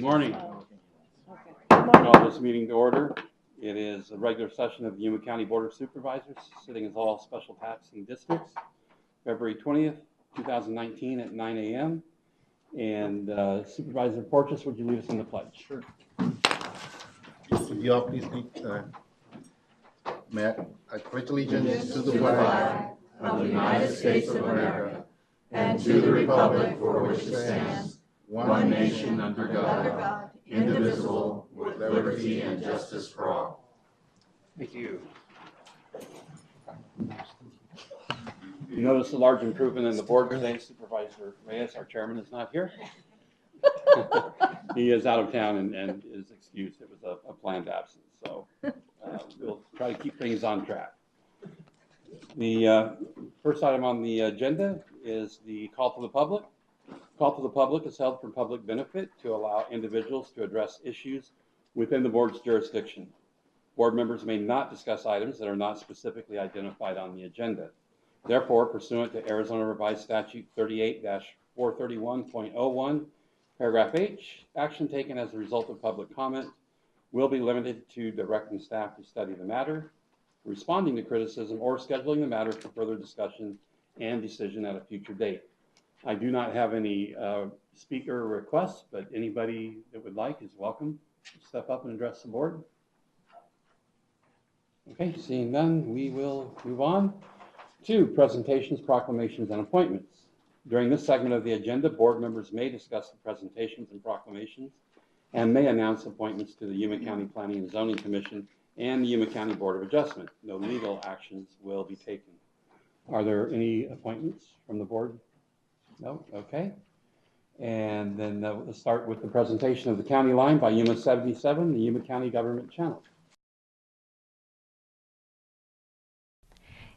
Morning. Call this meeting to order. It is a regular session of the Yuma County Board of Supervisors, sitting as all special taxing districts, February 20th, 2019 at 9 a.m. And Supervisor Porteous, would you lead us in the pledge? Sure. Would you all please lead? Matt, I pledge allegiance to the flag of the United States of America and to the republic for which it stands, one nation under God, indivisible, with liberty and justice for all. Thank you. You notice a large improvement in the board today. Supervisor Reyes, our chairman, is not here. He is out of town and is excused. It was a planned absence. So we'll try to keep things on track. The first item on the agenda is the call to the public. Call to the public is held for public benefit to allow individuals to address issues within the board's jurisdiction. Board members may not discuss items that are not specifically identified on the agenda. Therefore, pursuant to Arizona Revised Statute 38-431.01, paragraph H, action taken as a result of public comment will be limited to directing staff to study the matter, responding to criticism, or scheduling the matter for further discussion and decision at a future date. I do not have any speaker requests, but anybody that would like is welcome to step up and address the board. Okay, seeing none, we will move on to presentations, proclamations, and appointments. During this segment of the agenda, board members may discuss the presentations and proclamations and may announce appointments to the Yuma County Planning and Zoning Commission and the Yuma County Board of Adjustment. No legal actions will be taken. Are there any appointments from the board? No? Okay. And then let's start with the presentation of the county line by Yuma 77, the Yuma County Government Channel.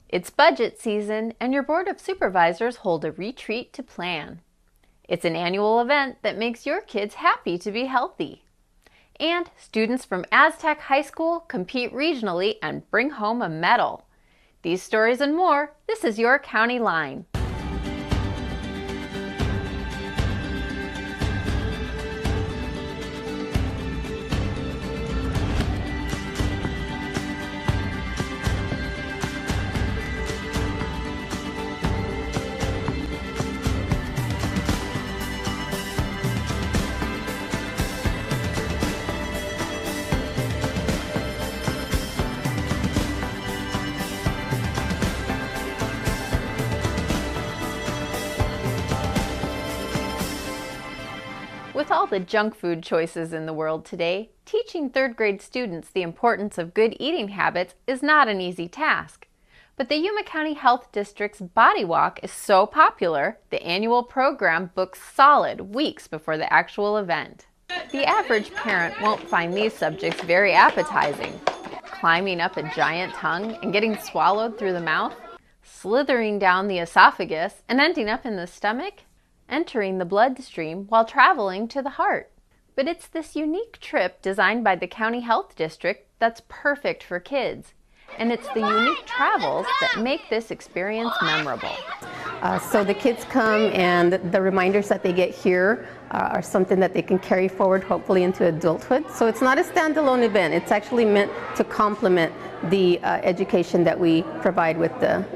It's budget season, and your Board of Supervisors hold a retreat to plan. It's an annual event that makes your kids happy to be healthy. And students from Aztec High School compete regionally and bring home a medal. These stories and more, this is your County Line. With all the junk food choices in the world today, teaching third grade students the importance of good eating habits is not an easy task. But the Yuma County Health District's Body Walk is so popular, the annual program books solid weeks before the actual event. The average parent won't find these subjects very appetizing. Climbing up a giant tongue and getting swallowed through the mouth, slithering down the esophagus and ending up in the stomach, entering the bloodstream while traveling to the heart. But it's this unique trip designed by the County Health District that's perfect for kids. And it's the unique travels that make this experience memorable. So the kids come, and the reminders that they get here are something that they can carry forward hopefully into adulthood. So it's not a standalone event. It's actually meant to complement the education that we provide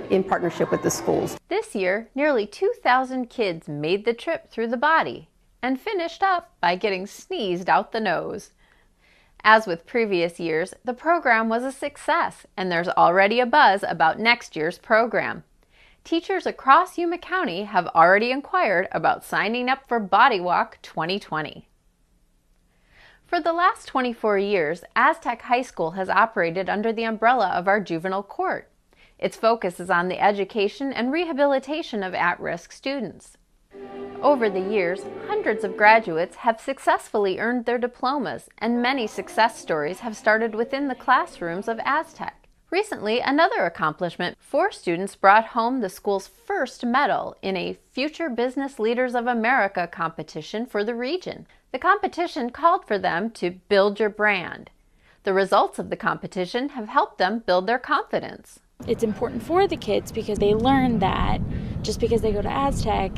in partnership with the schools. This year, nearly 2,000 kids made the trip through the body and finished up by getting sneezed out the nose. As with previous years, the program was a success, and there's already a buzz about next year's program. Teachers across Yuma County have already inquired about signing up for Body Walk 2020. For the last 24 years, Aztec High School has operated under the umbrella of our juvenile court. Its focus is on the education and rehabilitation of at-risk students. Over the years, hundreds of graduates have successfully earned their diplomas, and many success stories have started within the classrooms of Aztec. Recently, another accomplishment, 4 students brought home the school's first medal in a Future Business Leaders of America competition for the region. The competition called for them to build your brand. The results of the competition have helped them build their confidence. It's important for the kids because they learn that just because they go to Aztec,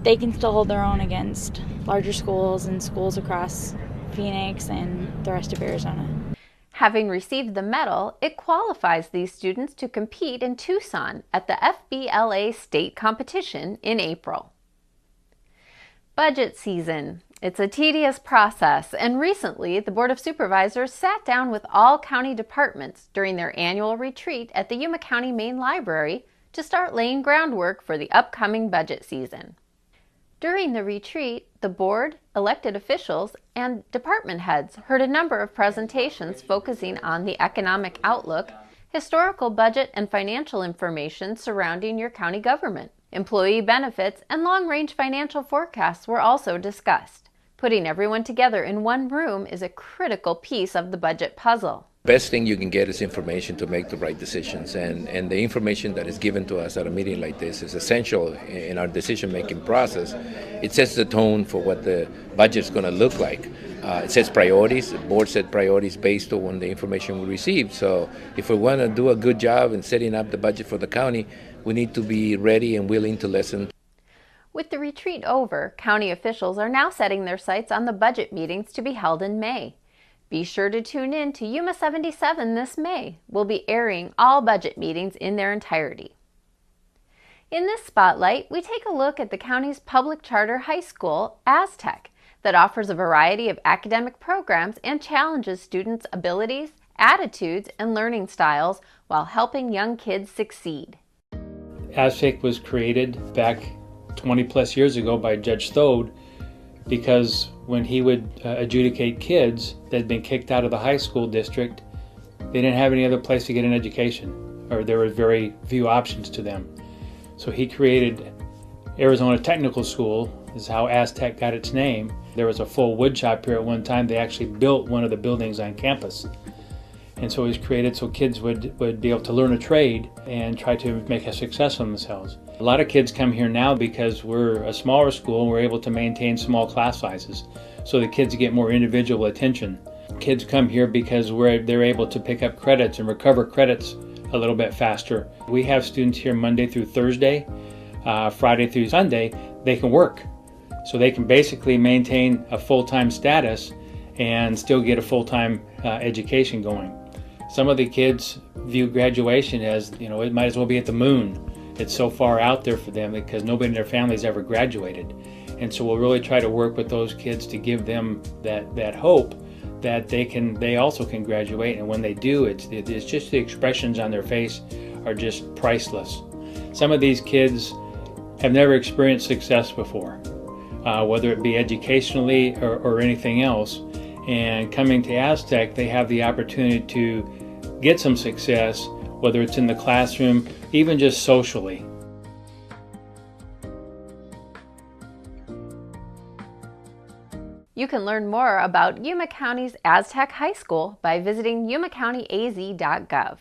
they can still hold their own against larger schools and schools across Phoenix and the rest of Arizona. Having received the medal, it qualifies these students to compete in Tucson at the FBLA state competition in April. Budget season. It's a tedious process, and recently the Board of Supervisors sat down with all county departments during their annual retreat at the Yuma County Main Library to start laying groundwork for the upcoming budget season. During the retreat, the board, elected officials, and department heads heard a number of presentations focusing on the economic outlook, historical budget and financial information surrounding your county government. Employee benefits and long-range financial forecasts were also discussed. Putting everyone together in one room is a critical piece of the budget puzzle. Best thing you can get is information to make the right decisions, and the information that is given to us at a meeting like this is essential in our decision-making process. It sets the tone for what the budget's going to look like. It sets priorities. The board set priorities based on the information we received. So if we want to do a good job in setting up the budget for the county, we need to be ready and willing to listen. With the retreat over, county officials are now setting their sights on the budget meetings to be held in May. Be sure to tune in to Yuma 77 this May. We'll be airing all budget meetings in their entirety. In this spotlight, we take a look at the county's public charter high school, Aztec, that offers a variety of academic programs and challenges students' abilities, attitudes, and learning styles while helping young kids succeed. Aztec was created back 20 plus years ago by Judge Thode because when he would adjudicate kids that had been kicked out of the high school district, they didn't have any other place to get an education, or there were very few options to them. So he created Arizona Technical School, is how Aztec got its name. There was a full wood shop here at one time. They actually built one of the buildings on campus. And so it was created so kids would be able to learn a trade and try to make a success of themselves. A lot of kids come here now because we're a smaller school and we're able to maintain small class sizes so the kids get more individual attention. Kids come here because they're able to pick up credits and recover credits a little bit faster. We have students here Monday through Thursday, Friday through Sunday. They can work. So they can basically maintain a full-time status and still get a full-time education going. Some of the kids view graduation as, it might as well be at the moon. It's so far out there for them because nobody in their family's ever graduated. And so we'll really try to work with those kids to give them that hope that they also can graduate. And when they do, it's just the expressions on their face are just priceless. Some of these kids have never experienced success before, whether it be educationally or anything else. And coming to Aztec, they have the opportunity to get some success, whether it's in the classroom, even just socially. You can learn more about Yuma County's Aztec High School by visiting yumacountyaz.gov.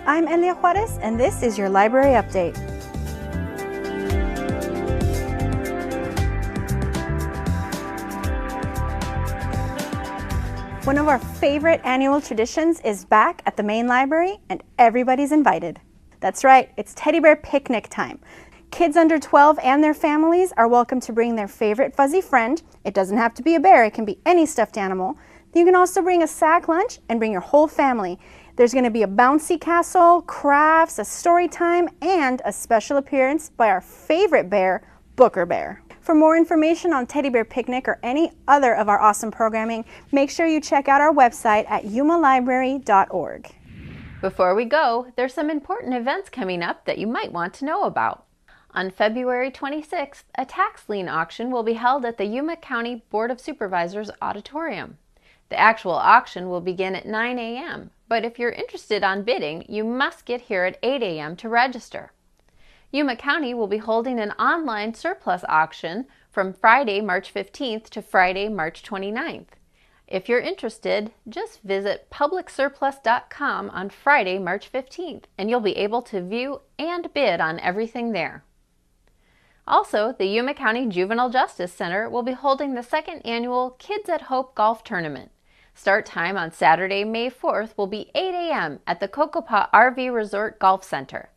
I'm Elia Juarez, and this is your Library Update. One of our favorite annual traditions is back at the main library, and everybody's invited. That's right, it's teddy bear picnic time. Kids under 12 and their families are welcome to bring their favorite fuzzy friend. It doesn't have to be a bear, it can be any stuffed animal. You can also bring a sack lunch and bring your whole family. There's going to be a bouncy castle, crafts, a story time, and a special appearance by our favorite bear, Booker Bear. For more information on Teddy Bear Picnic or any other of our awesome programming, make sure you check out our website at yumalibrary.org. Before we go, there's some important events coming up that you might want to know about. On February 26th, a tax lien auction will be held at the Yuma County Board of Supervisors Auditorium. The actual auction will begin at 9 a.m., but if you're interested on bidding, you must get here at 8 a.m. to register. Yuma County will be holding an online surplus auction from Friday, March 15th to Friday, March 29th. If you're interested, just visit publicsurplus.com on Friday, March 15th, and you'll be able to view and bid on everything there. Also, the Yuma County Juvenile Justice Center will be holding the second annual Kids at Hope Golf Tournament. Start time on Saturday, May 4th will be 8 a.m. at the Cocopah RV Resort Golf Center.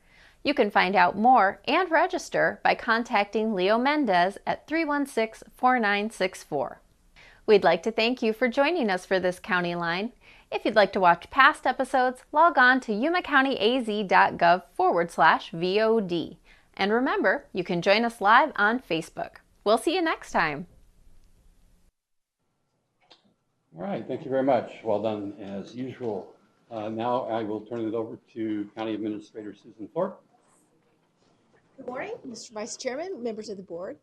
You can find out more and register by contacting Leo Mendez at 316-4964. We'd like to thank you for joining us for this County Line. If you'd like to watch past episodes, log on to yumacountyaz.gov/VOD. And remember, you can join us live on Facebook. We'll see you next time. All right, thank you very much. Well done as usual. Now I will turn it over to County Administrator Susan Thorpe. Good morning, Mr. Vice Chairman, members of the board.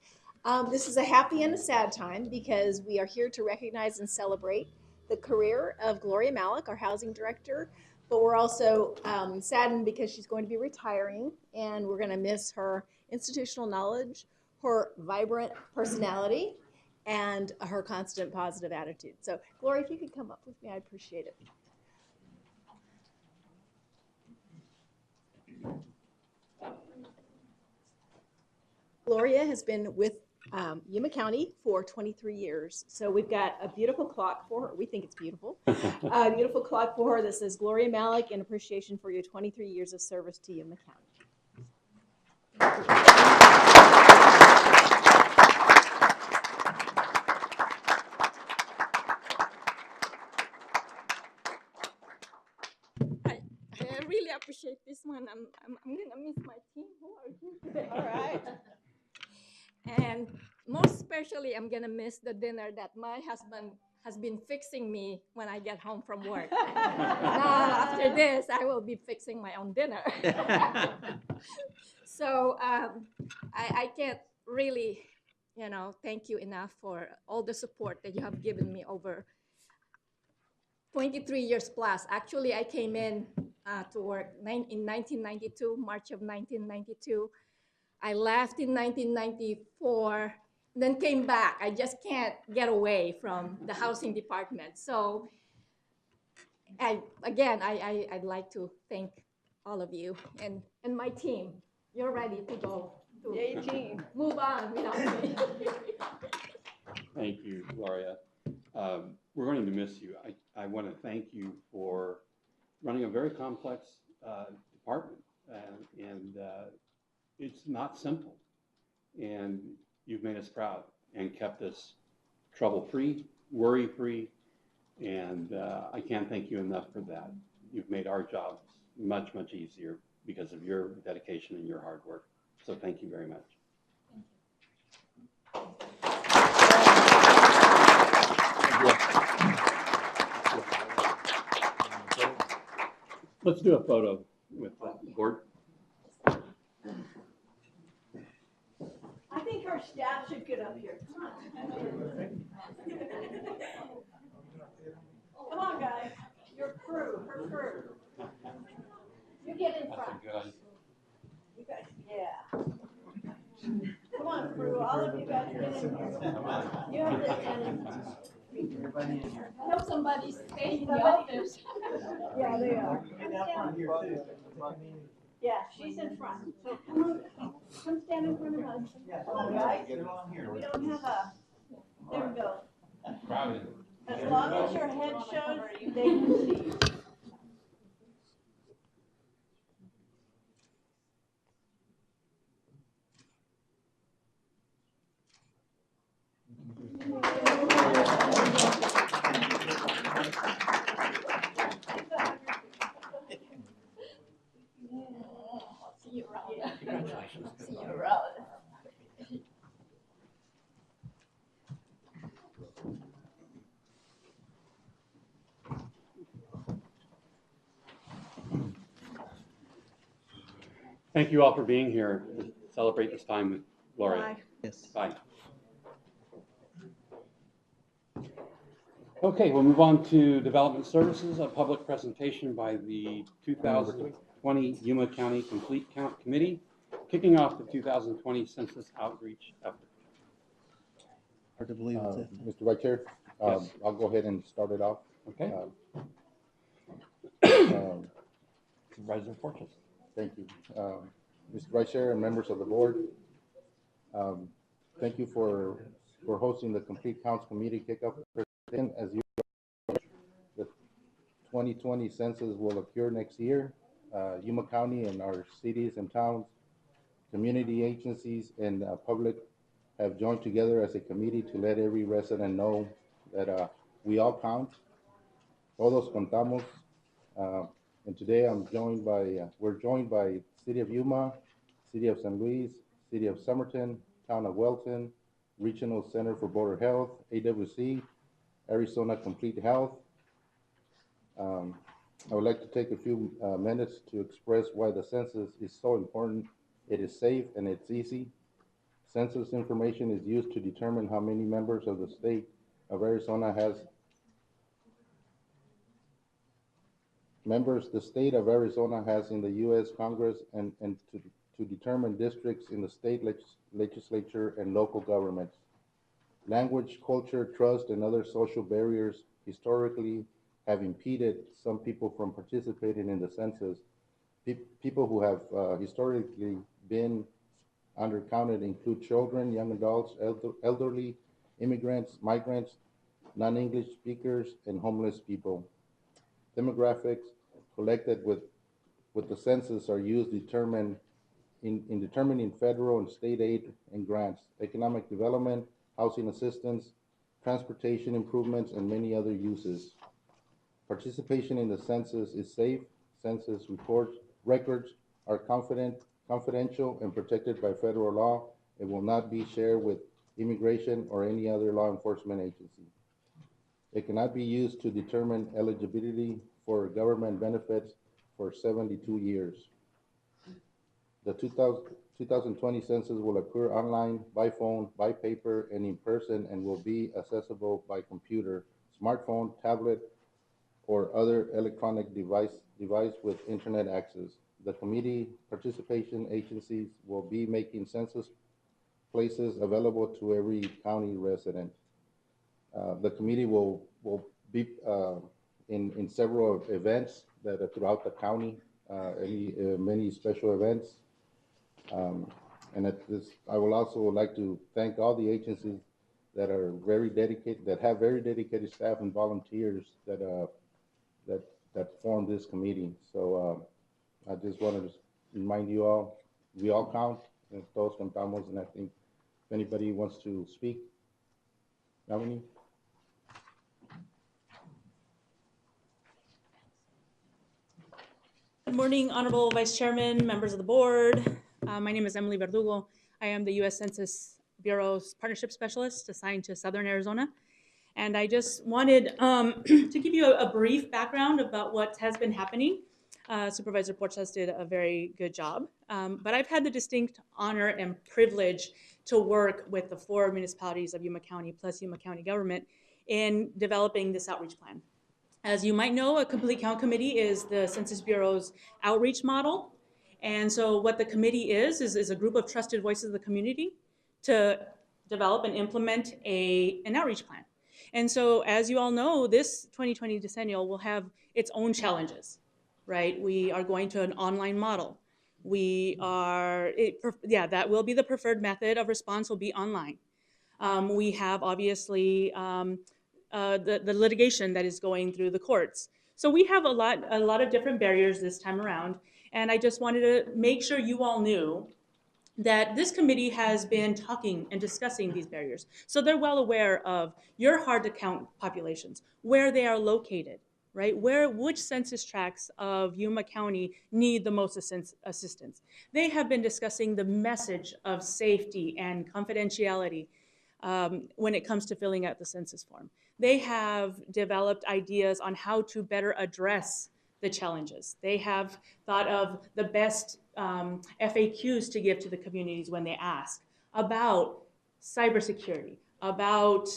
This is a happy and a sad time because we are here to recognize and celebrate the career of Gloria Malik, our housing director, but we're also saddened because she's going to be retiring and we're going to miss her institutional knowledge, her vibrant personality, and her constant positive attitude. So Gloria, if you could come up with me, I'd appreciate it. Gloria has been with Yuma County for 23 years. So we've got a beautiful clock for her. We think it's beautiful. A beautiful clock for her that says Gloria Malik in appreciation for your 23 years of service to Yuma County. I really appreciate this one. I'm gonna miss my team who are here today. All right. And most especially, I'm gonna miss the dinner that my husband has been fixing me when I get home from work. Now, after this, I will be fixing my own dinner. So I can't really, thank you enough for all the support that you have given me over 23 years plus. Actually, I came in to work in 1992, March of 1992. I left in 1994, then came back. I just can't get away from the housing department. So I'd like to thank all of you and my team. You're ready to go to move on without me. Thank you, Gloria. We're going to miss you. I want to thank you for running a very complex department, and it's not simple. And you've made us proud and kept us trouble-free, worry-free, and I can't thank you enough for that. You've made our jobs much, much easier because of your dedication and your hard work. So thank you very much. Let's do a photo with the board. I think our staff should get up here. Come on. Come on, guys. Your crew, her crew. You get in front. You guys, yeah. Come on, crew. All of you guys get in here. You have to stand in front. I hope somebody's staying in the office. Yeah, they are. Yeah, she's in front. So come on, come stand in front of us. Come on, guys. We don't have a, there we go. As long as your head shows, they can see you. See you around. Congratulations. See you around. Thank you all for being here to celebrate this time with Gloria. Bye. Yes. Bye. Okay, we'll move on to Development Services, a public presentation by the 2020 Yuma County Complete Count Committee, kicking off the 2020 Census Outreach effort. Hard to believe it's it. Mr. Vice Chair, Yes. I'll go ahead and start it off. Okay. Supervisor Fortune. Thank you. Mr. Vice Chair and members of the board, thank you for hosting the Complete Counts Committee kickoff. As you know, the 2020 census will occur next year, Yuma County and our cities and towns, community agencies, and public have joined together as a committee to let every resident know that we all count. Todos contamos. And today we're joined by City of Yuma, City of San Luis, City of Somerton, Town of Welton, Regional Center for Border Health, AWC, Arizona Complete Health. I would like to take a few minutes to express why the census is so important. It is safe and it's easy. Census information is used to determine how many members of the state of Arizona has members the state of Arizona has in the U.S. Congress and to determine districts in the state legislature and local governments. Language, culture, trust, and other social barriers historically have impeded some people from participating in the census. People who have historically been undercounted include children, young adults, elderly, immigrants, migrants, non-English speakers, and homeless people. Demographics collected with the census are used in determining federal and state aid and grants, economic development, housing assistance, transportation improvements, and many other uses. Participation in the census is safe. Census records are confidential and protected by federal law. It will not be shared with immigration or any other law enforcement agency. It cannot be used to determine eligibility for government benefits for 72 years. The 2020 census will occur online, by phone, by paper, and in person, and will be accessible by computer, smartphone, tablet, or other electronic device with internet access. The committee participation agencies will be making census places available to every county resident. The committee will be in several events that are throughout the county, many special events. And at this, I will also like to thank all the agencies that are very dedicated, that have very dedicated staff and volunteers that form this committee. So I just wanted to remind you all, we all count, and todos contamos, and I think if anybody wants to speak, Melanie? Good morning, Honorable Vice Chairman, members of the board. My name is Emily Verdugo. I am the U.S. Census Bureau's Partnership Specialist assigned to Southern Arizona. And I just wanted to give you a brief background about what has been happening. Supervisor Porchas did a very good job. But I've had the distinct honor and privilege to work with the 4 municipalities of Yuma County plus Yuma County government in developing this outreach plan. As you might know, a complete count committee is the Census Bureau's outreach model. And so what the committee is a group of trusted voices of the community to develop and implement an outreach plan. And so as you all know, this 2020 decennial will have its own challenges, right? We are going to an online model. That will be the preferred method of response, will be online. We have obviously the litigation that is going through the courts. So we have a lot of different barriers this time around, and I just wanted to make sure you all knew that this committee has been talking and discussing these barriers. So they're well aware of your hard to count populations, where they are located, right? Which census tracts of Yuma County need the most assistance. They have been discussing the message of safety and confidentiality when it comes to filling out the census form. They have developed ideas on how to better address the challenges. They have thought of the best FAQs to give to the communities when they ask about cybersecurity, about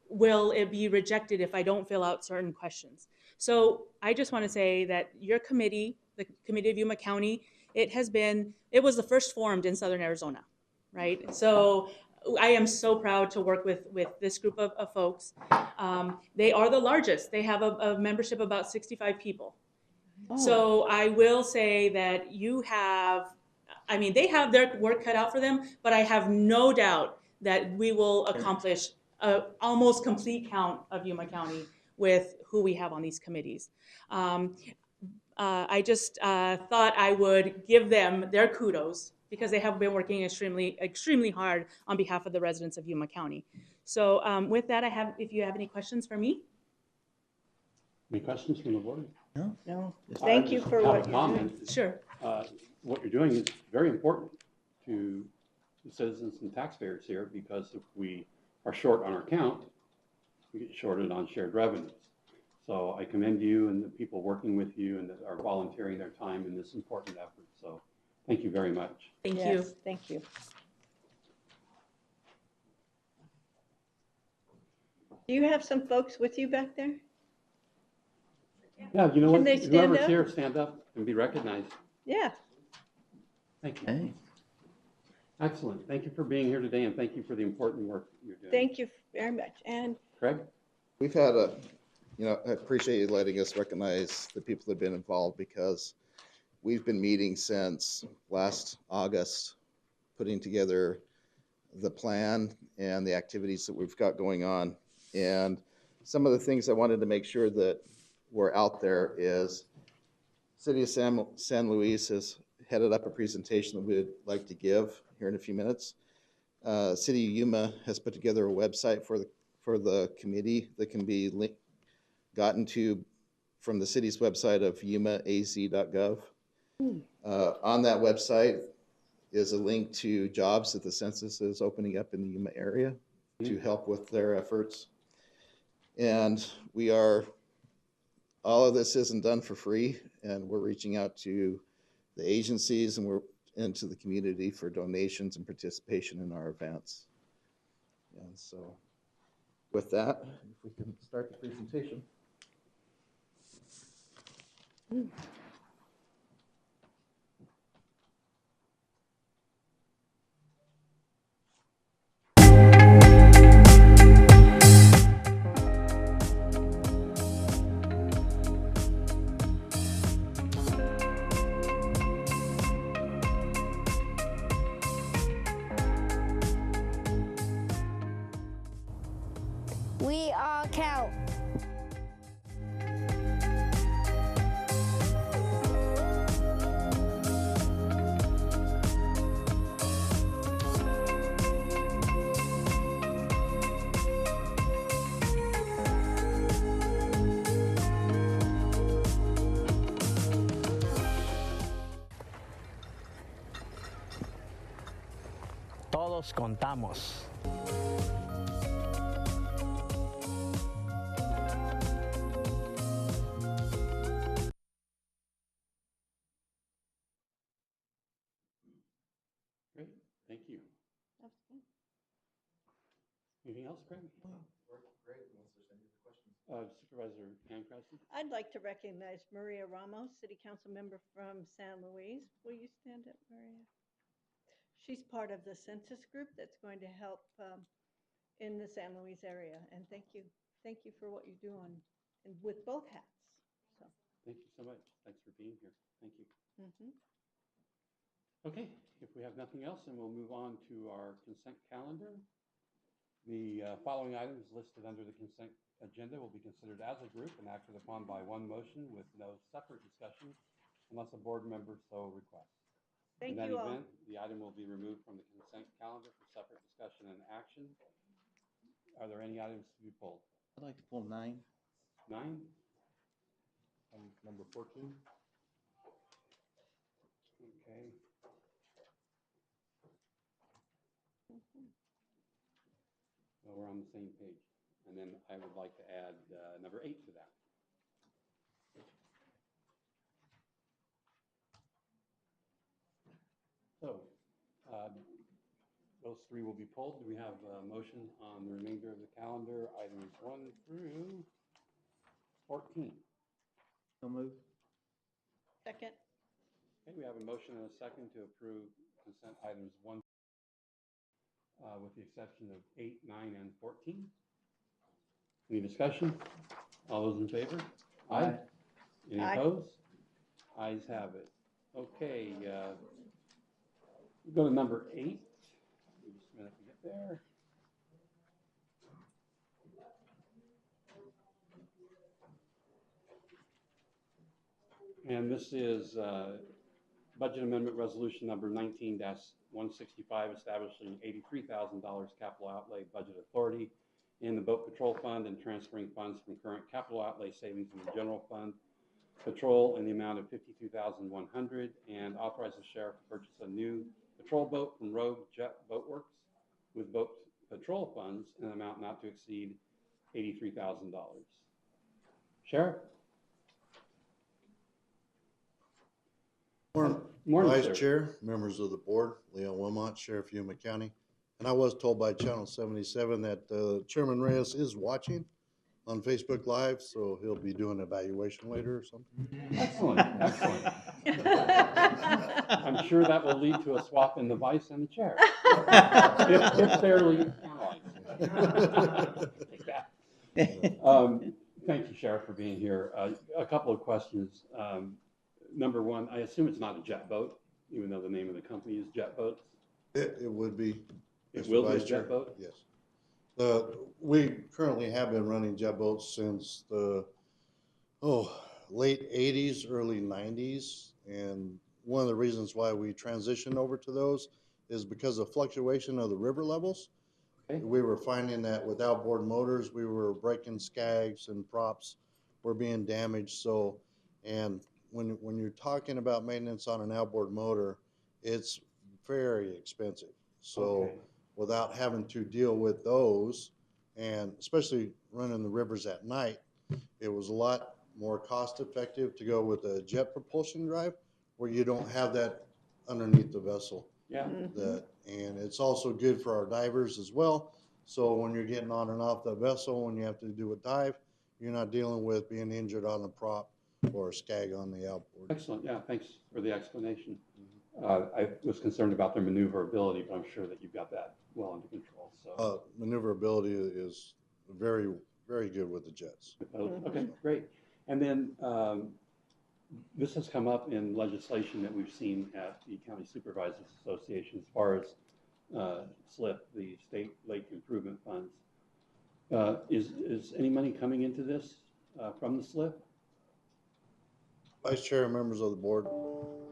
will it be rejected if I don't fill out certain questions. So I just want to say that your committee, the Committee of Yuma County, it was the first formed in Southern Arizona, right? So I am so proud to work with this group of folks. They are the largest. They have a membership of about 65 people. Oh. So I will say that they have their work cut out for them, but I have no doubt that we will accomplish an almost complete count of Yuma County with who we have on these committees. I just thought I would give them their kudos because they have been working extremely hard on behalf of the residents of Yuma County. So with that, if you have any questions for me. Any questions from the board? No. Thank you for what you're doing. Sure. What you're doing is very important to the citizens and taxpayers here, because if we are short on our count, we get shorted on shared revenues. So I commend you and the people working with you and that are volunteering their time in this important effort. So thank you very much. Thank Yes, you. thank you. Do you have some folks with you back there? Yeah, you know Can what? they stand Whoever's up? here, stand up and be recognized. Yeah. Thank you. Hey. Excellent. Thank you for being here today, and thank you for the important work you're doing. Thank you very much. And Craig? We've had I appreciate you letting us recognize the people that have been involved, because we've been meeting since last August, putting together the plan and the activities that we've got going on. And some of the things I wanted to make sure that were out there is City of San Luis has headed up a presentation that we'd like to give here in a few minutes. City of Yuma has put together a website for the committee that can be gotten to from the city's website of yumaaz.gov. On that website is a link to jobs that the census is opening up in the Yuma area to help with their efforts. And all of this isn't done for free, and we're reaching out to the agencies and to the community for donations and participation in our events. And so with that, if we can start the presentation. We all count. Todos contamos. Great, thank you. Anything else, Craig? Great, unless there's any other questions. Supervisor Pancrassi? I'd like to recognize Maria Ramos, City Council member from San Luis. Will you stand up, Maria? She's part of the census group that's going to help in the San Luis area. And thank you. Thank you for what you do with both hats. So. Thank you so much. Thanks for being here. Thank you. Mm-hmm. Okay, if we have nothing else, then we'll move on to our consent calendar. The following items listed under the consent agenda will be considered as a group and acted upon by one motion with no separate discussion unless a board member so requests. Thank In that you all. event, the item will be removed from the consent calendar for separate discussion and action. Are there any items to be pulled? I'd like to pull 9. 9? Number 14. Okay. Well, we're on the same page. And then I would like to add number 8 to that. So those 3 will be pulled. Do we have a motion on the remainder of the calendar, items 1 through 14? So moved. Second. Okay, we have a motion and a second to approve consent items 1 with the exception of 8, 9, and 14. Any discussion? All those in favor? Aye. Any Aye. opposed? Ayes have it. Okay, we go to number 8. Give me just a minute to get there. And this is Budget Amendment Resolution number 19-165, establishing $83,000 capital outlay budget authority in the Boat Patrol Fund and transferring funds from current capital outlay savings in the General Fund Patrol in the amount of $52,100, and authorize the sheriff to purchase a new patrol boat from Rogue Jet Boat Works with boat patrol funds in an amount not to exceed $83,000. Sheriff? Morning, Vice sir. Chair, members of the board, Leo Wilmot, Sheriff Yuma County. And I was told by Channel 77 that Chairman Reyes is watching on Facebook Live, so he'll be doing an evaluation later or something. Excellent, excellent. I'm sure that will lead to a swap in the vice and the chair. If fairly analyzed. Take that. Thank you, Sheriff, for being here. A couple of questions. Number one, I assume it's not a jet boat, even though the name of the company is Jet Boats. It would be. It Mr. will be a Vice Chair. jet boat? Yes. We currently have been running jet boats since the late 80s, early 90s. And one of the reasons why we transitioned over to those is because of fluctuation of the river levels. Okay. We were finding that with outboard motors, we were breaking skags and props were being damaged. So, and when you're talking about maintenance on an outboard motor, it's very expensive. So without having to deal with those, and especially running the rivers at night, it was a lot more cost effective to go with a jet propulsion drive where you don't have that underneath the vessel. Yeah. And it's also good for our divers as well. So when you're getting on and off the vessel, when you have to do a dive, you're not dealing with being injured on a prop or a skag on the outboard. Excellent. Yeah, thanks for the explanation. I was concerned about their maneuverability, but I'm sure that you've got that well under control. So Maneuverability is very, very good with the jets. okay, great. And then this has come up in legislation that we've seen at the County Supervisors Association as far as SLIP, the State Lake Improvement Funds. Is any money coming into this from the SLIP? Vice Chair and members of the board,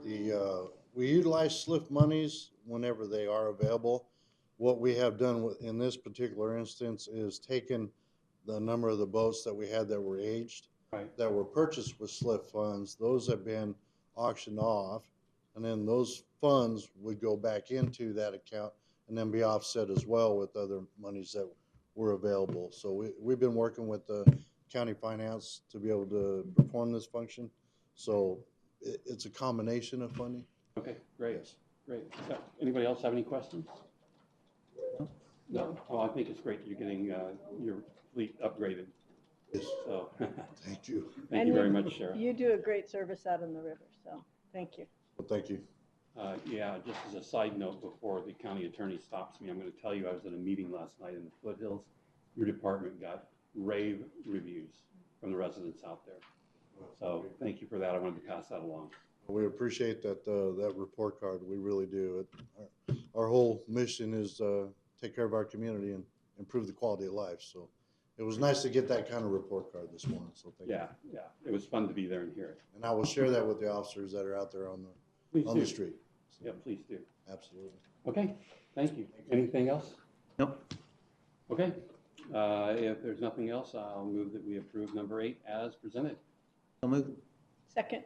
we utilize SLIP monies whenever they are available. What we have done in this particular instance is taken the number of the boats that we had that were aged, that were purchased with SLIP funds. Those have been auctioned off, and then those funds would go back into that account and then be offset as well with other monies that were available. So we've been working with the county finance to be able to perform this function. So it's a combination of funding. Okay, great. Yes. Great. So, anybody else have any questions? No. Well, I think it's great that you're getting your fleet upgraded. Yes. So thank you. Thank you very much, Sheriff. You do a great service out on the river, so thank you. Well, thank you. Yeah, just as a side note, before the county attorney stops me, I'm going to tell you I was at a meeting last night in the foothills. Your department got rave reviews from the residents out there. So thank you for that. I wanted to pass that along. We appreciate that that report card. We really do. Our whole mission is take care of our community and improve the quality of life. So it was nice to get that kind of report card this morning. So thank you. Yeah, it was fun to be there and hear it. And I will share that with the officers that are out there on the street. So, yeah, please do. Absolutely. Okay, thank you. Anything else? Nope. Okay. If there's nothing else, I'll move that we approve number 8 as presented. So move. Second.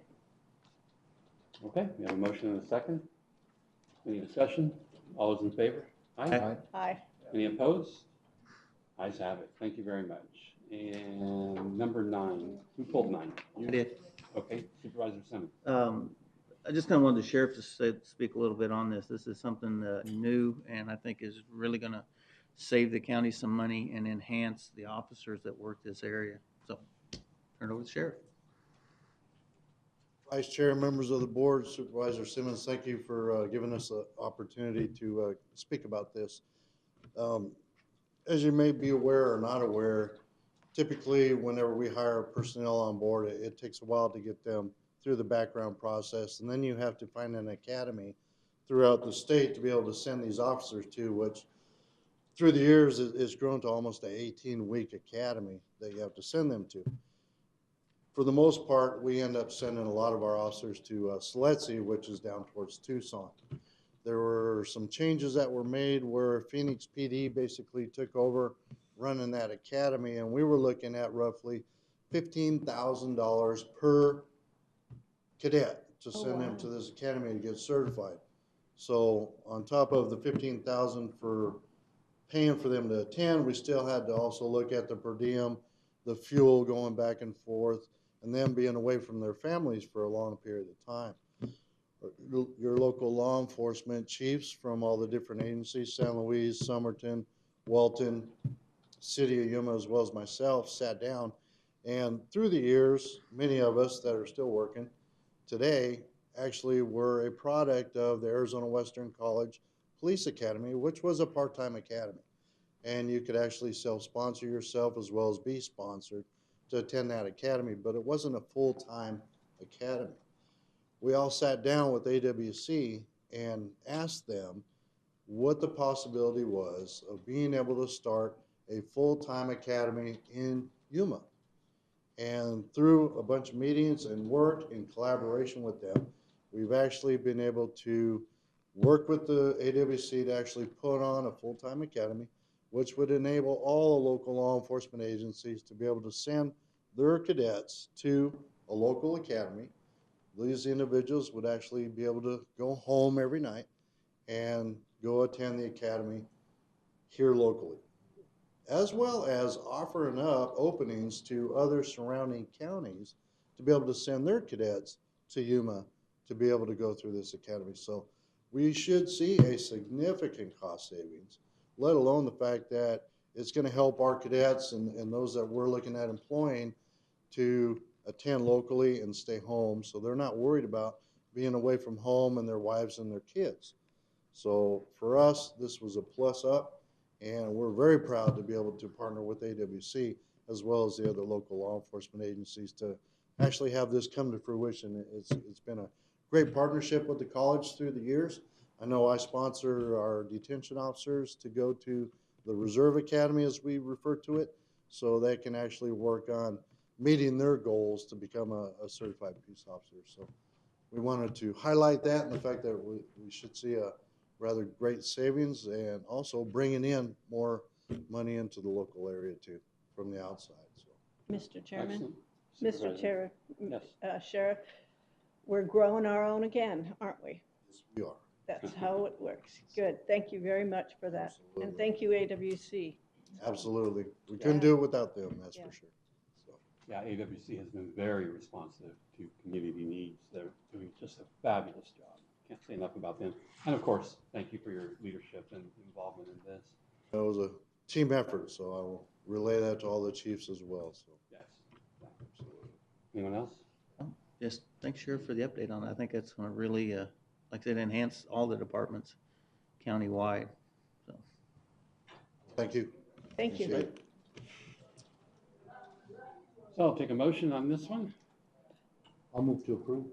Okay, we have a motion and a second. Any discussion? All those in favor? Aye. Aye. Any opposed? Ayes have it. Thank you very much. And number 9, who pulled 9? You I did. Okay, Supervisor Simmons. I just kind of wanted the sheriff to speak a little bit on this. This is something new, and I think is really going to save the county some money and enhance the officers that work this area. So, turn it over to the sheriff. Vice Chair, members of the board, Supervisor Simmons, thank you for giving us the opportunity to speak about this. As you may be aware or not aware, typically whenever we hire personnel on board, it takes a while to get them through the background process, and then you have to find an academy throughout the state to be able to send these officers to, which through the years it's grown to almost an 18-week academy that you have to send them to. for the most part, we end up sending a lot of our officers to Siletzi, which is down towards Tucson. There were some changes that were made where Phoenix PD basically took over running that academy, and we were looking at roughly $15,000 per cadet to send them to this academy and get certified. So on top of the $15,000 for paying for them to attend, we still had to also look at the per diem, the fuel going back and forth, and them being away from their families for a long period of time. Your local law enforcement chiefs from all the different agencies, San Luis, Somerton, Walton, City of Yuma, as well as myself, sat down, and through the years, many of us that are still working today actually were a product of the Arizona Western College Police Academy, which was a part-time academy. And you could actually self-sponsor yourself as well as be sponsored to attend that academy, but it wasn't a full-time academy. We all sat down with AWC and asked them what the possibility was of being able to start a full-time academy in Yuma. And through a bunch of meetings and work in collaboration with them, we've actually been able to work with the AWC to actually put on a full-time academy, which would enable all the local law enforcement agencies to be able to send their cadets to a local academy. These individuals would actually be able to go home every night and go attend the academy here locally, as well as offering up openings to other surrounding counties to be able to send their cadets to Yuma to be able to go through this academy. So we should see a significant cost savings, let alone the fact that it's going to help our cadets and those that we're looking at employing to attend locally and stay home, so they're not worried about being away from home and their wives and their kids. So for us, this was a plus up, and we're very proud to be able to partner with AWC as well as the other local law enforcement agencies to actually have this come to fruition. It's been a great partnership with the college through the years. I know I sponsor our detention officers to go to the Reserve Academy, as we refer to it, so they can actually work on meeting their goals to become a certified peace officer. So we wanted to highlight that and the fact that we should see a rather great savings and also bringing in more money into the local area too from the outside. So. Mr. Chairman, Excellent. Mr. Chair, Yes. Sheriff, we're growing our own again, aren't we? Yes, we are. That's how it works. Good. Thank you very much for that. Absolutely. And thank you, AWC. Absolutely. We couldn't do it without them, that's for sure. So. Yeah, AWC has been very responsive to community needs. They're doing just a fabulous job. Can't say enough about them. And of course, thank you for your leadership and involvement in this. It was a team effort, so I will relay that to all the chiefs as well. So. Yes. Yeah. Absolutely. Anyone else? Yes, thanks, Sheriff, for the update on that. I think that's going to really, like I said, enhance all the departments countywide. So. Thank you. Thank you. Appreciate it. So I'll take a motion on this one. I'll move to approve.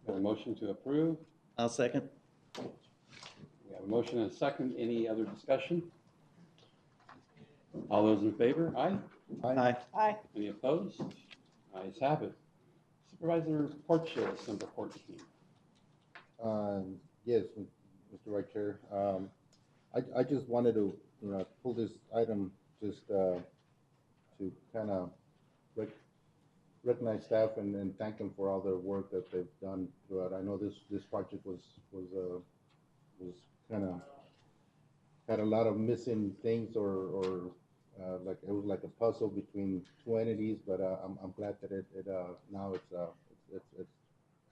Got a motion to approve. I'll second. We have a motion and a second. Any other discussion? All those in favor? Aye. Aye. Aye. Any opposed? Ayes have it. Supervisor Porches, number 14. Yes, Mr. Vice Chair. I just wanted to, pull this item just to kind of recognize staff and thank them for all their work that they've done throughout. I know this project was kind of had a lot of missing things or like it was like a puzzle between two entities, but I'm glad that it now it's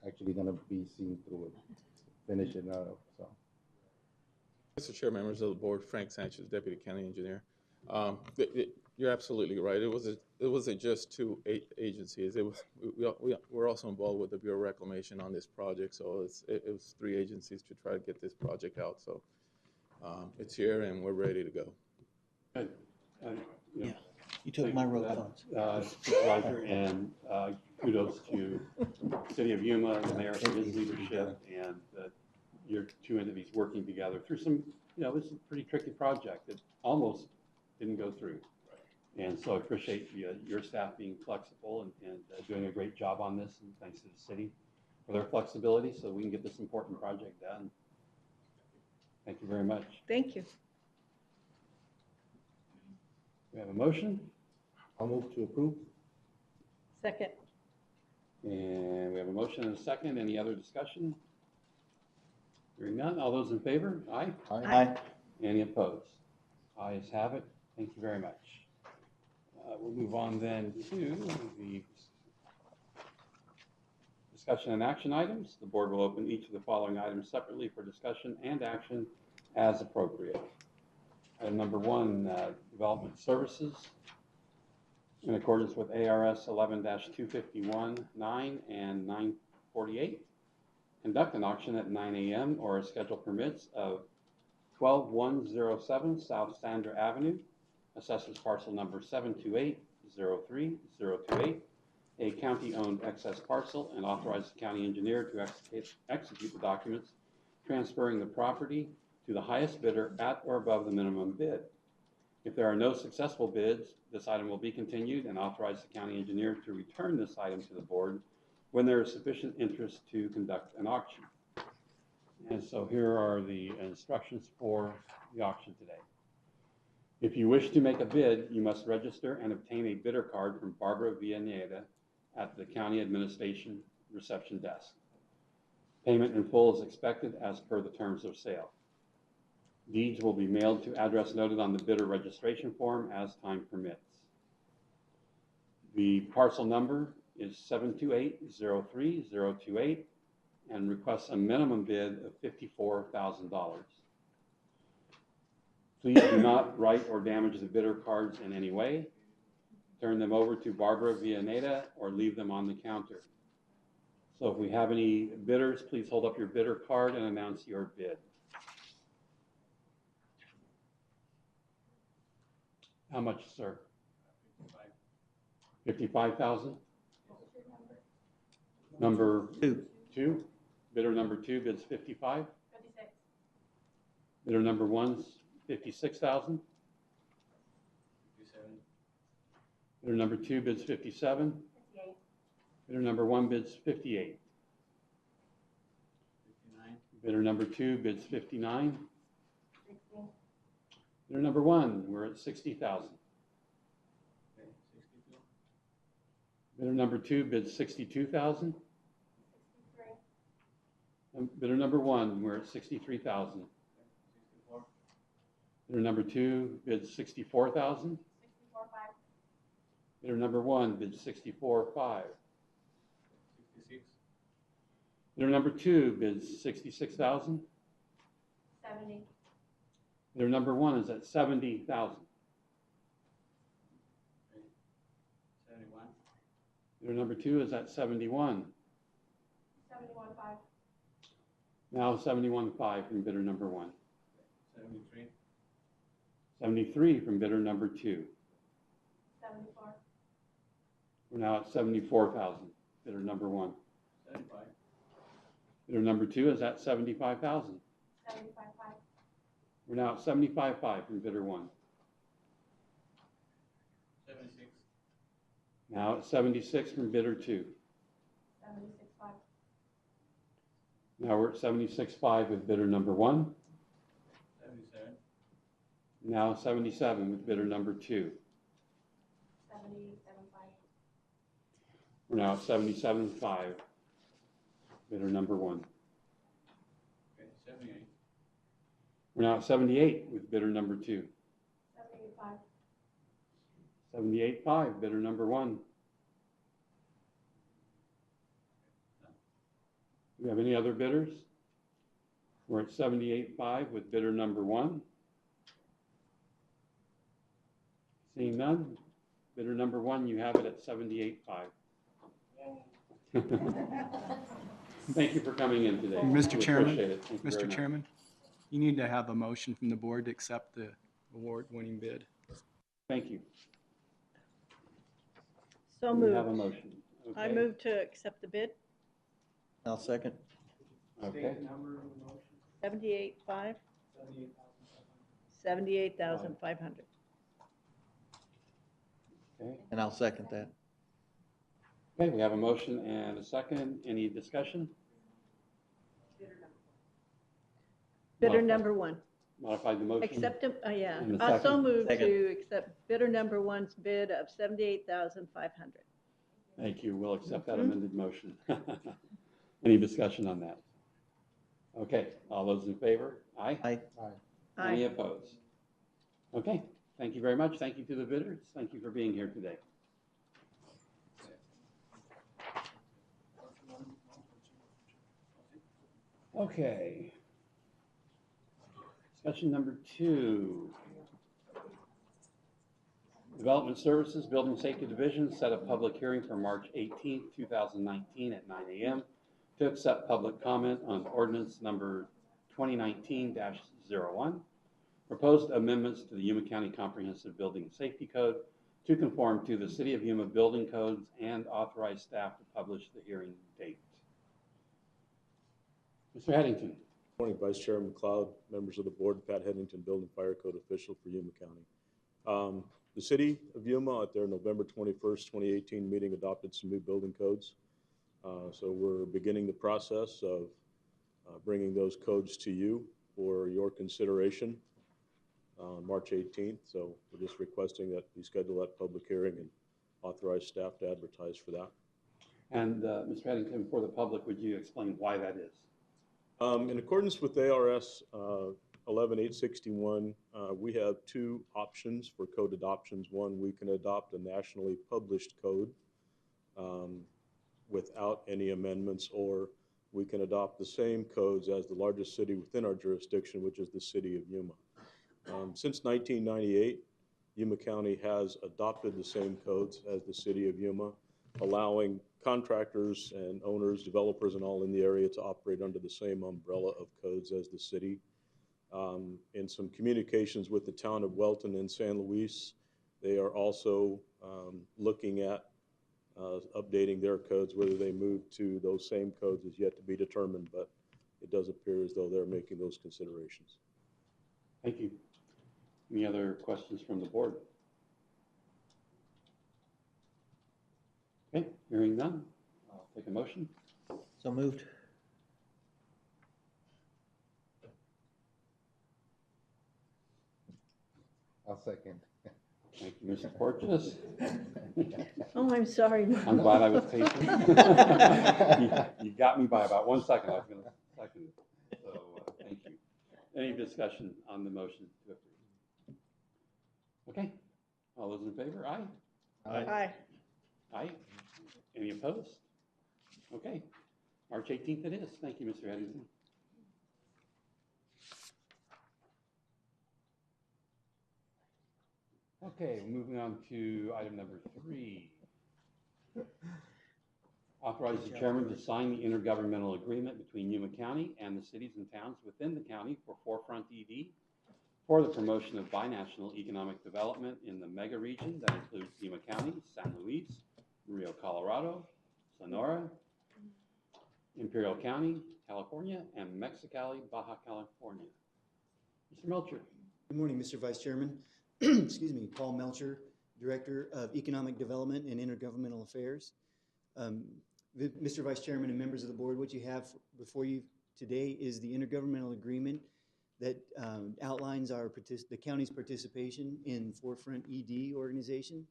actually going to be seen through it, finish it out. So. Mr. Chair, members of the board, Frank Sanchez, Deputy County Engineer. You're absolutely right. It wasn't just two agencies. We're also involved with the Bureau of Reclamation on this project. So it was three agencies to try to get this project out. So it's here and we're ready to go. Good. Yeah, you took my road funds. Supervisor, and kudos to City of Yuma, the mayor for his leadership, and your two entities working together through some, this is a pretty tricky project that almost didn't go through. And so I appreciate your staff being flexible and doing a great job on this, and thanks to the city for their flexibility so we can get this important project done. Thank you very much. Thank you. We have a motion? I'll move to approve. Second. And we have a motion and a second. Any other discussion? Hearing none. All those in favor? Aye. Aye. Any opposed? Ayes have it. Thank you very much. We'll move on then to the discussion and action items. The board will open each of the following items separately for discussion and action as appropriate. Item number 1, development services. In accordance with ARS 11-251-9 and 948, conduct an auction at 9 a.m. or as schedule permits of 12107 South Sandra Avenue, assessors parcel number 728-03028, a county-owned excess parcel, and authorize the county engineer to execute the documents transferring the property to the highest bidder at or above the minimum bid. If there are no successful bids, this item will be continued, and authorize the county engineer to return this item to the board when there is sufficient interest to conduct an auction. And so here are the instructions for the auction today. If you wish to make a bid, you must register and obtain a bidder card from Barbara Villaneda at the county administration reception desk. Payment in full is expected as per the terms of sale. Deeds will be mailed to address noted on the bidder registration form as time permits. The parcel number is 728-03028 and requests a minimum bid of $54,000. Please do not write or damage the bidder cards in any way. Turn them over to Barbara Villaneda or leave them on the counter. So if we have any bidders, please hold up your bidder card and announce your bid. How much, sir? 55,000? Number 2. Bidder number 2 bids 55. 56. Bidder number 1's 56,000. 57. Bidder number 2 bids 57. 58. Bidder number 1 bids 58. 59. Bidder number 2 bids 59. 60. Bidder number 1, we're at 60,000. Okay, 62. Bidder number 2 bids 62,000. 63. Bidder number 1, we're at 63,000. 64. Bidder number 2 bids 64,000. 64.5. Bidder number 1 bids 64.5. 66. Bidder number 2 bids 66,000. 70. Bidder number 1 is at 70,000. 71. Bidder number 2 is at 71. 71.5. Now 71.5 from bidder number 1. 73. 73 from bidder number 2. 74. We're now at 74,000. Bidder number 1. 75. Bidder number 2 is at 75,000. 75.5. We're now at 75.5 from bidder 1. 76. Now at 76 from bidder 2. 76.5. Now we're at 76.5 with bidder number 1. 77. Now 77 with bidder number 2. 77.5. We're now at 77.5. Bidder number 1. Okay, 78. We're now at 78 with bidder number 2. 78.5. 78.5, bidder number 1. Do we have any other bidders? We're at 78.5 with bidder number 1. Seeing none, bidder number 1, you have it at 78.5. Thank you for coming in today. Mr. We Chairman, appreciate it. Thank you very Mr. much. Chairman, you need to have a motion from the board to accept the award-winning bid. Thank you. So We have a moved. motion. I Okay. move to accept the bid. I'll second. Okay. 78.5. 78,500. Okay. And I'll second that. Okay, we have a motion and a second. Any discussion? Bidder Modified- number one. Modify the motion. Accept, yeah. And the Also second. move Second. to accept bidder number one's bid of $78,500. Thank you. We'll accept that amended motion. Any discussion on that? Okay, all those in favor? Aye? Aye. Any opposed? Okay, thank you very much. Thank you to the bidders. Thank you for being here today. Okay. Discussion number 2. Development Services, Building Safety Division set a public hearing for March 18th, 2019 at 9 a.m. to accept public comment on ordinance number 2019-01, proposed amendments to the Yuma County Comprehensive Building Safety Code to conform to the City of Yuma building codes and authorize staff to publish the hearing date. Mr. Headington. Morning, Vice Chairman McLeod, members of the board, Pat Headington, Building Fire Code official for Yuma County. The City of Yuma at their November 21st, 2018 meeting adopted some new building codes. So we're beginning the process of bringing those codes to you for your consideration on March 18th. So we're just requesting that we schedule that public hearing and authorize staff to advertise for that. And Mr. Headington, for the public, would you explain why that is? In accordance with ARS 11861, we have 2 options for code adoptions. One, we can adopt a nationally published code without any amendments, or we can adopt the same codes as the largest city within our jurisdiction, which is the City of Yuma. Since 1998, Yuma County has adopted the same codes as the City of Yuma, allowing contractors and owners, developers, and all in the area to operate under the same umbrella of codes as the city. In some communications with the town of Welton and San Luis, they are also looking at updating their codes. Whether they move to those same codes is yet to be determined, but it does appear as though they're making those considerations. Thank you. Any other questions from the board? Okay, hearing none, I'll take a motion. So moved. I'll second. Thank you, Mr. Porteous. Oh, I'm sorry. I'm glad I was patient. You got me by about 1 second. I was going to second it. So thank you. Any discussion on the motion to approve? Okay, all those in favor? Aye? Aye. Aye. Any opposed? Okay, March 18th it is. Thank you, Mr. Headington. Okay, moving on to item number 3. Authorize the chairman to sign the intergovernmental agreement between Yuma County and the cities and towns within the county for Forefront ED for the promotion of binational economic development in the mega region that includes Yuma County, San Luis, Rio, Colorado, Sonora, Imperial County, California, and Mexicali, Baja California. Mr. Melcher. Good morning, Mr. Vice Chairman. Excuse me, Paul Melcher, Director of Economic Development and Intergovernmental Affairs. Mr. Vice Chairman and members of the board, what you have before you today is the intergovernmental agreement that outlines the county's participation in Forefront ED organization.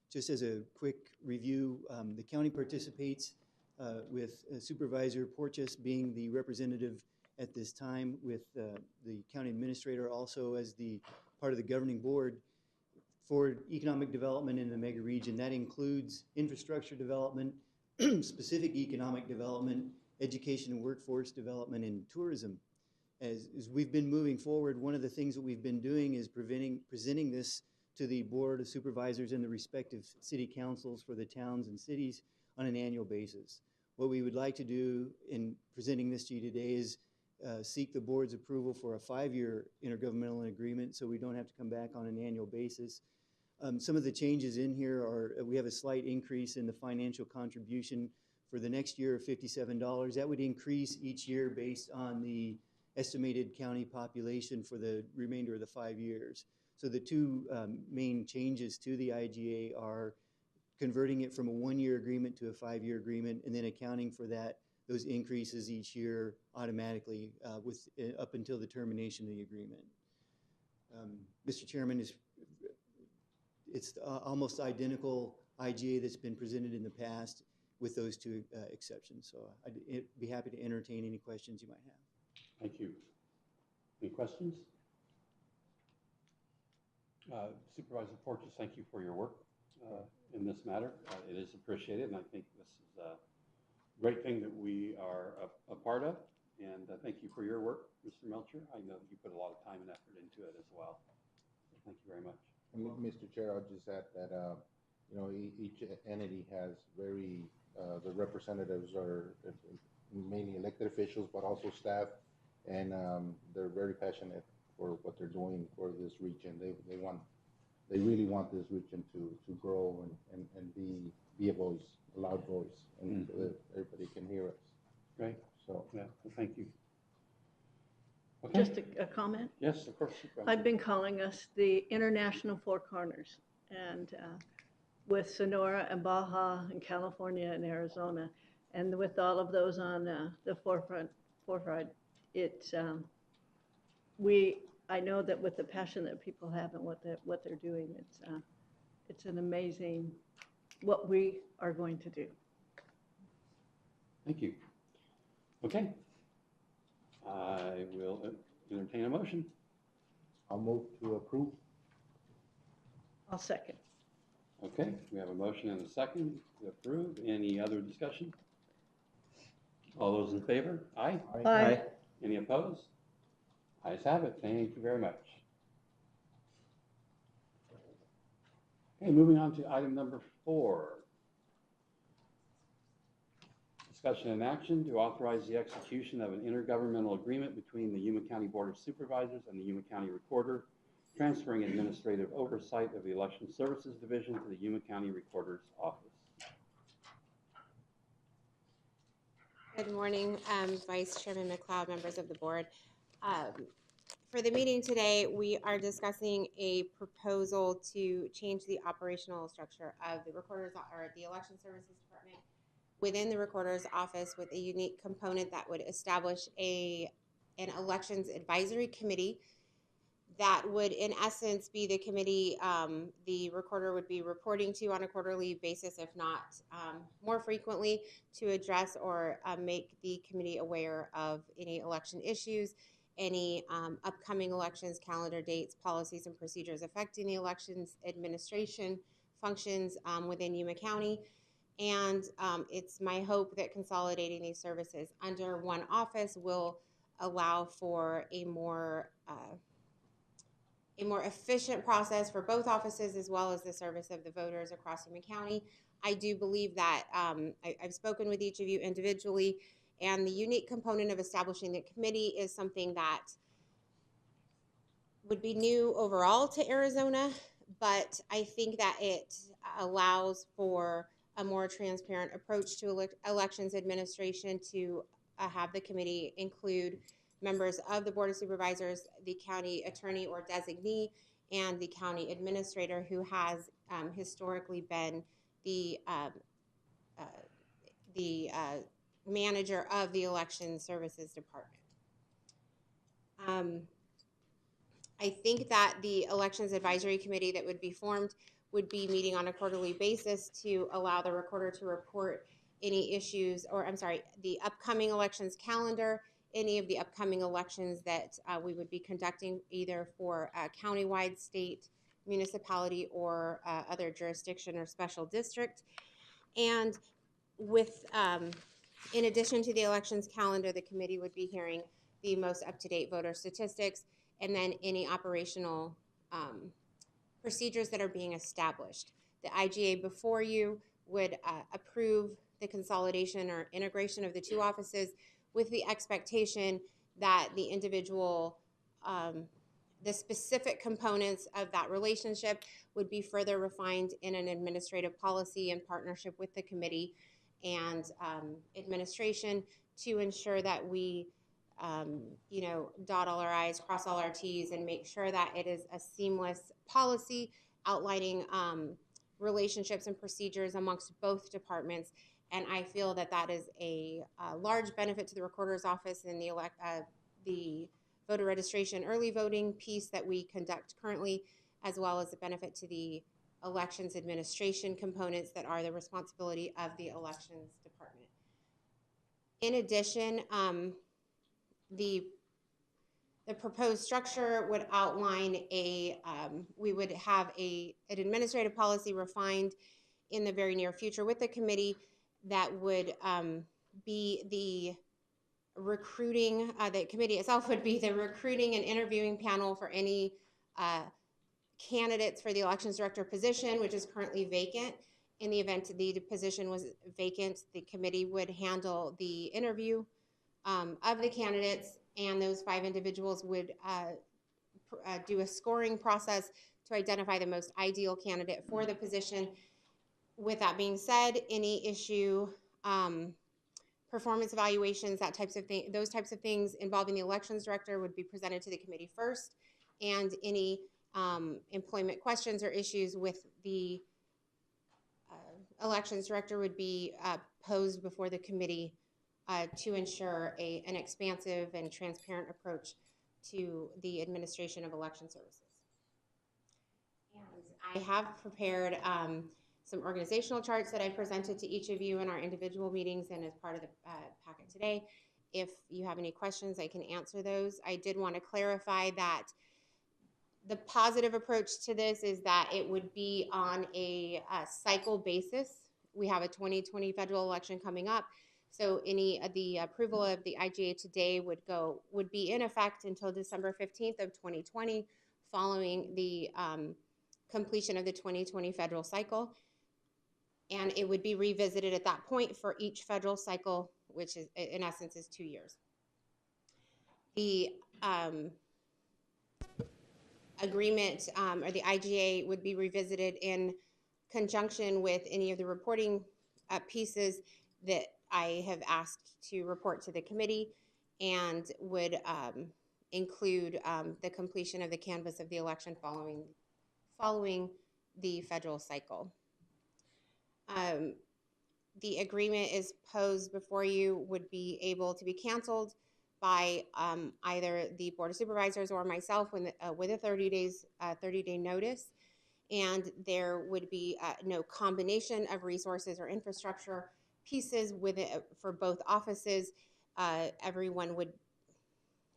Just as a quick review, the county participates with Supervisor Porteous being the representative at this time, with the county administrator also as the part of the governing board for economic development in the mega region. That includes infrastructure development, specific economic development, education and workforce development, and tourism. As we've been moving forward, one of the things that we've been doing is presenting this to the board of supervisors and the respective city councils for the towns and cities on an annual basis. What we would like to do in presenting this to you today is seek the board's approval for a 5-year intergovernmental agreement so we don't have to come back on an annual basis. Some of the changes in here are we have a slight increase in the financial contribution for the next year of $57. That would increase each year based on the estimated county population for the remainder of the 5 years. So the two main changes to the IGA are converting it from a 1-year agreement to a 5-year agreement, and then accounting for those increases each year automatically up until the termination of the agreement. Mr. Chairman, it's almost identical IGA that's been presented in the past with those two exceptions. So I'd be happy to entertain any questions you might have. Thank you. Any questions? Supervisor Porteous, thank you for your work in this matter. It is appreciated, and I think this is a great thing that we are a part of. And thank you for your work, Mr. Melcher. I know that you put a lot of time and effort into it as well. So thank you very much. And Mr. Chair, I'll just add that each entity has the representatives are mainly elected officials, but also staff, and they're very passionate for what they're doing for this region. They really want this region to grow and be a voice, a loud voice, and so that everybody can hear us. Right. So yeah, well, thank you. Okay. Just a comment? Yes, of course. I've been calling us the International Four Corners, and with Sonora and Baja and California and Arizona, and with all of those on the forefront, it's I know that with the passion that people have and what they're doing, it's an amazing what we are going to do. Thank you. Okay. I will entertain a motion. I'll move to approve. I'll second. Okay, we have a motion and a second to approve. Any other discussion? All those in favor? Aye. Aye. Aye. Any opposed? Ayes have it. Thank you very much. Okay, moving on to item number 4. Discussion and action to authorize the execution of an intergovernmental agreement between the Yuma County Board of Supervisors and the Yuma County Recorder, transferring administrative oversight of the Election Services Division to the Yuma County Recorder's Office. Good morning, Vice Chairman McLeod, members of the board. For the meeting today, we are discussing a proposal to change the operational structure of the Recorder's or the Election Services Department within the Recorder's Office, with a unique component that would establish an Elections Advisory Committee that would, in essence, be the committee the Recorder would be reporting to on a quarterly basis, if not more frequently, to address or make the committee aware of any election issues, any upcoming elections, calendar dates, policies, and procedures affecting the elections administration functions within Yuma County. And it's my hope that consolidating these services under one office will allow for a more efficient process for both offices, as well as the service of the voters across Yuma County. I do believe that I've spoken with each of you individually, and the unique component of establishing the committee is something that would be new overall to Arizona, but I think that it allows for a more transparent approach to elections administration, to have the committee include members of the Board of Supervisors, the county attorney or designee, and the county administrator, who has historically been the manager of the Election Services Department. I think that the Elections Advisory Committee that would be formed would be meeting on a quarterly basis to allow the Recorder to report any issues, or I'm sorry, the upcoming elections calendar, any of the upcoming elections that we would be conducting, either for countywide, state, municipality, or other jurisdiction or special district. And with, in addition to the elections calendar, the committee would be hearing the most up-to-date voter statistics, and then any operational procedures that are being established. The IGA before you would approve the consolidation or integration of the two offices, with the expectation that the individual, the specific components of that relationship would be further refined in an administrative policy in partnership with the committee and administration, to ensure that we you know, dot all our I's, cross all our T's, and make sure that it is a seamless policy outlining relationships and procedures amongst both departments. And I feel that that is a large benefit to the recorder's office in the voter registration early voting piece that we conduct currently, as well as a benefit to the elections administration components that are the responsibility of the elections department. In addition, the proposed structure would outline we would have an administrative policy refined in the very near future with the committee that would be the recruiting, the committee itself would be the recruiting and interviewing panel for any candidates for the elections director position, which is currently vacant. In the event the position was vacant, the committee would handle the interview of the candidates, and those 5 individuals would do a scoring process to identify the most ideal candidate for the position. With that being said, any issue, performance evaluations, those types of things involving the elections director would be presented to the committee first, and any employment questions or issues with the elections director would be posed before the committee to ensure an expansive and transparent approach to the administration of election services. And I have prepared some organizational charts that I presented to each of you in our individual meetings and as part of the packet today. If you have any questions, I can answer those. I did want to clarify that the positive approach to this is that it would be on a cycle basis. We have a 2020 federal election coming up, so any of the approval of the IGA today would be in effect until December 15th of 2020, following the completion of the 2020 federal cycle. And it would be revisited at that point for each federal cycle, which is in essence is 2 years. The agreement or the IGA would be revisited in conjunction with any of the reporting pieces that I have asked to report to the committee, and would include the completion of the canvass of the election following the federal cycle. The agreement is posed before you would be able to be canceled by either the Board of Supervisors or myself with a 30-day notice, and there would be no combination of resources or infrastructure pieces with it for both offices. Everyone would,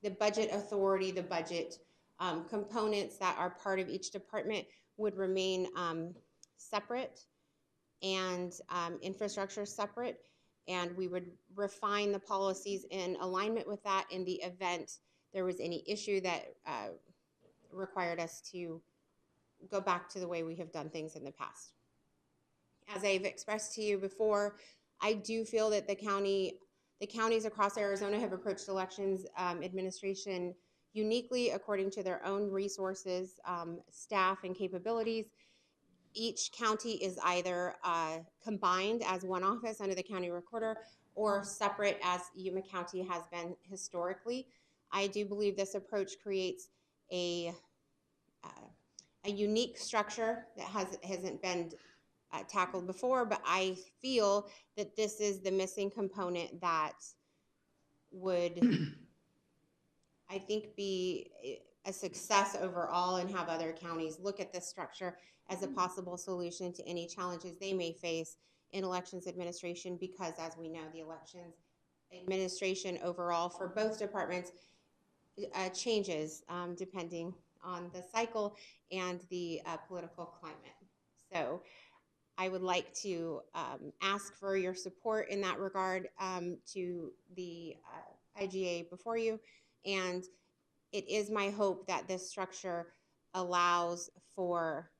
the budget authority, the budget components that are part of each department would remain separate, and infrastructure separate, and we would refine the policies in alignment with that in the event there was any issue that required us to go back to the way we have done things in the past. As I've expressed to you before, I do feel that the counties across Arizona have approached elections administration uniquely according to their own resources, staff, and capabilities. Each county is either combined as one office under the county recorder or separate as Yuma County has been historically. I do believe this approach creates a unique structure that hasn't been tackled before, but I feel that this is the missing component that would, I think, be a success overall, and have other counties look at this structure as a possible solution to any challenges they may face in elections administration, because as we know, the elections administration overall for both departments changes depending on the cycle and the political climate. So I would like to ask for your support in that regard to the IGA before you, and it is my hope that this structure allows for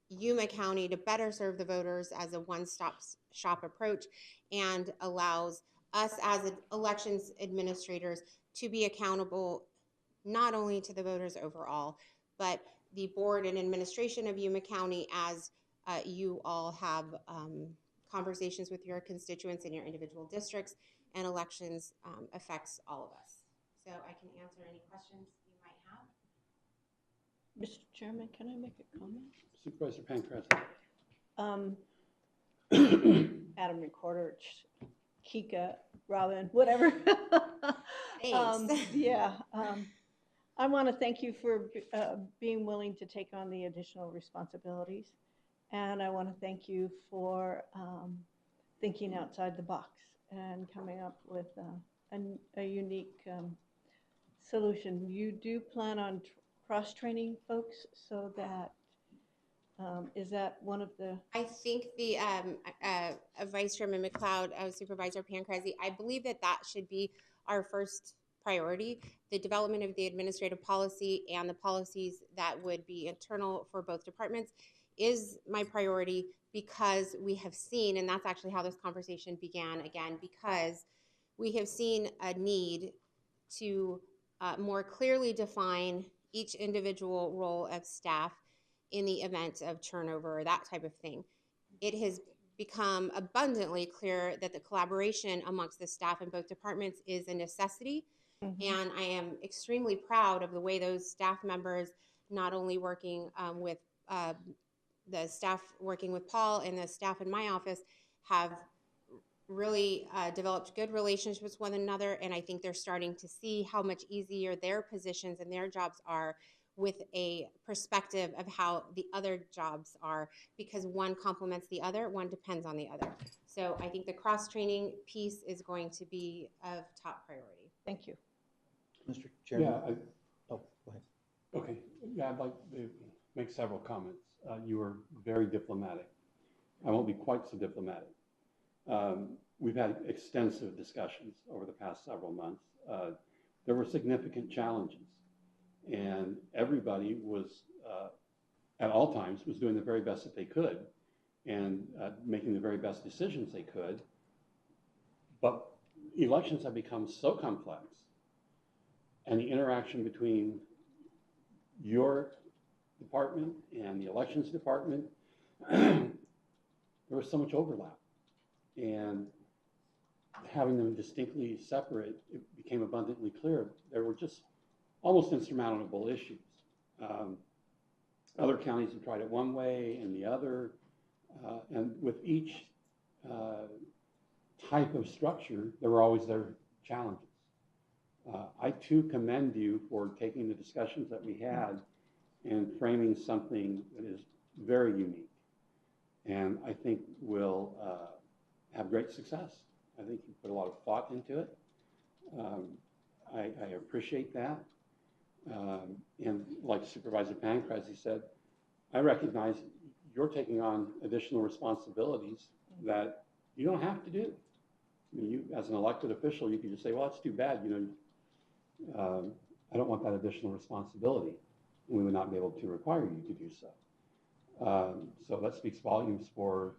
Yuma County to better serve the voters as a one-stop shop approach, and allows us as elections administrators to be accountable not only to the voters overall, but the board and administration of Yuma County as you all have conversations with your constituents in your individual districts, and elections affects all of us. so I can answer any questions you might have. Mr. Chairman, can I make a comment? Supervisor Pancras. Adam Recorder, Kika, Robin, whatever. Yeah. I want to thank you for being willing to take on the additional responsibilities. And I want to thank you for thinking outside the box and coming up with a unique solution. You do plan on cross-training folks so that, is that one of the? I think the Vice Chairman McLeod, Supervisor Pancrasi, I believe that should be our first priority. The development of the administrative policy and the policies that would be internal for both departments is my priority, because we have seen, and that's actually how this conversation began again, because we have seen a need to more clearly define each individual role of staff in the event of turnover or that type of thing. It has become abundantly clear that the collaboration amongst the staff in both departments is a necessity. And I am extremely proud of the way those staff members, not only working with the staff working with Paul and the staff in my office, have really developed good relationships with one another. And I think they're starting to see how much easier their positions and their jobs are with a perspective of how the other jobs are, because one complements the other, one depends on the other. So I think the cross-training piece is going to be of top priority. Thank you. Mr. Chairman? Yeah. Oh, go ahead. Okay. Yeah, I'd like to make several comments. You were very diplomatic. I won't be quite so diplomatic. We've had extensive discussions over the past several months. There were significant challenges, and everybody was, at all times, was doing the very best that they could and making the very best decisions they could. But elections have become so complex, and the interaction between your department and the elections department, there was so much overlap. And having them distinctly separate, it became abundantly clear there were just almost insurmountable issues. Other counties have tried it one way and the other, and with each type of structure, there were always their challenges. I too commend you for taking the discussions that we had and framing something that is very unique, and I think will have great success. I think you put a lot of thought into it. I appreciate that. And like Supervisor Pancrasi said, I recognize you're taking on additional responsibilities that you don't have to do. I mean, you, as an elected official, you could just say, well, that's too bad. I don't want that additional responsibility. And we would not be able to require you to do so. So that speaks volumes for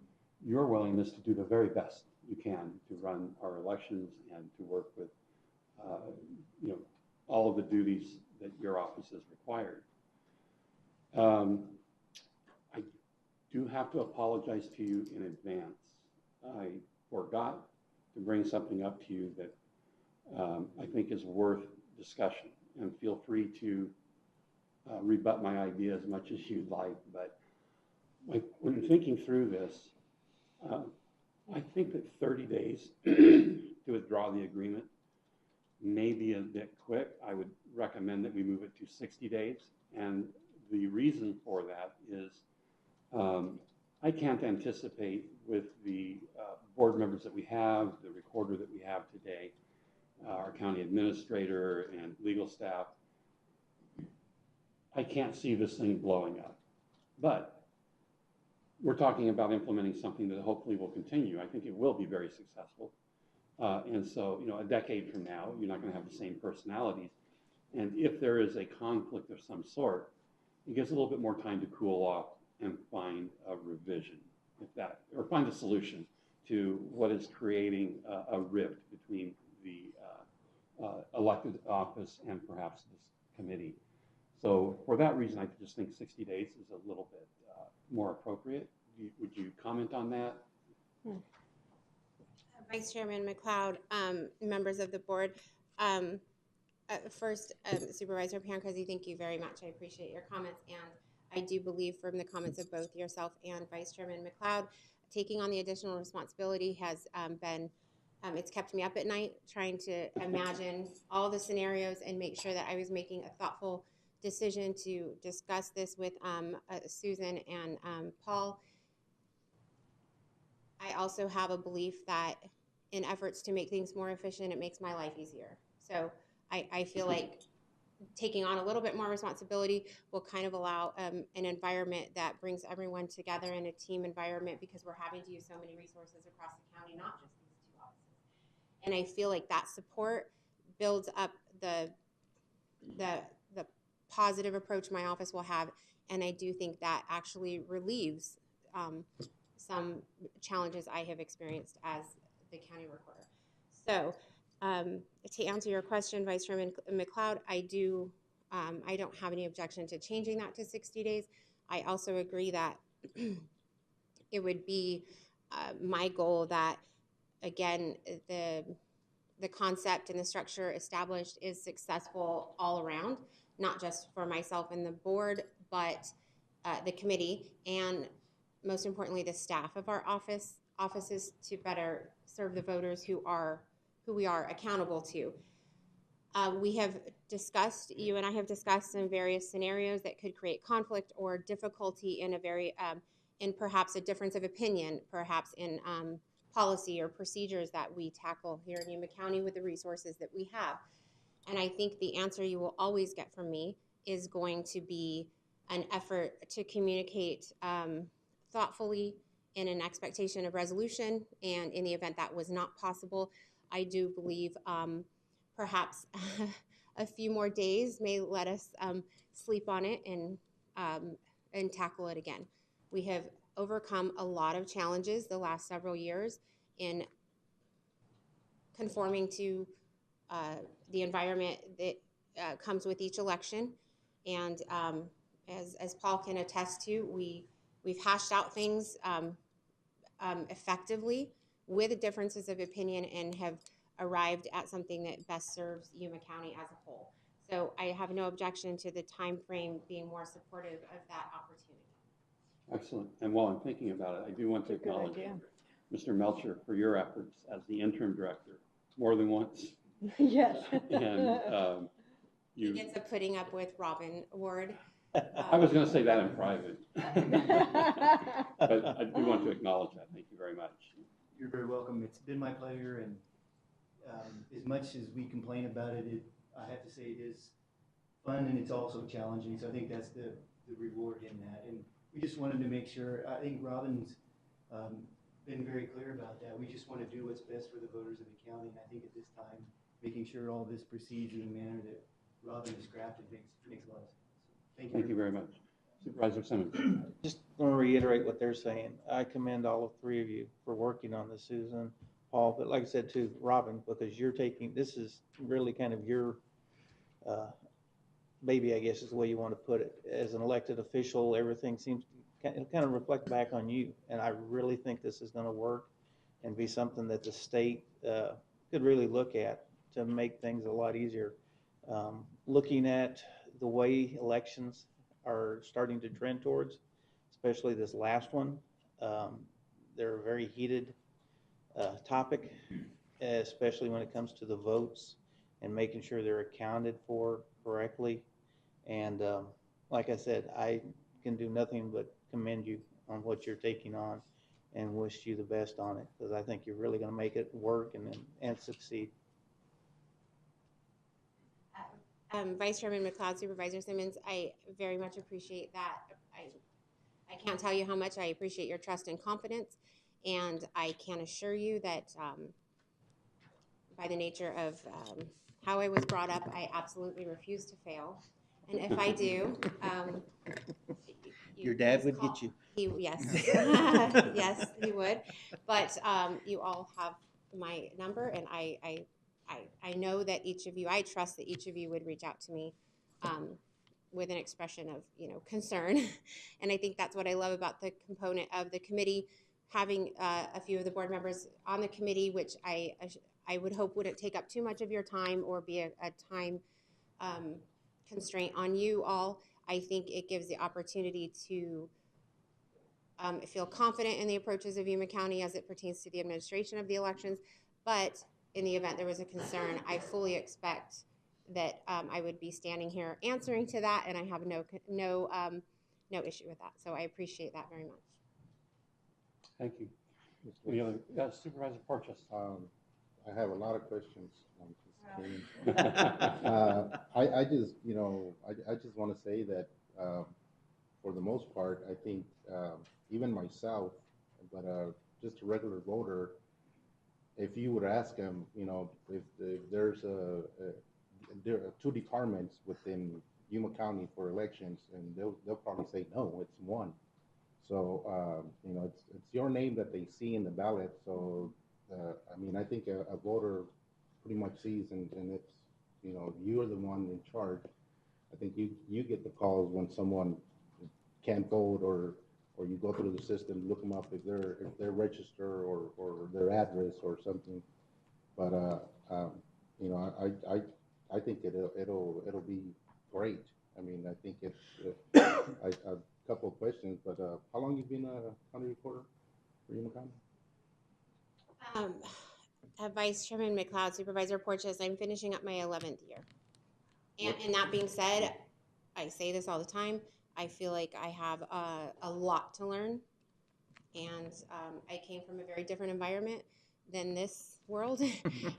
your willingness to do the very best you can to run our elections and to work with, all of the duties that your office has required. I do have to apologize to you in advance. I forgot to bring something up to you that I think is worth discussion, and feel free to rebut my idea as much as you'd like. But when thinking through this, I think that 30 days to withdraw the agreement may be a bit quick. I would recommend that we move it to 60 days. And the reason for that is I can't anticipate with the board members that we have, the recorder that we have today, our county administrator and legal staff, I can't see this thing blowing up. But we're talking about implementing something that hopefully will continue. I think it will be very successful. And so, a decade from now, you're not going to have the same personalities. And if there is a conflict of some sort, it gives a little bit more time to cool off and find a revision, or find a solution to what is creating a rift between the elected office and perhaps this committee. So for that reason, I just think 60 days is a little bit more appropriate. Would you comment on that? Vice Chairman McLeod, members of the board, First, Supervisor Pancrezi, thank you very much. I appreciate your comments, and I do believe from the comments of both yourself and Vice Chairman McLeod, taking on the additional responsibility has been, it's kept me up at night trying to imagine all the scenarios and make sure that I was making a thoughtful decision to discuss this with Susan and Paul. I also have a belief that in efforts to make things more efficient, it makes my life easier. So I feel like taking on a little bit more responsibility will kind of allow an environment that brings everyone together in a team environment, because we're having to use so many resources across the county, not just these two offices. And I feel like that support builds up the positive approach my office will have, and I do think that actually relieves some challenges I have experienced as the county recorder. So to answer your question, Vice Chairman McLeod, I don't have any objection to changing that to 60 days. I also agree that it would be my goal that, again, the concept and the structure established is successful all around, not just for myself and the board, but the committee, and most importantly, the staff of our offices, to better serve the voters who we are accountable to. We have discussed, you and I have discussed some various scenarios that could create conflict or difficulty in in perhaps a difference of opinion, perhaps in policy or procedures that we tackle here in Yuma County with the resources that we have. And I think the answer you will always get from me is going to be an effort to communicate thoughtfully in an expectation of resolution. And in the event that was not possible, I do believe perhaps a few more days may let us sleep on it and tackle it again. We have overcome a lot of challenges the last several years in conforming to the environment that comes with each election. And as Paul can attest to, we've hashed out things effectively with differences of opinion and have arrived at something that best serves Yuma County as a whole. So I have no objection to the time frame being more supportive of that opportunity. Excellent. And while I'm thinking about it, I do want to acknowledge Mr. Melcher for your efforts as the interim director more than once. Yes. And he gets a putting up with Robin award. I was going to say that in private. But I do want to acknowledge that. Thank you very much. You're very welcome. It's been my pleasure, and as much as we complain about it, I have to say it is fun and it's also challenging. So I think that's the reward in that. And we just wanted to make sure, I think Robin's been very clear about that. We just want to do what's best for the voters of the county. And I think at this time, making sure all this proceeds in the manner that Robin has crafted makes a lot of sense. So thank you very much. Supervisor Simmons. Just want to reiterate what they're saying. I commend all of three of you for working on this, Susan, Paul, but like I said too, Robin, because you're taking, this is really kind of your baby, I guess is the way you want to put it. As an elected official, everything seems to kind of reflect back on you. And I really think this is going to work and be something that the state could really look at to make things a lot easier. Looking at the way elections are starting to trend towards, especially this last one, they're a very heated topic, especially when it comes to the votes and making sure they're accounted for correctly. And like I said, I can do nothing but commend you on what you're taking on and wish you the best on it, because I think you're really going to make it work and succeed. Vice Chairman McLeod, Supervisor Simmons, I very much appreciate that. I can't tell you how much I appreciate your trust and confidence, and I can assure you that by the nature of how I was brought up, I absolutely refuse to fail. And if I do, your dad would get you. Yes, yes, he would. But you all have my number, and I know that each of you, I trust that each of you would reach out to me with an expression of, concern. And I think that's what I love about the component of the committee, having a few of the board members on the committee, which I would hope wouldn't take up too much of your time or be a time constraint on you all. I think it gives the opportunity to feel confident in the approaches of Yuma County as it pertains to the administration of the elections. But in the event there was a concern, I fully expect that I would be standing here answering to that, and I have no issue with that. So I appreciate that very much. Thank you. Any other, Supervisor Porches? I have a lot of questions. I'm just kidding. I just, I just want to say that for the most part, I think even myself, but just a regular voter, if you would ask them, if there's there are two departments within Yuma County for elections, and they'll probably say no, it's one. So it's your name that they see in the ballot. So I mean, I think a voter pretty much sees, and it's you're the one in charge. I think you get the calls when someone can't vote, or you go through the system, look them up if they're registered or their address or something. But I think it'll be great. I mean, I think it's a couple of questions, but how long you been a county reporter for Yuma County? Vice Chairman McLeod, Supervisor Porches, I'm finishing up my 11th year. And that being said, I say this all the time, I feel like I have a lot to learn. And I came from a very different environment than this world.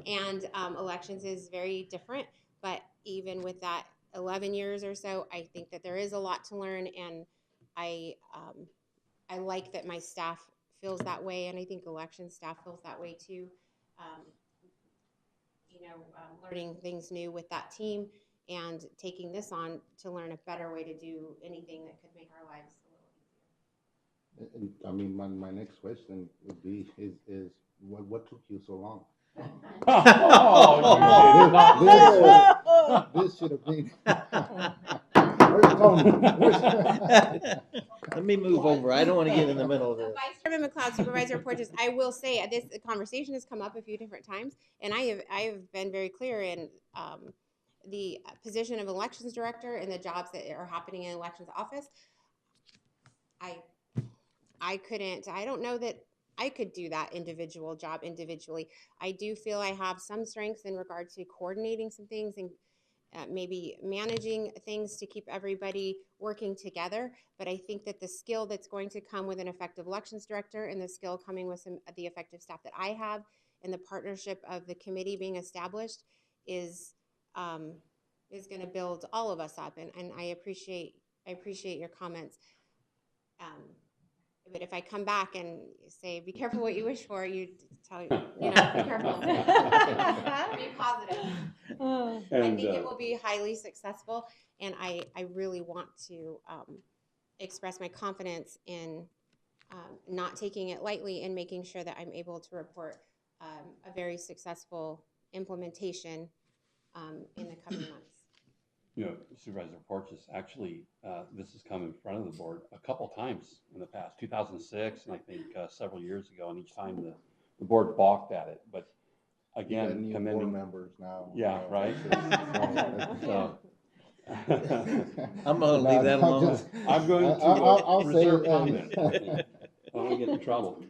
And elections is very different. But even with that 11 years or so, I think that there is a lot to learn. And I like that my staff feels that way. And I think election staff feels that way too. Learning things new with that team and taking this on to learn a better way to do anything that could make our lives a little easier. And, I mean, my next question would be is what took you so long? This should have been. Where's Tony? Let me move over. I don't want to get in the middle of this. Vice Chairman McLeod, Supervisor Porches, I will say this conversation has come up a few different times, and I have been very clear in the position of elections director and the jobs that are happening in elections office. I don't know that I could do that individual job individually. I do feel I have some strengths in regard to coordinating some things and maybe managing things to keep everybody working together. But I think that the skill that's going to come with an effective elections director and the skill coming with the effective staff that I have and the partnership of the committee being established is going to build all of us up. And I appreciate your comments. But if I come back and say, be careful what you wish for, you tell you, be careful. Be positive. I think it will be highly successful, and I really want to express my confidence in not taking it lightly and making sure that I'm able to report a very successful implementation in the coming months. Supervisor Porches, actually, this has come in front of the board a couple times in the past, 2006, and I think several years ago, and each time the board balked at it. But again, new board members now. Yeah, right. I'm going to leave that alone. I'm going to I'll reserve say, comment. I don't want to get in trouble.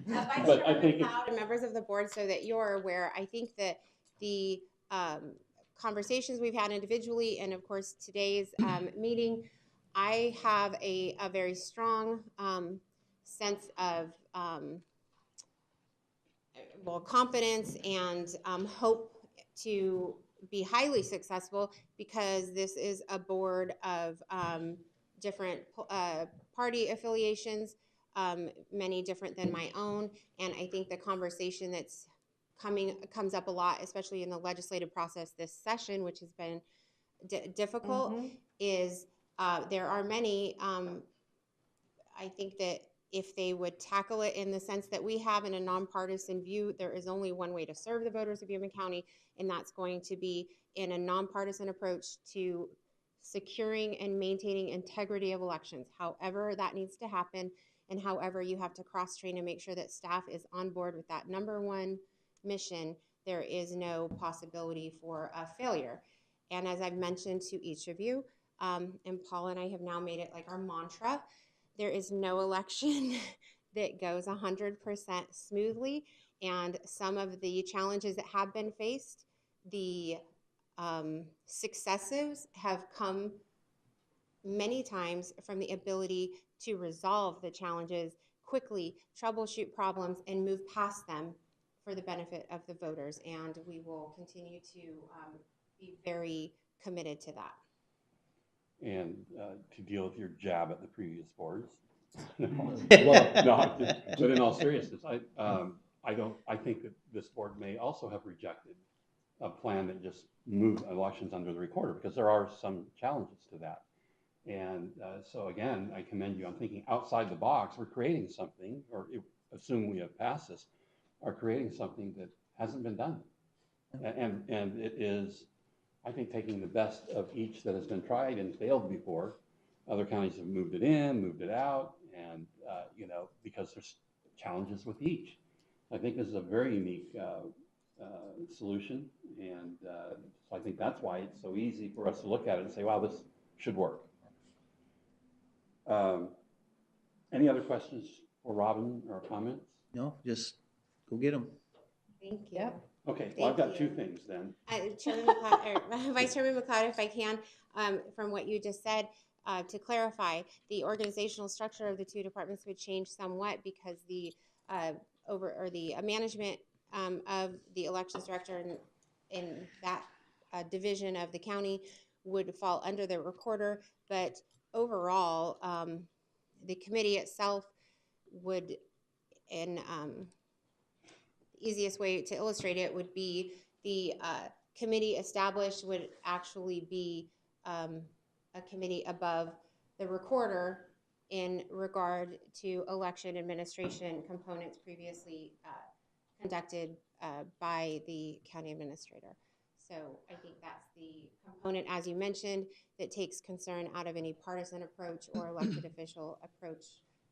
But I think members of the board, so that you're aware, I think that the conversations we've had individually, and of course today's meeting, I have a very strong sense of confidence and hope to be highly successful, because this is a board of different party affiliations, many different than my own. And I think the conversation that's comes up a lot, especially in the legislative process this session, which has been difficult, is there are many, I think that if they would tackle it in the sense that we have in a nonpartisan view, there is only one way to serve the voters of Yuma County, and that's going to be in a nonpartisan approach to securing and maintaining integrity of elections, however that needs to happen, and however you have to cross-train and make sure that staff is on board with that number one mission. There is no possibility for a failure. And as I've mentioned to each of you, and Paul and I have now made it like our mantra, there is no election that goes 100% smoothly. And some of the challenges that have been faced, the successes have come many times from the ability to resolve the challenges quickly, troubleshoot problems, and move past them for the benefit of the voters. And we will continue to be very committed to that. And to deal with your jab at the previous boards. But in all seriousness, I think that this board may also have rejected a plan that just moved elections under the recorder, because there are some challenges to that. And so again, I commend you on thinking outside the box. We're creating something, or assume we have passed this, are creating something that hasn't been done. And it is, I think, taking the best of each that has been tried and failed before. Other counties have moved it in, moved it out, and because there's challenges with each. I think this is a very unique solution, and so I think that's why it's so easy for us to look at it and say, wow, this should work. Any other questions for Robin or comments? No, just go get them. Thank you. Okay, well, I've got two things then. Chairman McLeod, Vice Chairman McLeod, if I can, from what you just said, to clarify, the organizational structure of the two departments would change somewhat because the management of the elections director in that division of the county would fall under the recorder, but overall, the committee itself would, in easiest way to illustrate it would be the committee established would actually be a committee above the recorder in regard to election administration components previously conducted by the county administrator. So I think that's the component, as you mentioned, that takes concern out of any partisan approach or elected official approach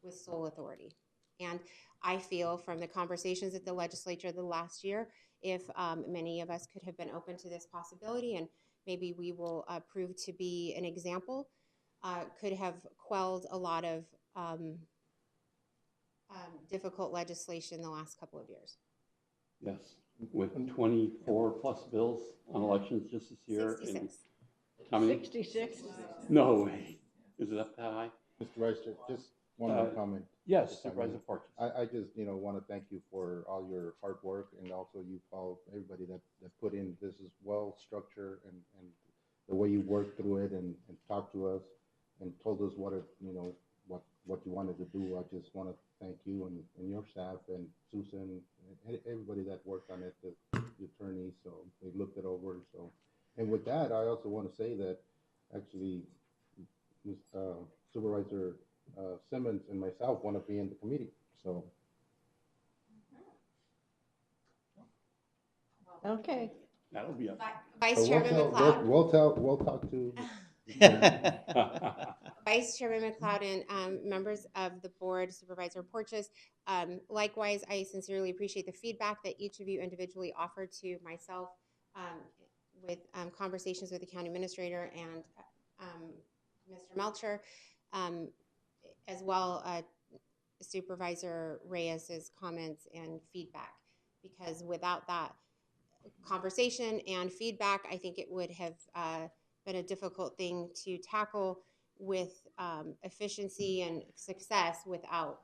with sole authority. And I feel from the conversations at the legislature the last year, if many of us could have been open to this possibility, and maybe we will prove to be an example, could have quelled a lot of difficult legislation the last couple of years. Yes, with 24 plus bills on elections just this year. 66. How many? 66. No way. Is it up that high? Mr. Vice Chair, just one more comment. Yes, Supervisor Porches. I just, want to thank you for all your hard work, and also you, Paul, everybody that put in. This is well structured, and the way you worked through it and talked to us and told us what you wanted to do. I just want to thank you and your staff and Susan and everybody that worked on it, the attorneys. So they looked it over. So, and with that, I also want to say that actually, Supervisor Simmons and myself want to be in the committee. So. Okay. That'll be up. Vice Chairman McLeod. We'll talk to. Vice Chairman McLeod and members of the board, Supervisor Porches. Likewise, I sincerely appreciate the feedback that each of you individually offered to myself with conversations with the county administrator and Mr. Melcher, as well Supervisor Reyes's comments and feedback. Because without that conversation and feedback, I think it would have been a difficult thing to tackle with efficiency and success without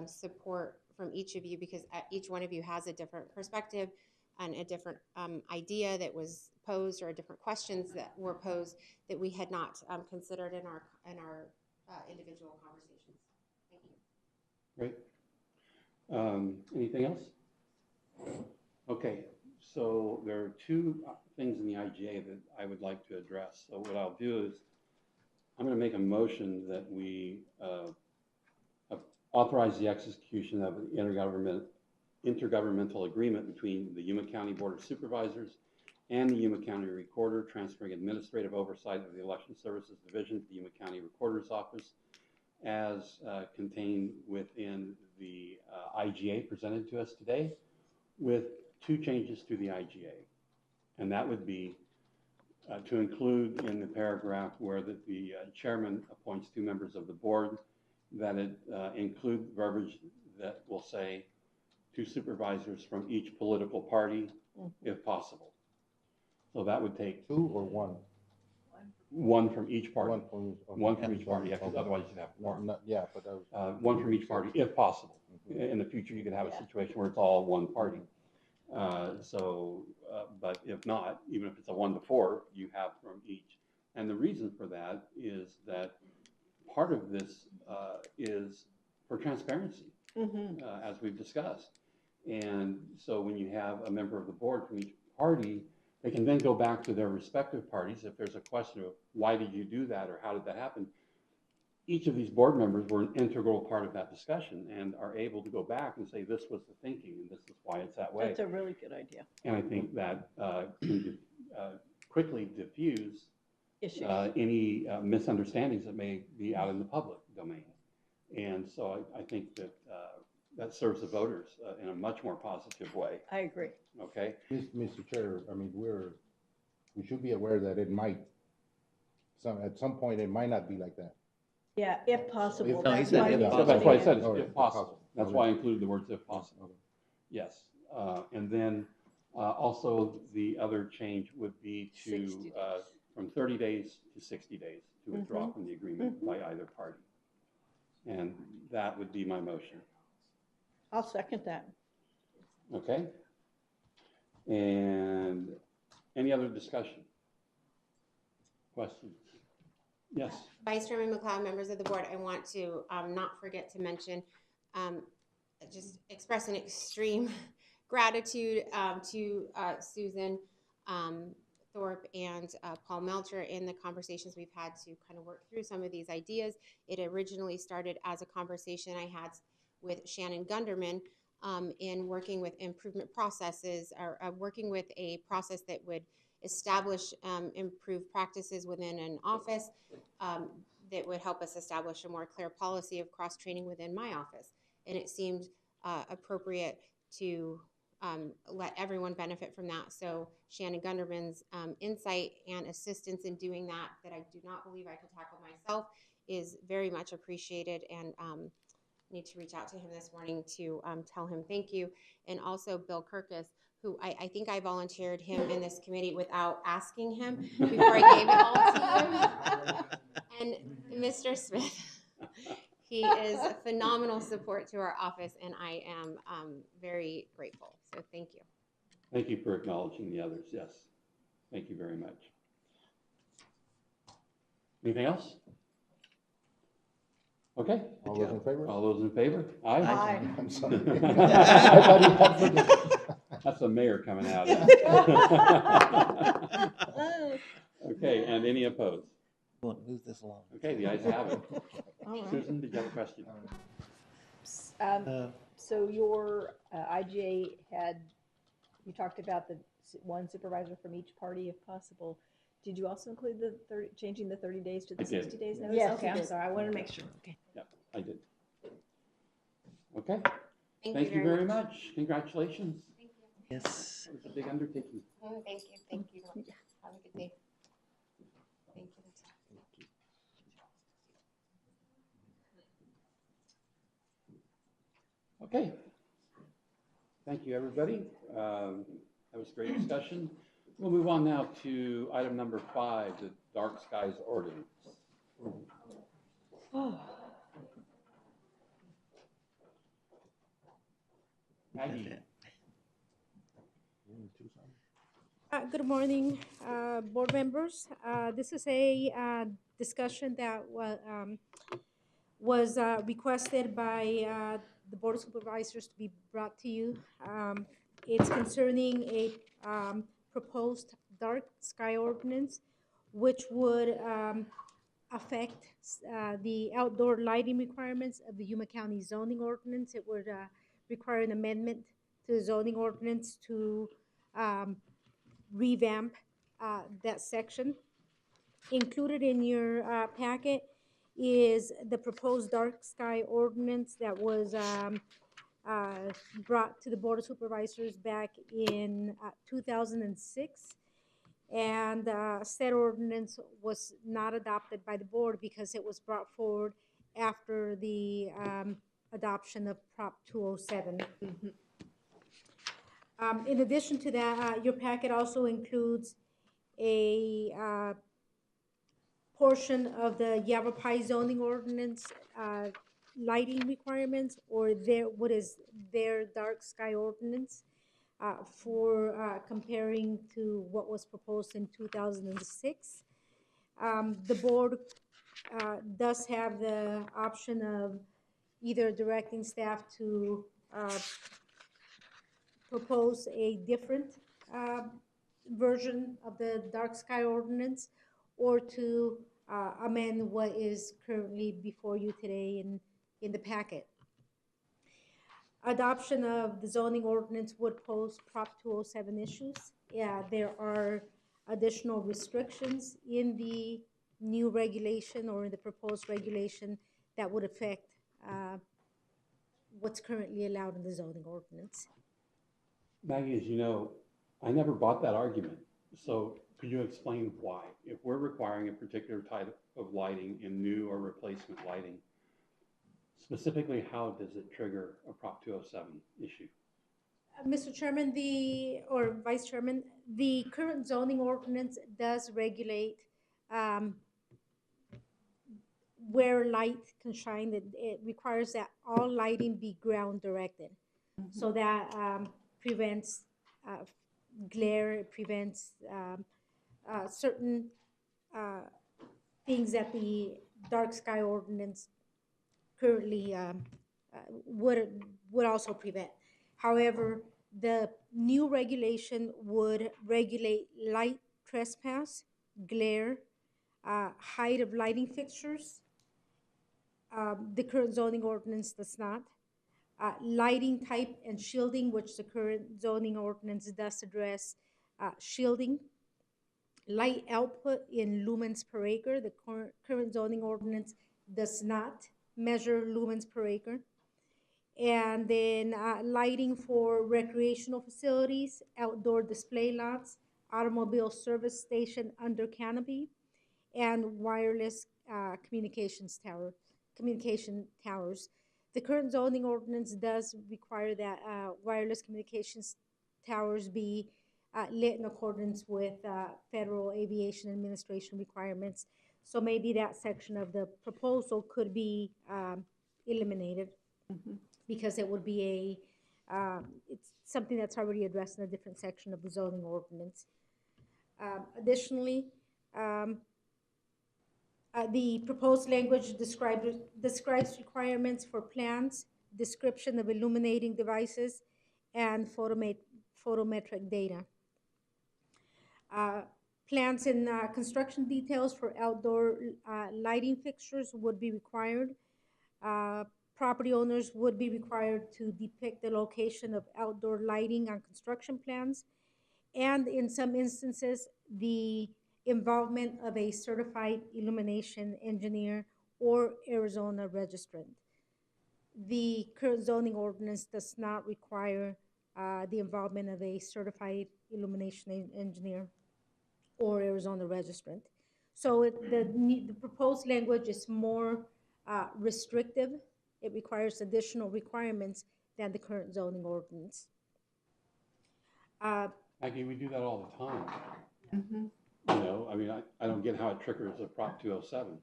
support from each of you, because each one of you has a different perspective and a different idea that was posed, or different questions that were posed that we had not considered in our individual conversations. Thank you. Great. Anything else? Okay, so there are two things in the IGA that I would like to address. So what I'll do is I'm going to make a motion that we authorize the execution of an intergovernmental agreement between the Yuma County Board of Supervisors and the Yuma County Recorder, transferring administrative oversight of the Election Services Division to the Yuma County Recorder's Office, as contained within the IGA presented to us today, with two changes to the IGA. And that would be to include in the paragraph where the chairman appoints 2 members of the board, that it include verbiage that will say 2 supervisors from each political party, if possible. So that would take 2 or 1? 1 from each party. One from Each party, because otherwise you'd have 4. Yeah, but that was. 1 from each party, if possible. In the future, you could have a situation where it's all one party. But if not, even if it's a 1 to 4, you have from each. And the reason for that is that part of this is for transparency, as we've discussed. And so when you have a member of the board from each party, they can then go back to their respective parties if there's a question of why did you do that or how did that happen. Each of these board members were an integral part of that discussion and are able to go back and say, this was the thinking and this is why it's that way. That's a really good idea. And I think that can quickly diffuse Issues. any misunderstandings that may be out in the public domain. And so I think that that serves the voters in a much more positive way. I agree. Okay? Mr. Chair, I mean, we should be aware that it might, at some point, it might not be like that. Yeah, if possible. No, he said if possible. That's why I said it's All right, if possible. That's Okay. why I included the words if possible. Yes. And then also the other change would be to, from 30 days to 60 days to withdraw from the agreement by either party. And that would be my motion. I'll second that. Okay? And any other discussion? Questions? Yes. Vice Chairman McLeod, members of the board, I want to not forget to mention, just express an extreme gratitude to Susan Thorpe and Paul Melcher in the conversations we've had to kind of work through some of these ideas. It originally started as a conversation I had with Shannon Gunderman in working with improvement processes, or working with a process that would establish improved practices within an office that would help us establish a more clear policy of cross-training within my office. And it seemed appropriate to let everyone benefit from that. So Shannon Gunderman's insight and assistance in doing that I do not believe I could tackle myself, is very much appreciated, and need to reach out to him this morning to tell him thank you. And also Bill Kirkus, who I think I volunteered him in this committee without asking him before I gave it all to him. And Mr. Smith, he is a phenomenal support to our office, and I am very grateful. So thank you. Thank you for acknowledging the others. Yes. Thank you very much. Anything else? Okay. All those in favor? All those in favor? Aye. Aye. I'm sorry. That's the mayor coming out. Okay, and any opposed? Want to move this along? Okay, the ayes have it. All right. Susan, did you have a question? So your IGA you talked about the 1 supervisor from each party if possible. Did you also include changing the 30 days to the 60 days notice? Yes, okay, you I'm did. sorry. I wanted to make sure. Okay. Yeah, I did. Okay. Thank you very much. Congratulations. Thank you. Yes. It was a big undertaking. Thank you. Thank you. Have a good day. Thank you. Okay. Thank you, everybody. That was a great discussion. We'll move on now to item number 5, the dark skies ordinance. Maggie. Good morning, board members. This is a discussion that was requested by the Board of Supervisors to be brought to you. It's concerning a proposed dark sky ordinance, which would affect the outdoor lighting requirements of the Yuma County zoning ordinance. It would require an amendment to the zoning ordinance to revamp that section. Included in your packet is the proposed dark sky ordinance that was brought to the Board of Supervisors back in 2006. And said ordinance was not adopted by the board because it was brought forward after the adoption of Prop 207. In addition to that, your packet also includes a portion of the Yavapai zoning ordinance lighting requirements, or what is their dark sky ordinance, for comparing to what was proposed in 2006. The board does have the option of either directing staff to propose a different version of the dark sky ordinance, or to amend what is currently before you today in the packet. Adoption of the zoning ordinance would pose Prop 207 issues. Yeah, there are additional restrictions in the new regulation or in the proposed regulation that would affect what's currently allowed in the zoning ordinance. Maggie, as you know, I never bought that argument. So could you explain why? If we're requiring a particular type of lighting in new or replacement lighting, specifically, how does it trigger a Prop 207 issue? Mr. Chairman, or Vice Chairman, the current zoning ordinance does regulate where light can shine. It requires that all lighting be ground directed. So that prevents glare, it prevents certain things that the dark sky ordinance currently would also prevent. However, the new regulation would regulate light trespass, glare, height of lighting fixtures. The current zoning ordinance does not. Lighting type and shielding, which the current zoning ordinance does address shielding. Light output in lumens per acre. The current zoning ordinance does not measure lumens per acre. And then lighting for recreational facilities, outdoor display lots, automobile service station under canopy, and wireless communication towers. The current zoning ordinance does require that wireless communications towers be lit in accordance with Federal Aviation Administration requirements. So maybe that section of the proposal could be eliminated, because it would be it's something that's already addressed in a different section of the zoning ordinance. Additionally, the proposed language describes requirements for plans, description of illuminating devices, and photometric data. Plans and construction details for outdoor lighting fixtures would be required. Property owners would be required to depict the location of outdoor lighting on construction plans, and in some instances, the involvement of a certified illumination engineer or Arizona registrant. The current zoning ordinance does not require the involvement of a certified illumination engineer or Arizona registrant. So the proposed language is more restrictive. It requires additional requirements than the current zoning ordinance. Maggie, we do that all the time. You know, I mean, I don't get how it triggers a Prop 207.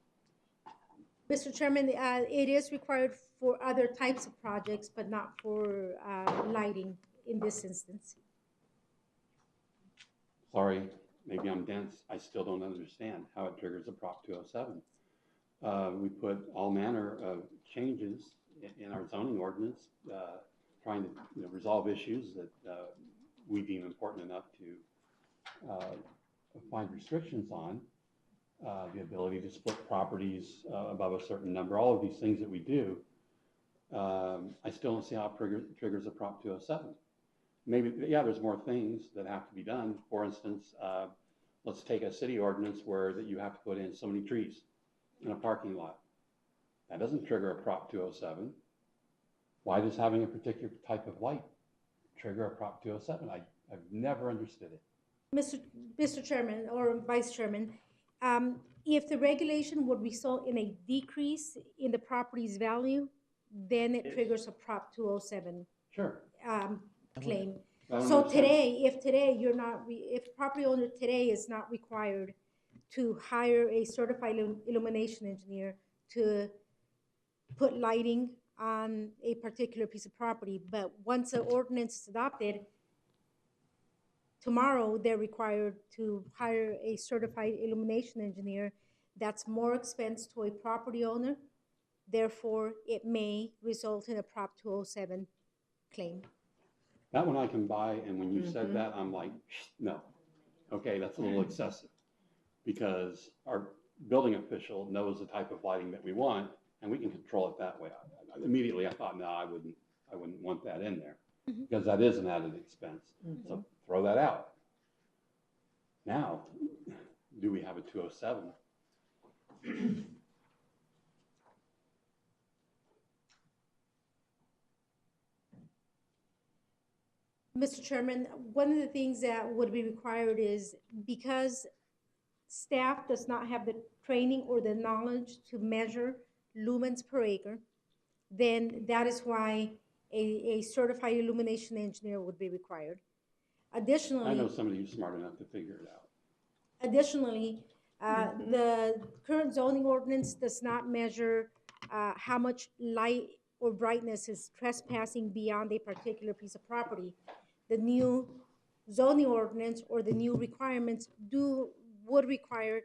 Mr. Chairman, it is required for other types of projects, but not for lighting in this instance. Sorry, maybe I'm dense. I still don't understand how it triggers a Prop 207. We put all manner of changes in our zoning ordinance, trying to resolve issues that we deem important enough to find restrictions on. The ability to split properties above a certain number, all of these things that we do. I still don't see how it triggers a Prop 207. Maybe, yeah, there's more things that have to be done. For instance, let's take a city ordinance where that you have to put in so many trees in a parking lot. That doesn't trigger a Prop 207. Why does having a particular type of light trigger a Prop 207? I've never understood it. Mr. Mr. Chairman or Vice Chairman, if the regulation would result in a decrease in the property's value, then it triggers a Prop 207 Sure. claim. I don't So understand. if today you're not, if property owner today is not required to hire a certified illumination engineer to put lighting on a particular piece of property, but once an ordinance is adopted, tomorrow they're required to hire a certified illumination engineer. That's more expense to a property owner. Therefore, it may result in a Prop 207 claim. That one I can buy, and when you said that, I'm like, no. Okay, that's a little excessive, because our building official knows the type of lighting that we want, and we can control it that way. Immediately, I thought, no, I wouldn't want that in there, because that is an added expense. So throw that out. Now, do we have a 207? Mr. Chairman, one of the things that would be required is because staff does not have the training or the knowledge to measure lumens per acre, then that is why a certified illumination engineer would be required. Additionally, I know somebody who's smart enough to figure it out. Additionally, the current zoning ordinance does not measure how much light or brightness is trespassing beyond a particular piece of property. The new zoning ordinance or the new requirements would require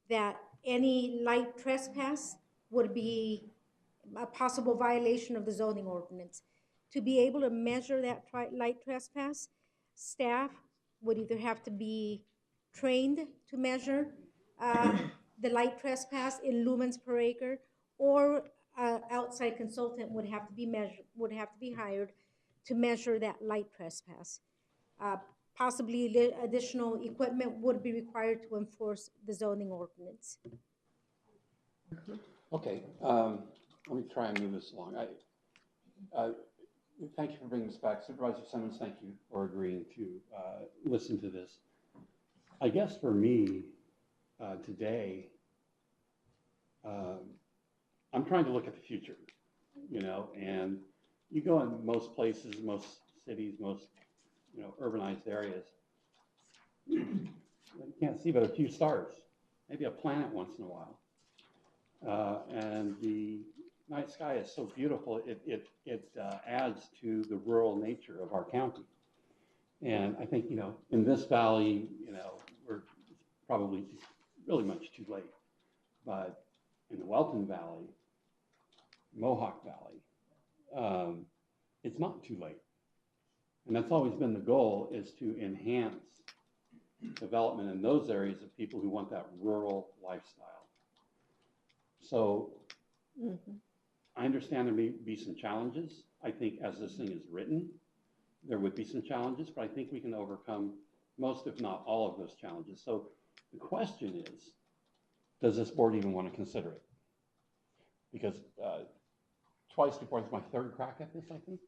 that any light trespass would be a possible violation of the zoning ordinance. To be able to measure that light trespass, staff would either have to be trained to measure the light trespass in lumens per acre, or outside consultant would have to be hired to measure that light trespass. Possibly additional equipment would be required to enforce the zoning ordinance. Okay, let me try and move this along. Thank you for bringing this back. Supervisor Simmons, thank you for agreeing to listen to this. I guess for me, today, I'm trying to look at the future, and you go in most places, most cities, most, urbanized areas, you can't see but a few stars, maybe a planet once in a while. And the night sky is so beautiful, it adds to the rural nature of our county. And I think, in this valley, we're probably really much too late. But in the Welton Valley, Mohawk Valley, it's not too late. And that's always been the goal, is to enhance development in those areas of people who want that rural lifestyle. So I understand there may be some challenges. I think as this thing is written, there would be some challenges, but I think we can overcome most, if not all, of those challenges. So the question is, does this board even want to consider it? Because twice before, it's my third crack at this, I think.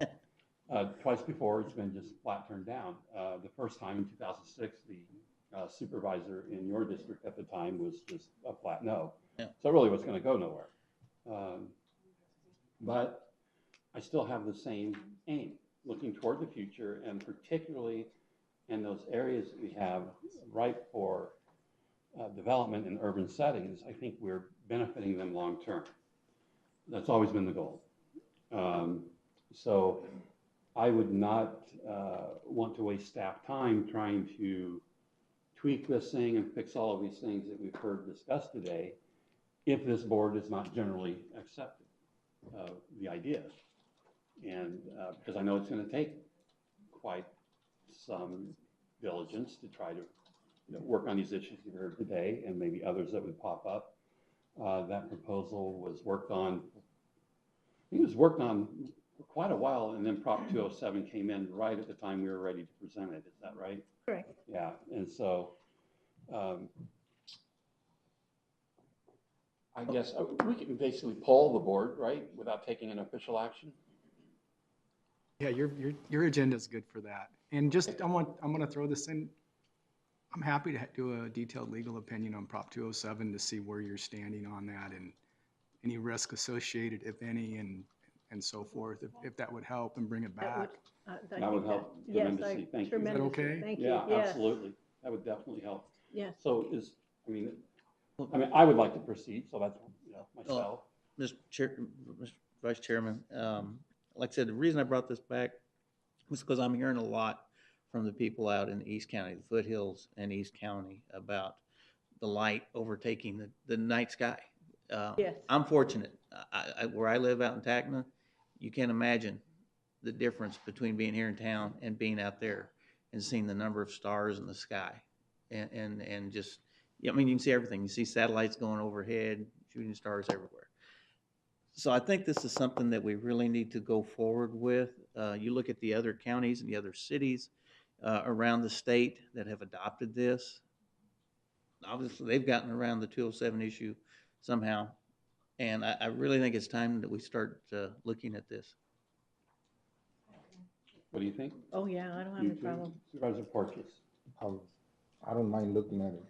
Twice before, it's been just flat turned down. The first time in 2006, the supervisor in your district at the time was just a flat no. Yeah. So it really was going to go nowhere. But I still have the same aim, looking toward the future, and particularly in those areas that we have ripe for development in urban settings. I think we're benefiting them long term. That's always been the goal. So I would not want to waste staff time trying to tweak this thing and fix all of these things that we've heard discussed today if this board is not generally accepted the idea. And because I know it's going to take quite some diligence to try to work on these issues you've heard today, and maybe others that would pop up. That proposal was worked on, I think it was worked on for quite a while, and then Prop 207 came in right at the time we were ready to present it. Is that right? Correct. Yeah, and so I guess we can basically poll the board, right, without taking an official action? Yeah, your agenda is good for that. And just, I'm going to throw this in. I'm happy to do a detailed legal opinion on Prop 207 to see where you're standing on that and any risk associated, if any, and so forth, if that would help and bring it That would, back. That would help yes, tremendously. Thank you. tremendously. okay? Thank you. Yeah, Yes. absolutely. That would definitely help. Yes. So I would like to proceed, so that's, myself. Mr. Vice Chairman, like I said, the reason I brought this back was because I'm hearing a lot from the people out in East County, the foothills and East County, about the light overtaking the night sky. Yes. I'm fortunate. Where I live out in Tacna, you can't imagine the difference between being here in town and being out there and seeing the number of stars in the sky. And just, I mean, you can see everything. You see satellites going overhead, shooting stars everywhere. So I think this is something that we really need to go forward with. You look at the other counties and the other cities around the state that have adopted this. Obviously, they've gotten around the 207 issue somehow. And I really think it's time that we start looking at this. What do you think? Oh, yeah, I don't have You any too? problem. Supervisor Porteous. I don't mind looking at it.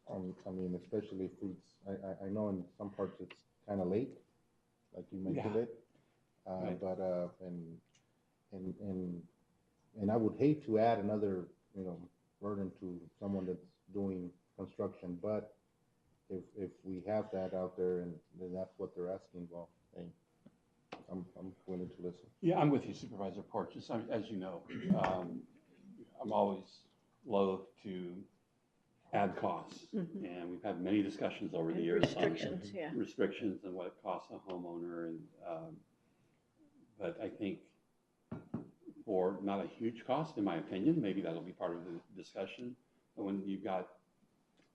I mean, especially if it's, I know in some parts it's kind of late, like you mentioned Yeah. it. Right. But, and I would hate to add another, burden to someone that's doing construction, but if we have that out there and then that's what they're asking, well, hey, I'm willing to listen. Yeah, I'm with you, Supervisor Porteous. As you know, I'm always loath to add costs. And we've had many discussions over the And years. restrictions, on yeah. Restrictions and what it costs a homeowner. And but I think for not a huge cost, in my opinion, maybe that'll be part of the discussion. But when you've got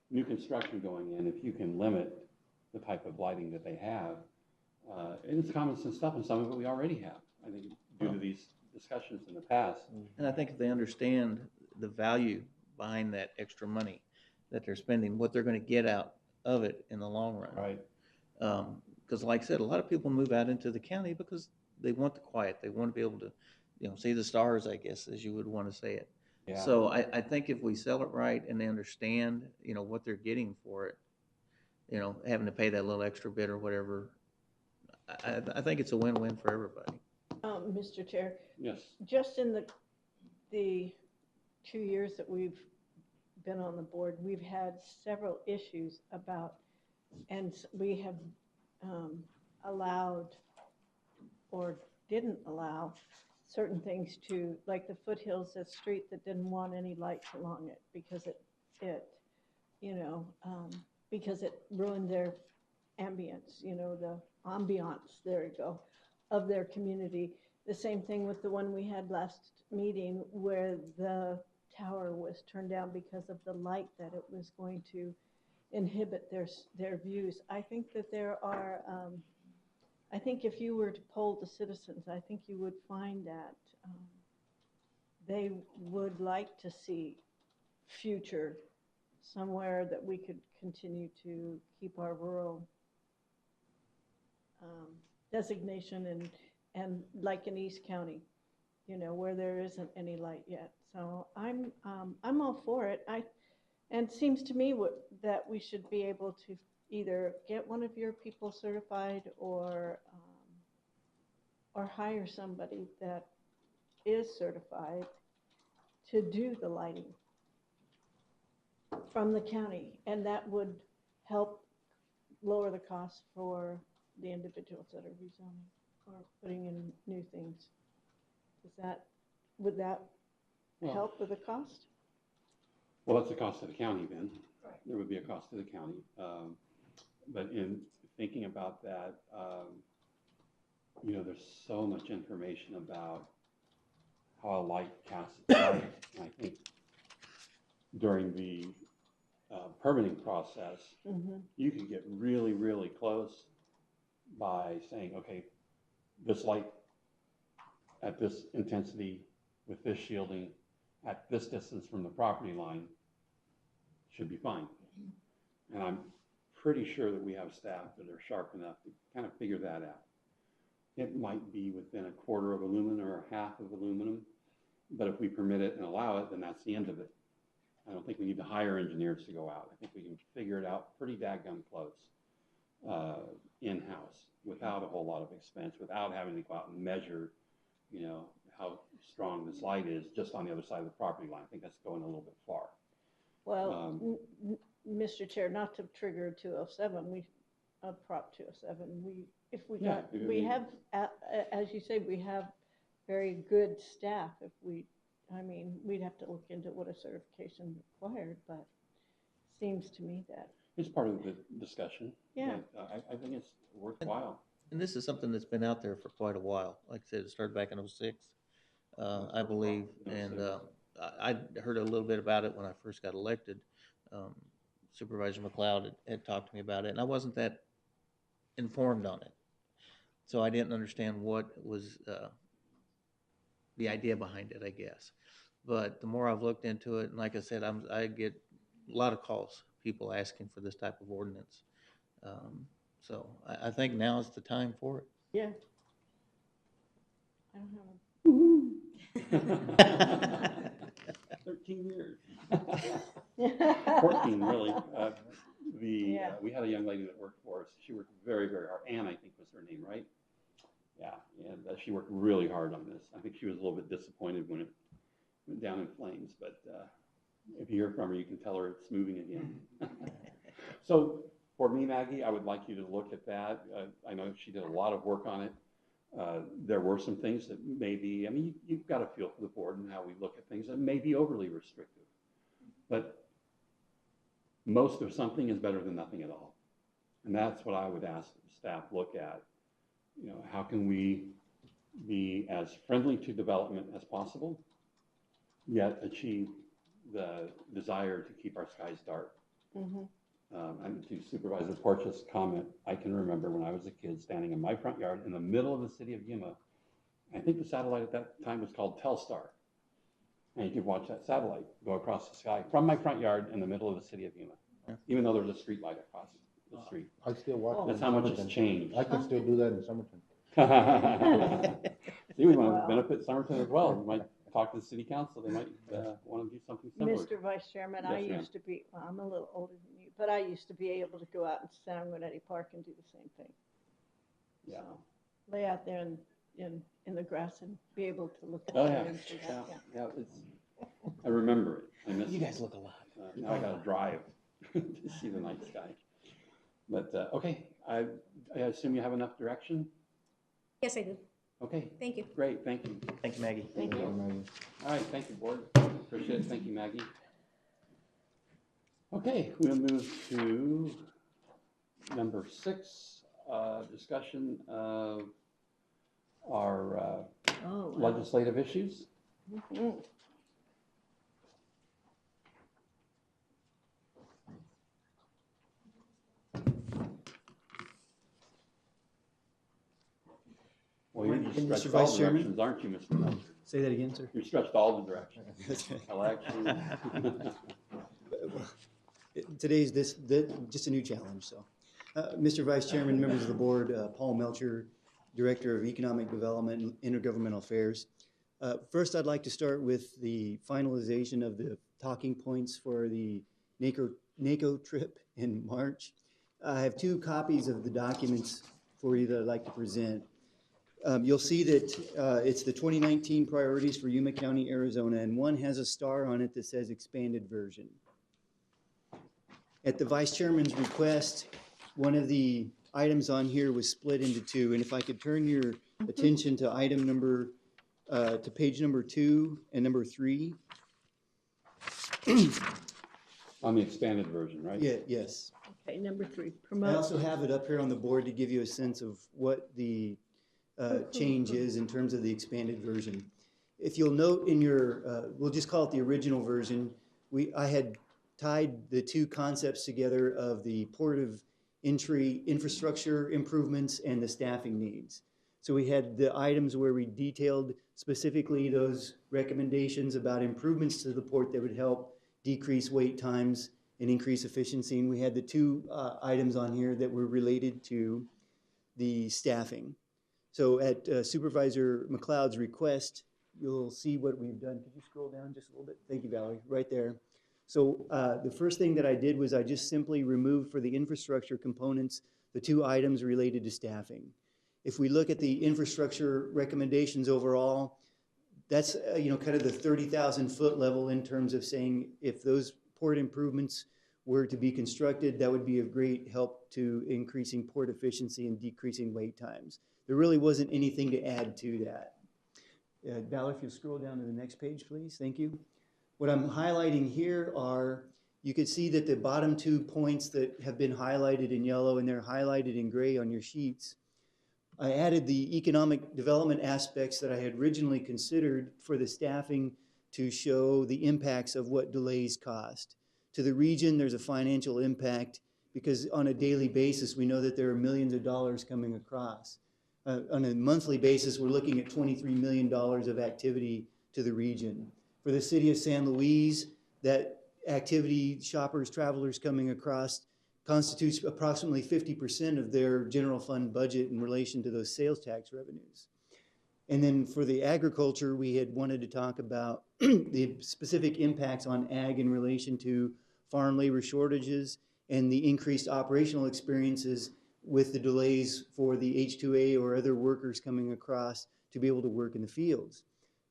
new construction going in, if you can limit the type of lighting that they have, and it's common sense stuff, and some of it we already have, I think, due to these discussions in the past. And I think if they understand the value behind that extra money that they're spending, what they're going to get out of it in the long run. Right. Because like I said, a lot of people move out into the county because they want the quiet. They want to be able to, see the stars, I guess, as you would want to say it. Yeah. So I think if we sell it right and they understand, what they're getting for it, having to pay that little extra bit or whatever, I think it's a win-win for everybody. Mr. Chair, Yes. just in the 2 years that we've been on the board, we've had several issues about, and we have allowed or didn't allow certain things to, like the foothills, a street that didn't want any lights along it because because it ruined their ambience, the ambiance, there you go, of their community. The same thing with the one we had last meeting where the tower was turned down because of the light that it was going to inhibit their views. I think that there are, I think if you were to poll the citizens, I think you would find that they would like to see future somewhere that we could continue to keep our rural designation and like in East County, where there isn't any light yet. So I'm all for it. And it seems to me that we should be able to either get one of your people certified or hire somebody that is certified to do the lighting from the county, and that would help lower the cost for the individuals that are rezoning or putting in new things. Would that help with the cost? Well, that's the cost of the county then. Right. There would be a cost to the county. But in thinking about that, there's so much information about how a light casts its light. And I think during the permitting process, you can get really, really close by saying, okay, this light at this intensity with this shielding at this distance from the property line should be fine. And I'm pretty sure that we have staff that are sharp enough to kind of figure that out. It might be within a quarter of a lumen or a half of a lumen, but if we permit it and allow it, then that's the end of it. I don't think we need to hire engineers to go out. I think we can figure it out pretty daggum close in-house without a whole lot of expense, without having to go out and measure, you know, how strong this light is just on the other side of the property line. I think that's going a little bit far. Well, Mr. Chair, not to trigger 207, Prop 207, we have, as you say, we have very good staff. We'd have to look into what a certification required, but seems to me that. It's part of the discussion. Yeah. I think it's worthwhile. And this is something that's been out there for quite a while. Like I said, it started back in '06, I believe, and I heard a little bit about it when I first got elected. Supervisor McLeod had talked to me about it, and I wasn't that informed on it. So I didn't understand what was the idea behind it, I guess. But the more I've looked into it, and like I said, I get a lot of calls, people asking for this type of ordinance. So I think now is the time for it. Yeah. I don't have 13 years. 14, really. We had a young lady that worked for us. She worked very, very hard. Anne, I think was her name, right? Yeah, and she worked really hard on this. I think she was a little bit disappointed when it went down in flames, but if you hear from her, you can tell her it's moving again. So for me, Maggie, I would like you to look at that. I know she did a lot of work on it. There were some things that maybe, you've got a feel for the board and how we look at things that may be overly restrictive. But most of something is better than nothing at all. And that's what I would ask staff look at. You know, how can we be as friendly to development as possible, yet achieve the desire to keep our skies dark? Mm-hmm. And to Supervisor Porch's comment, I can remember when I was a kid standing in my front yard in the middle of the city of Yuma. I think the satellite at that time was called Telstar. And you could watch that satellite go across the sky from my front yard in the middle of the city of Yuma, even though there was a street light across the street. I still watch. That's how much it's changed. I can still do that in Somerton. See, we want to benefit Somerton as well. We might talk to the city council. They might want to do something similar. Mr. Vice Chairman, Yes, I ma'am. used to be, well, I'm a little older than you, but I used to be able to go out in Sanguinetti Park and do the same thing. Yeah. So, lay out there in the grass and be able to look at Oh, the yeah. and see that. Yeah, I remember it. I miss You it. guys look alike. Now I got to drive to see the night sky. But, okay, I assume you have enough direction? Yes, I do. Okay. Thank you. Great, thank you. Thank you, Maggie. Thank you. All right, thank you, board. Appreciate it. Thank you, Maggie. Okay, we'll move to number 6, discussion of our legislative issues. Mhm. Well, you Mr. stretched all Vice Chairman? directions, aren't you, Mr. Melcher? Say that again, sir. You stretched all the directions. Election. Today's just a new challenge, so. Mr. Vice Chairman, members of the board, Paul Melcher, Director of Economic Development and Intergovernmental Affairs. First, I'd like to start with the finalization of the talking points for the NACO trip in March. I have 2 copies of the documents for you that I'd like to present. You'll see that it's the 2019 priorities for Yuma County, Arizona, and one has a star on it that says expanded version. At the Vice Chairman's request, one of the items on here was split into 2, and if I could turn your attention to item number, to page number 2 and number 3. On the expanded version, right? Yeah, yes. Okay, number 3, I promote. also have it up here on the board to give you a sense of what the change is in terms of the expanded version. If you'll note in your, we'll just call it the original version, I had tied the 2 concepts together of the port of entry infrastructure improvements and the staffing needs. So we had the items where we detailed specifically those recommendations about improvements to the port that would help decrease wait times and increase efficiency. And we had the 2 items on here that were related to the staffing. So at Supervisor McLeod's request, you'll see what we've done. Could you scroll down just a little bit? Thank you, Valerie, right there. So the first thing that I did was I just simply removed for the infrastructure components the 2 items related to staffing. If we look at the infrastructure recommendations overall, that's kind of the 30,000 foot level in terms of saying if those port improvements were to be constructed, that would be of great help to increasing port efficiency and decreasing wait times. There really wasn't anything to add to that. Val, if you'll scroll down to the next page, please. Thank you. What I'm highlighting here are, you can see that the bottom 2 points that have been highlighted in yellow and they're highlighted in gray on your sheets. I added the economic development aspects that I had originally considered for the staffing to show the impacts of what delays cost. To the region, there's a financial impact because on a daily basis, we know that there are millions of dollars coming across. On a monthly basis, we're looking at $23 million of activity to the region. For the city of San Luis, that activity, shoppers, travelers coming across, constitutes approximately 50% of their general fund budget in relation to those sales tax revenues. And then for the agriculture, we had wanted to talk about the specific impacts on ag in relation to farm labor shortages and the increased operational experiences with the delays for the H-2A or other workers coming across to be able to work in the fields.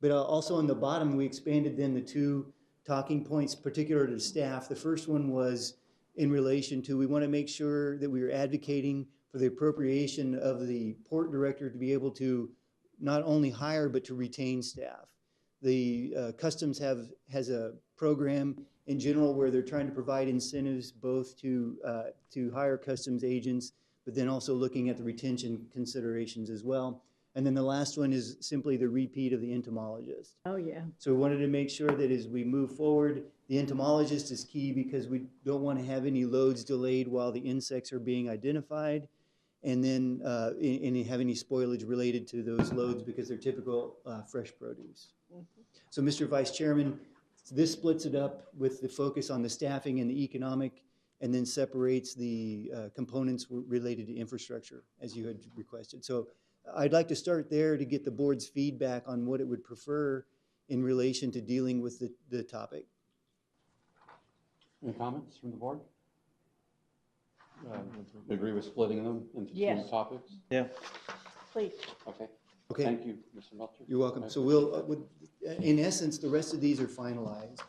But also on the bottom, we expanded then the 2 talking points particular to staff. The first one was in relation to, we want to make sure that we are advocating for the appropriation of the port director to be able to not only hire, but to retain staff. The Customs has a program in general where they're trying to provide incentives both to hire customs agents, but then also looking at the retention considerations as well. And then the last one is simply the repeat of the entomologist. Oh, yeah. So we wanted to make sure that as we move forward, the entomologist is key because we don't want to have any loads delayed while the insects are being identified, and then have any spoilage related to those loads because they're typical fresh produce. So Mr. Vice Chairman, this splits it up with the focus on the staffing and the economic, and then separates the components related to infrastructure as you had requested. So I'd like to start there to get the board's feedback on what it would prefer in relation to dealing with the topic. Any comments from the board? Agree with splitting them into 2 topics? Yeah. Please. Okay. Okay. Thank you, Mr. Melcher. You're welcome. So we'll, in essence, the rest of these are finalized.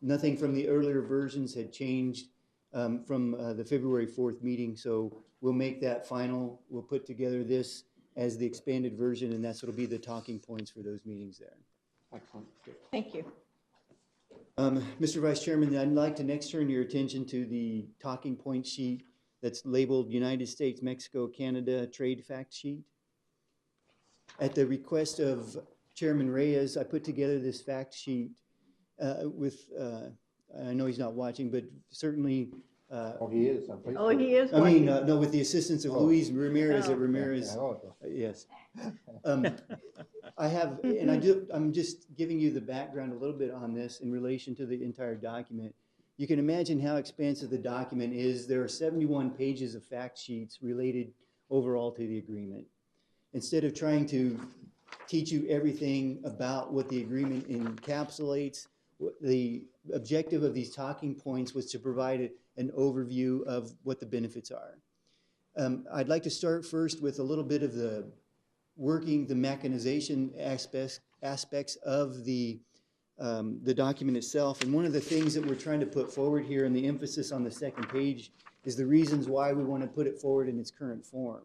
Nothing from the earlier versions had changed from the February 4th meeting. So we'll make that final. We'll put together this as the expanded version, and that's what'll be the talking points for those meetings there. Excellent. Thank you. Mr. Vice Chairman, I'd like to next turn your attention to the talking point sheet that's labeled United States, Mexico, Canada Trade Fact Sheet. At the request of Chairman Reyes, I put together this fact sheet with, I know he's not watching, but certainly he is. He is. I mean, no, with the assistance of Luis Ramirez at Oh. Ramirez. Yes. I have, and I'm just giving you the background a little bit on this in relation to the entire document. You can imagine how expansive the document is. There are 71 pages of fact sheets related overall to the agreement. Instead of trying to teach you everything about what the agreement encapsulates, the objective of these talking points was to provide an overview of what the benefits are. I'd like to start first with a little bit of the mechanization aspects of the document itself. And one of the things that we're trying to put forward here, and the emphasis on the second page, is the reasons why we want to put it forward in its current form.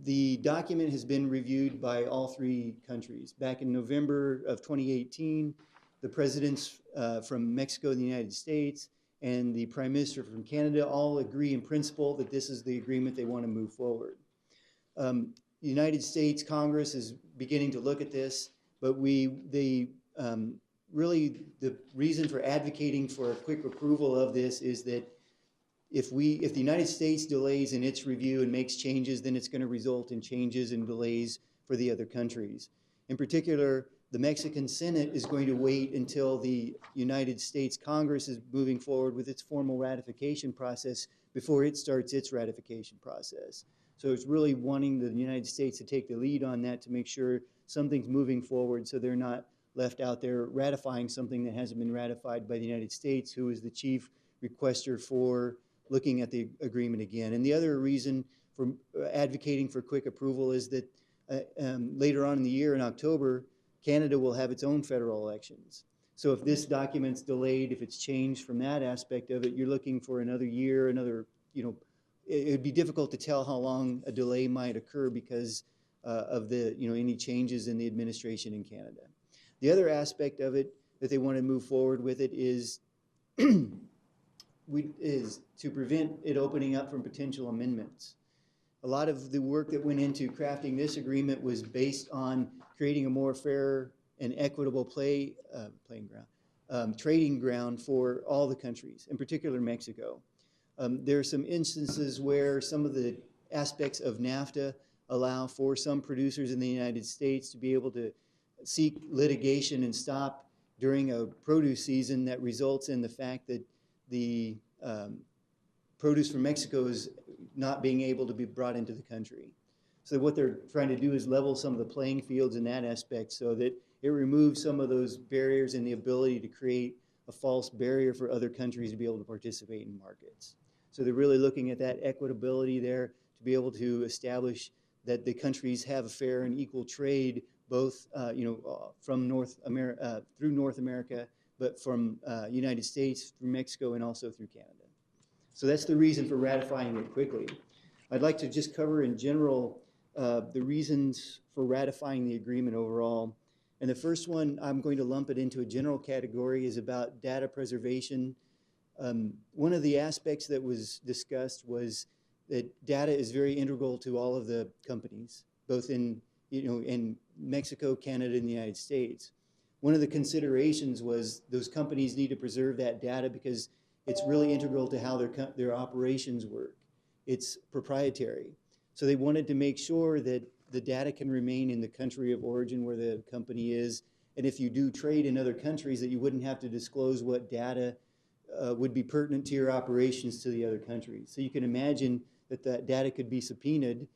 The document has been reviewed by all 3 countries. Back in November of 2018, the presidents from Mexico and the United States and the Prime Minister from Canada all agree in principle that this is the agreement they want to move forward. The United States Congress is beginning to look at this, but really the reason for advocating for a quick approval of this is that if the United States delays in its review and makes changes, then it's going to result in changes and delays for the other countries. In particular, the Mexican Senate is going to wait until the United States Congress is moving forward with its formal ratification process before it starts its ratification process. So it's really wanting the United States to take the lead on that to make sure something's moving forward so they're not left out there ratifying something that hasn't been ratified by the United States, who is the chief requester for looking at the agreement again. And the other reason for advocating for quick approval is that later on in the year, in October, Canada will have its own federal elections. So if this document's delayed, if it's changed from that aspect of it, you're looking for another year, another, it'd be difficult to tell how long a delay might occur because of the, any changes in the administration in Canada. The other aspect of it that they want to move forward with it is is to prevent it opening up from potential amendments. A lot of the work that went into crafting this agreement was based on creating a more fair and equitable trading ground for all the countries, in particular Mexico. There are some instances where some of the aspects of NAFTA allow for some producers in the United States to be able to seek litigation and stop during a produce season that results in the fact that the produce from Mexico is not being able to be brought into the country. So what they're trying to do is level some of the playing fields in that aspect so that it removes some of those barriers and the ability to create a false barrier for other countries to be able to participate in markets. So they're really looking at that equitability there to be able to establish that the countries have a fair and equal trade, both from North America through North America, but from United States through Mexico and also through Canada. So that's the reason for ratifying it quickly. I'd like to just cover in general the reasons for ratifying the agreement overall. And the first one, I'm going to lump it into a general category, is about data preservation. One of the aspects that was discussed was that data is very integral to all of the companies, both in Mexico, Canada, and the United States. One of the considerations was those companies need to preserve that data because it's really integral to how their operations work. It's proprietary. So they wanted to make sure that the data can remain in the country of origin where the company is. And if you do trade in other countries, that you wouldn't have to disclose what data would be pertinent to your operations to the other countries. So you can imagine that that data could be subpoenaed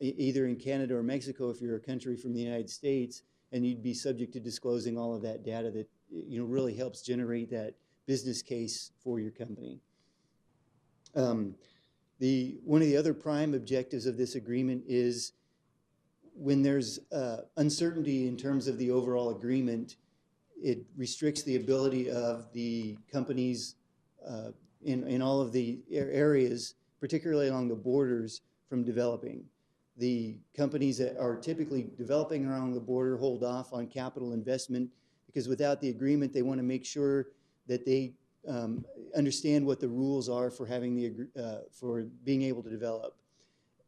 either in Canada or Mexico if you're a country from the United States, and you'd be subject to disclosing all of that data that really helps generate that business case for your company. One of the other prime objectives of this agreement is when there's uncertainty in terms of the overall agreement, it restricts the ability of the companies in all of the areas, particularly along the borders, from developing. The companies that are typically developing along the border hold off on capital investment because without the agreement, they want to make sure that they understand what the rules are for for being able to develop.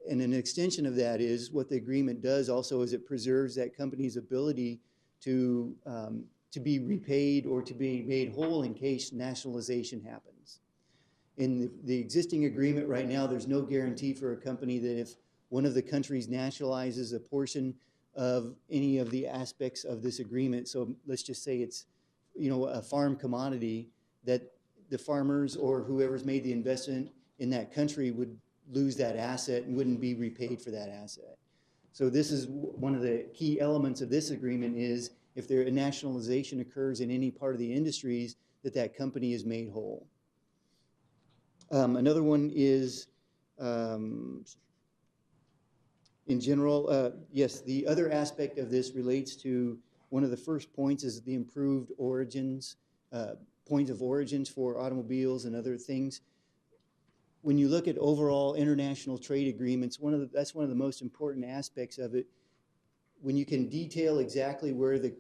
And an extension of that is what the agreement does also is it preserves that company's ability to be repaid or to be made whole in case nationalization happens. In the existing agreement right now, there's no guarantee for a company that if one of the countries nationalizes a portion of any of the aspects of this agreement, so let's just say it's a farm commodity, that the farmers or whoever's made the investment in that country would lose that asset and wouldn't be repaid for that asset. So this is one of the key elements of this agreement is if a nationalization occurs in any part of the industries, that company is made whole. Another one is, in general, yes, the other aspect of this relates to one of the first points is the improved origins, points of origins for automobiles and other things. When you look at overall international trade agreements, that's one of the most important aspects of it. When you can detail exactly where the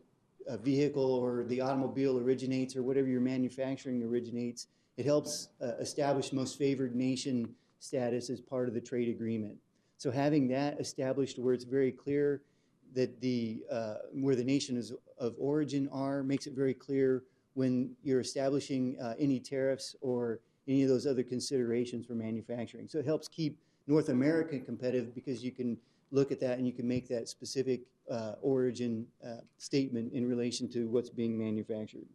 vehicle or the automobile originates or whatever your manufacturing originates, it helps establish most favored nation status as part of the trade agreement. So having that established where it's very clear that where the nations of origin are makes it very clear when you're establishing any tariffs or any of those other considerations for manufacturing. So it helps keep North America competitive because you can look at that and you can make that specific origin statement in relation to what's being manufactured.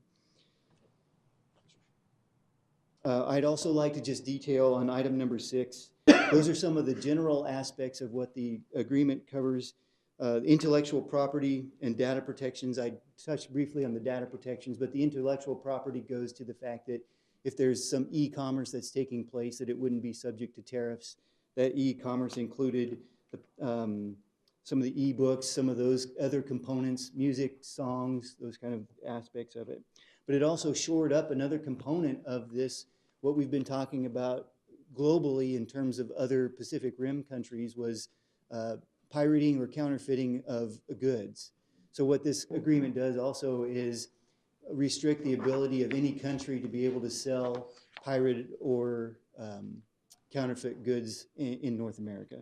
I'd also like to just detail on item number 6. Those are some of the general aspects of what the agreement covers. Intellectual property and data protections, I touched briefly on the data protections, but the intellectual property goes to the fact that if there's some e-commerce that's taking place, that it wouldn't be subject to tariffs. That e-commerce included some of the e-books, some of those other components, music, songs, those kind of aspects of it. But it also shored up another component of this, what we've been talking about globally in terms of other Pacific Rim countries was pirating or counterfeiting of goods. So what this agreement does also is restrict the ability of any country to be able to sell pirated or counterfeit goods in North America.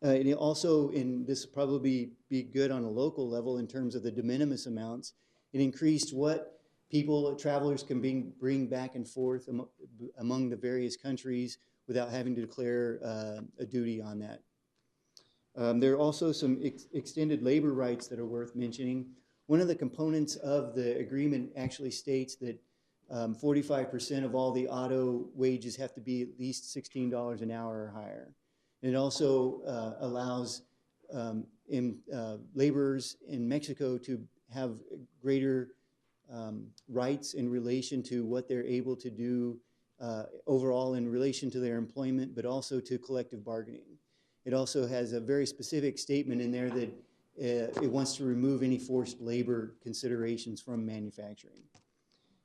And it also, this will probably be good on a local level in terms of the de minimis amounts. It increased what people, travelers can bring back and forth among the various countries without having to declare a duty on that. There are also some extended labor rights that are worth mentioning. One of the components of the agreement actually states that 45% of all the auto wages have to be at least $16 an hour or higher. And it also allows laborers in Mexico to have greater rights in relation to what they're able to do overall in relation to their employment, but also to collective bargaining. It also has a very specific statement in there that it wants to remove any forced labor considerations from manufacturing.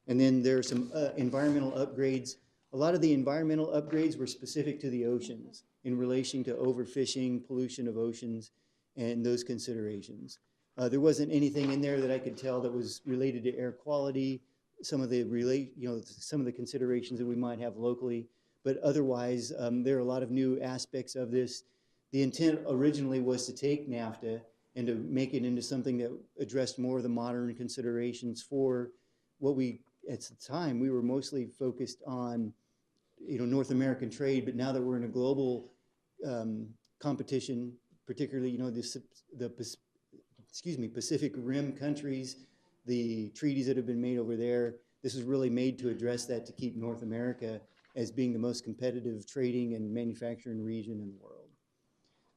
And then there are some environmental upgrades. A lot of the environmental upgrades were specific to the oceans in relation to overfishing, pollution of oceans, and those considerations. There wasn't anything in there that I could tell that was related to air quality, some of the some of the considerations that we might have locally, but otherwise there are a lot of new aspects of this. The intent originally was to take NAFTA and to make it into something that addressed more of the modern considerations for what we, at the time, we were mostly focused on, North American trade, but now that we're in a global competition, particularly, the Pacific Rim countries, the treaties that have been made over there, this is really made to address that, to keep North America as being the most competitive trading and manufacturing region in the world.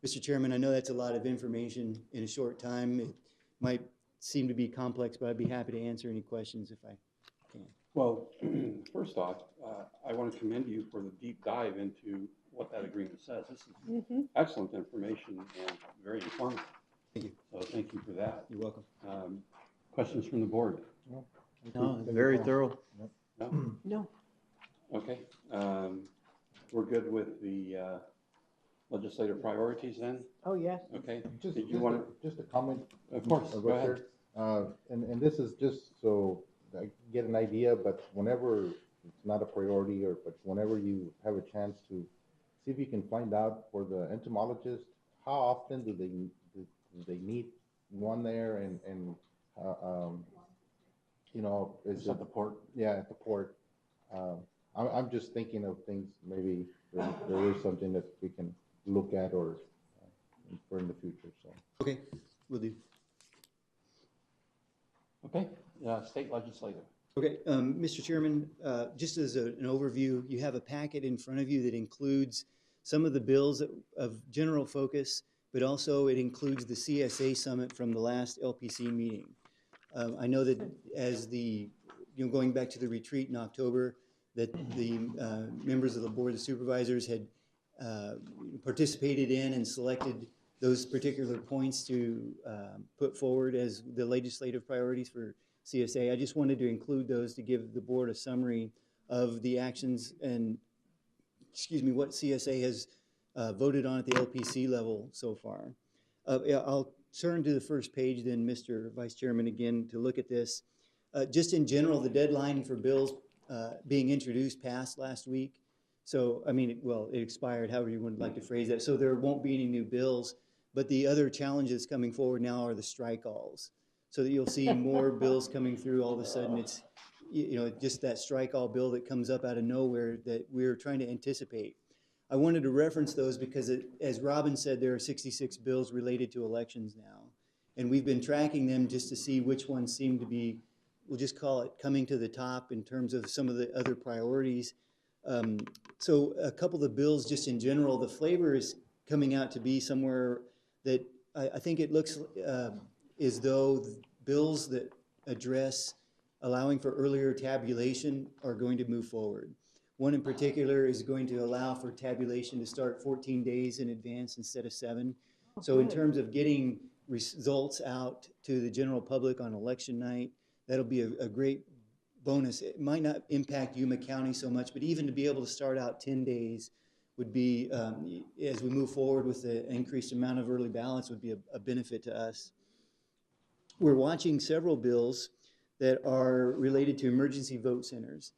Mr. Chairman, I know that's a lot of information in a short time. It might seem to be complex, but I'd be happy to answer any questions if I can. Well, first off, I want to commend you for the deep dive into what that agreement says. This is excellent information and very informative. Thank you. So thank you for that. You're welcome. Questions from the board? No, very thorough. No? No. Okay. We're good with the legislative priorities then? Oh, yes. Okay. Just a comment. Of course, go ahead. And this is just so I get an idea, but whenever it's not a priority, but whenever you have a chance to see if you can find out for the entomologist, how often do they need one there, and is at the port? Yeah, at the port. I'm just thinking of things, maybe there is something that we can look at or for in the future. So okay, we'll do. Okay, state legislative. Okay, Mr. Chairman, just as an overview, you have a packet in front of you that includes some of the bills of general focus, but also it includes the CSA summit from the last LPC meeting. I know that as going back to the retreat in October, that the members of the Board of Supervisors had participated in and selected those particular points to put forward as the legislative priorities for CSA. I just wanted to include those to give the board a summary of the actions and, what CSA has voted on at the LPC level so far. I'll turn to the first page then, Mr. Vice Chairman, again, to look at this. Just in general, the deadline for bills being introduced passed last week. So, it expired, however you would like to phrase that. So there won't be any new bills, but the other challenges coming forward now are the strike-alls. So that you'll see more bills coming through. All of a sudden, it's, just that strike-all bill that comes up out of nowhere that we're trying to anticipate. I wanted to reference those because, as Robin said, there are 66 bills related to elections now. And we've been tracking them just to see which ones seem to be, we'll just call it coming to the top in terms of some of the other priorities. So a couple of the bills just in general, the flavor is coming out to be somewhere that I think it looks as though bills that address allowing for earlier tabulation are going to move forward. One in particular is going to allow for tabulation to start 14 days in advance instead of 7. So in terms of getting results out to the general public on election night, that'll be a great bonus. It might not impact Yuma County so much, but even to be able to start out 10 days would be, as we move forward with the increased amount of early ballots, would be a benefit to us. We're watching several bills that are related to emergency vote centers.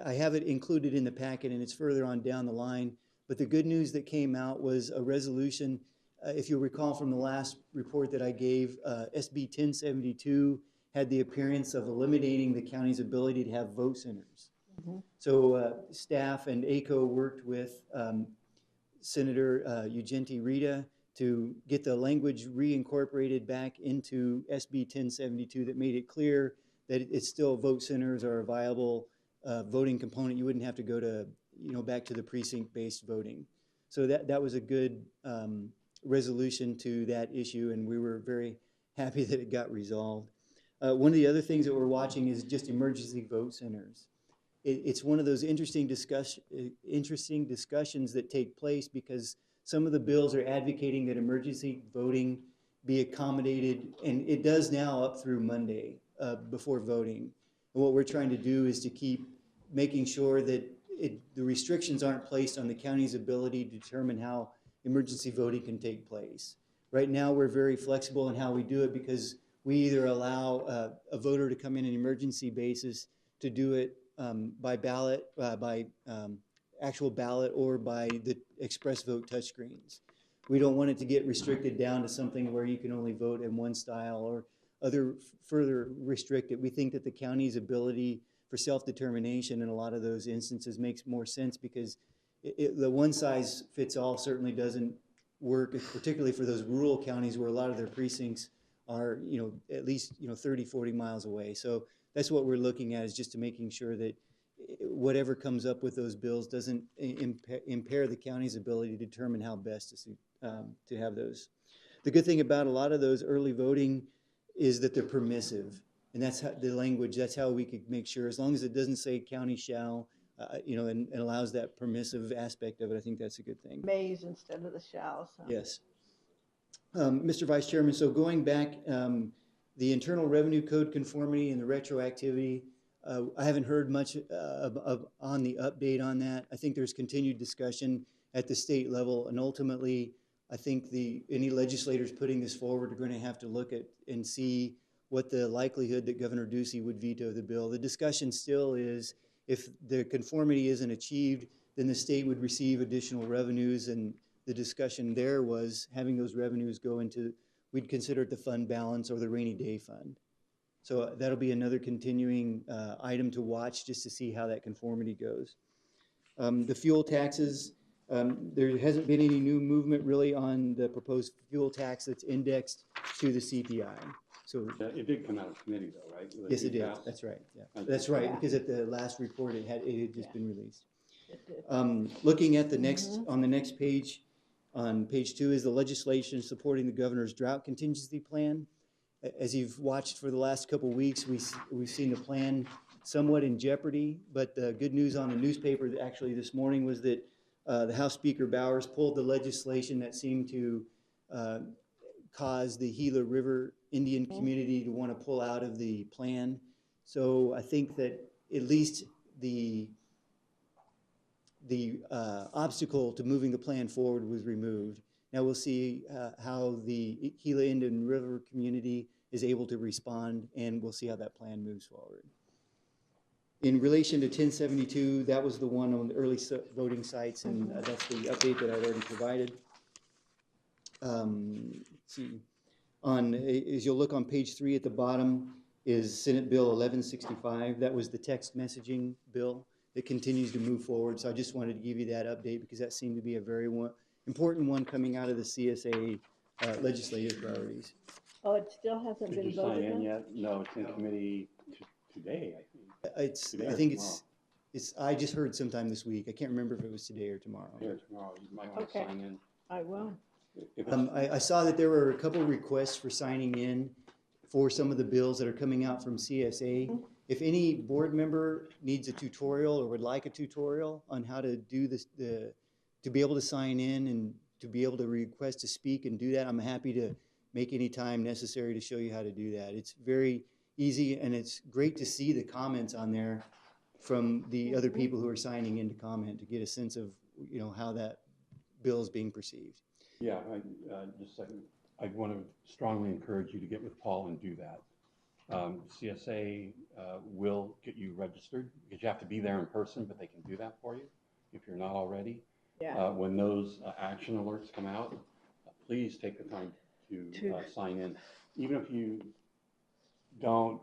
I have it included in the packet, and it's further on down the line, but the good news that came out was a resolution. If you'll recall from the last report that I gave, SB 1072 had the appearance of eliminating the county's ability to have vote centers. So staff and ACO worked with Senator Ugenti Rita to get the language reincorporated back into SB 1072 that made it clear that it's still vote centers are a viable voting component. You wouldn't have to go to, back to the precinct-based voting. So that was a good resolution to that issue, and we were very happy that it got resolved. One of the other things that we're watching is just emergency vote centers. It's one of those interesting discussions that take place because some of the bills are advocating that emergency voting be accommodated, and it does now up through Monday before voting. And what we're trying to do is to keep making sure that the restrictions aren't placed on the county's ability to determine how emergency voting can take place. Right now, we're very flexible in how we do it because we either allow a voter to come in an emergency basis to do it by ballot, by actual ballot, or by the express vote touchscreens. We don't want it to get restricted down to something where you can only vote in one style or further restrict it. We think that the county's ability for self-determination in a lot of those instances makes more sense because the one-size-fits-all certainly doesn't work, particularly for those rural counties where a lot of their precincts are, at least, 30, 40 miles away. So that's what we're looking at, is just to making sure that whatever comes up with those bills doesn't impair the county's ability to determine how best to have those. The good thing about a lot of those early voting is that they're permissive, and that's how, the language, that's how we could make sure, as long as it doesn't say county shall, and allows that permissive aspect of it, I think that's a good thing. Mays instead of the shalls. Huh? Yes. Mr. Vice Chairman, so going back, the Internal Revenue Code conformity and the retroactivity, I haven't heard much on the update on that. I think there's continued discussion at the state level, and ultimately, I think any legislators putting this forward are going to have to look at and see what the likelihood that Governor Ducey would veto the bill. The discussion still is, if the conformity isn't achieved, then the state would receive additional revenues, and the discussion there was having those revenues go into, we'd consider it the fund balance or the rainy day fund. So that'll be another continuing item to watch, just to see how that conformity goes. The fuel taxes, there hasn't been any new movement really on the proposed fuel tax that's indexed to the CPI. So it did come out of committee though, right? Yes, it did. That's right. Yeah. That's right, because at the last report it had just been released. Looking at the next, on the next page, on page 2, is the legislation supporting the governor's drought contingency plan. As you've watched for the last couple of weeks, we've seen the plan somewhat in jeopardy, but the good news on the newspaper actually this morning was that the House Speaker Bowers pulled the legislation that seemed to cause the Gila River Indian community to want to pull out of the plan. So I think that at least the obstacle to moving the plan forward was removed. Now we'll see how the Gila Indian River community is able to respond, and we'll see how that plan moves forward. In relation to 1072, that was the one on the early voting sites, and that's the update that I've already provided. Let's see. As you'll look on page 3 at the bottom is Senate Bill 1165. That was the text messaging bill that continues to move forward. So I just wanted to give you that update because that seemed to be a very important one coming out of the CSA legislative priorities. Oh, it still hasn't Did been you sign voted in on? yet? No, it's in committee today, I think. Today I think it's. I just heard sometime this week. I can't remember if it was today or tomorrow. Today or tomorrow. You might want to sign in. I will. If it's- I saw that there were a couple requests for signing in for some of the bills that are coming out from CSA. If any board member needs a tutorial or would like a tutorial on how to do this, to be able to sign in and to be able to request to speak and do that, I'm happy to make any time necessary to show you how to do that. It's very easy, and it's great to see the comments on there from the other people who are signing in to comment, to get a sense of, you know, how that bill is being perceived. Yeah, just a second. I want to strongly encourage you to get with Paul and do that. CSA will get you registered because you have to be there in person, but they can do that for you if you're not already. Yeah. When those action alerts come out, please take the time to sign in. Even if you don't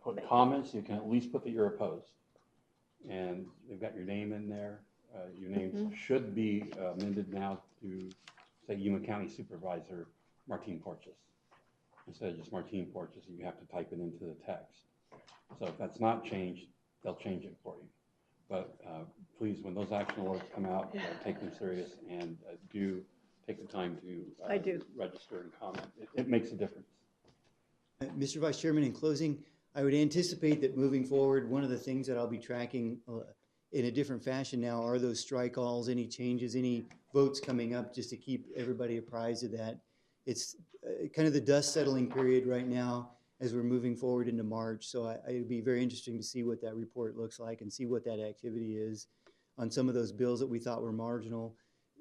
put comments, you can at least put that you're opposed. And they've got your name in there. Your name should be amended now to say Yuma County Supervisor Martine Porches. Instead of just Martine Porches, you have to type it into the text. So if that's not changed, they'll change it for you. But please, when those action alerts come out, take them serious and do take the time to register and comment. It makes a difference. Mr. Vice Chairman, in closing, I would anticipate that moving forward, one of the things that I'll be tracking in a different fashion now are those strike alls, any changes, any votes coming up, just to keep everybody apprised of that. It's kind of the dust settling period right now as we're moving forward into March. So it'd be very interesting to see what that report looks like and see what that activity is on some of those bills that we thought were marginal.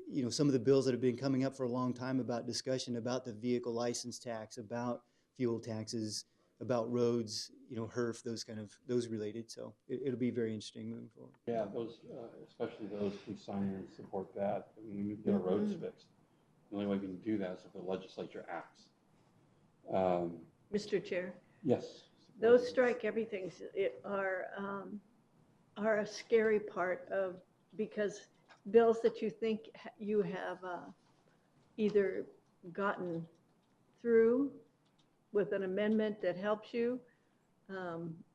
You know, some of the bills that have been coming up for a long time about discussion about the vehicle license tax, about fuel taxes, about roads, you know, HERF, those related. So it'll be very interesting moving forward. Yeah, those, especially those, please sign in and support that. We need to get our roads fixed. The only way we can do that is if the legislature acts. Mr. Chair? Yes. Those strike everythings are a scary part of, because bills that you think you have either gotten through with an amendment that helps you,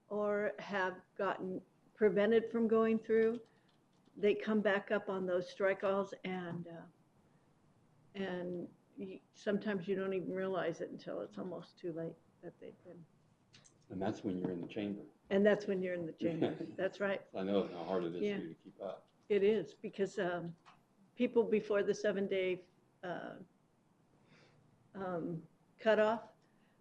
or have gotten prevented from going through, they come back up on those strike alls, and sometimes you don't even realize it until it's almost too late that they've been. And that's when you're in the chamber. And that's when you're in the chamber. That's right. I know how hard it is for Yeah. you to keep up. It is, because people before the 7-day cutoff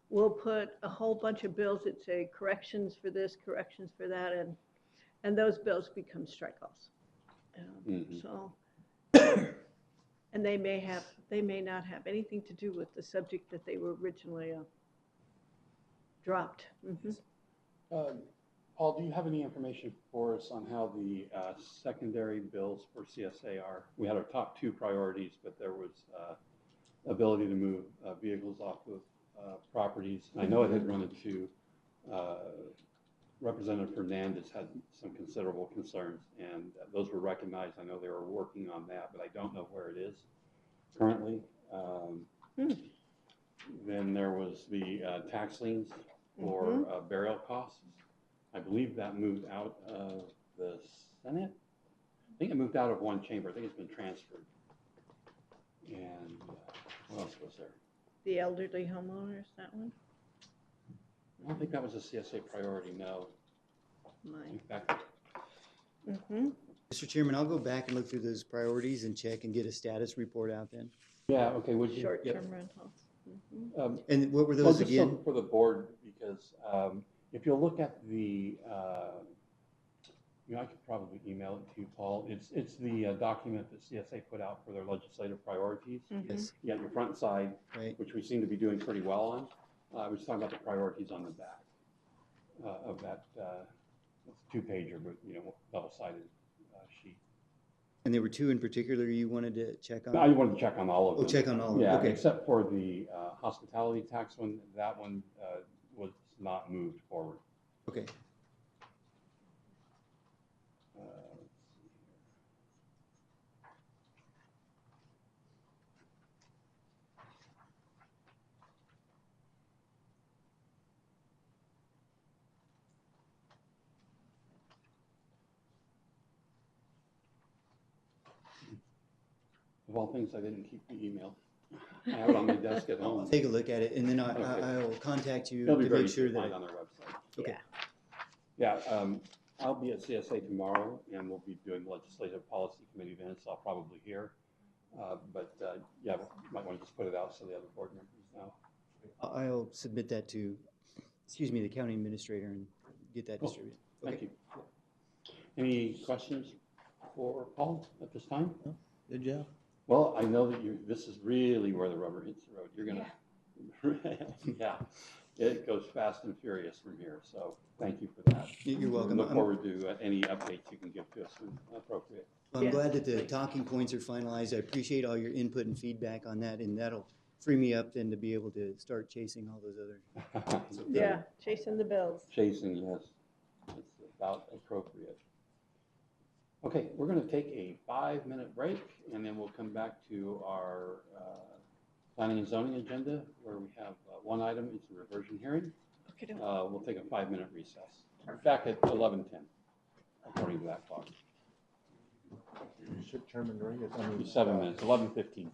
will put a whole bunch of bills that say corrections for this, corrections for that, and those bills become strike-offs. So, and they may not have anything to do with the subject that they were originally dropped. Paul, do you have any information for us on how the secondary bills for CSA are? We had our top two priorities, but there was ability to move vehicles off of properties. I know it had run into Representative Fernandez had some considerable concerns, and those were recognized. I know they were working on that, but I don't know where it is currently. Then there was the tax liens for burial costs. I believe that moved out of the Senate. I think it moved out of one chamber. I think it's been transferred. And what else was there? The elderly homeowners, that one? I don't think that was a CSA priority, no. Mine. Mr. Chairman, I'll go back and look through those priorities and check and get a status report out then. Yeah, okay. Would you Short-term rentals. And what were those again? For the board, because if you'll look at the, I could probably email it to you, Paul. It's the document that CSA put out for their legislative priorities. Yes. Yeah, your front side, right, which we seem to be doing pretty well on. I was talking about the priorities on the back of that two-pager, but double-sided sheet. And there were two in particular you wanted to check on? No, I wanted to check on all of them. Oh, check on all of them. Yeah, Okay. except for the hospitality tax one. That one was not moved forward. Okay. Of all things, I didn't keep the email. I have it on my desk at home. I'll take a look at it, and then Okay. I'll contact you It'll be to very make sure easy to that. find on their website. Okay. Yeah, I'll be at CSA tomorrow, and we'll be doing legislative policy committee events. I'll probably hear. Yeah, might want to just put it out so the other board members know. I'll submit that to, the county administrator and get that Cool. distributed. Thank you. Any questions for Paul at this time? Good job. Well, I know that this is really where the rubber hits the road. You're gonna, yeah, it goes fast and furious from here. So thank you for that. You're welcome. Look forward to any updates you can give to us when appropriate. Well, I'm glad that the talking points are finalized. I appreciate all your input and feedback on that, and that'll free me up then to be able to start chasing all those other. Yeah, chasing the bills. Chasing, yes. It's about appropriate. Okay, we're going to take a 5-minute break, and then we'll come back to our planning and zoning agenda, where we have one item. It's a reversion hearing. Okay. We'll take a 5-minute recess. Back at 11:10, according to that clock. Chairman Ray, 7 minutes, 11:15.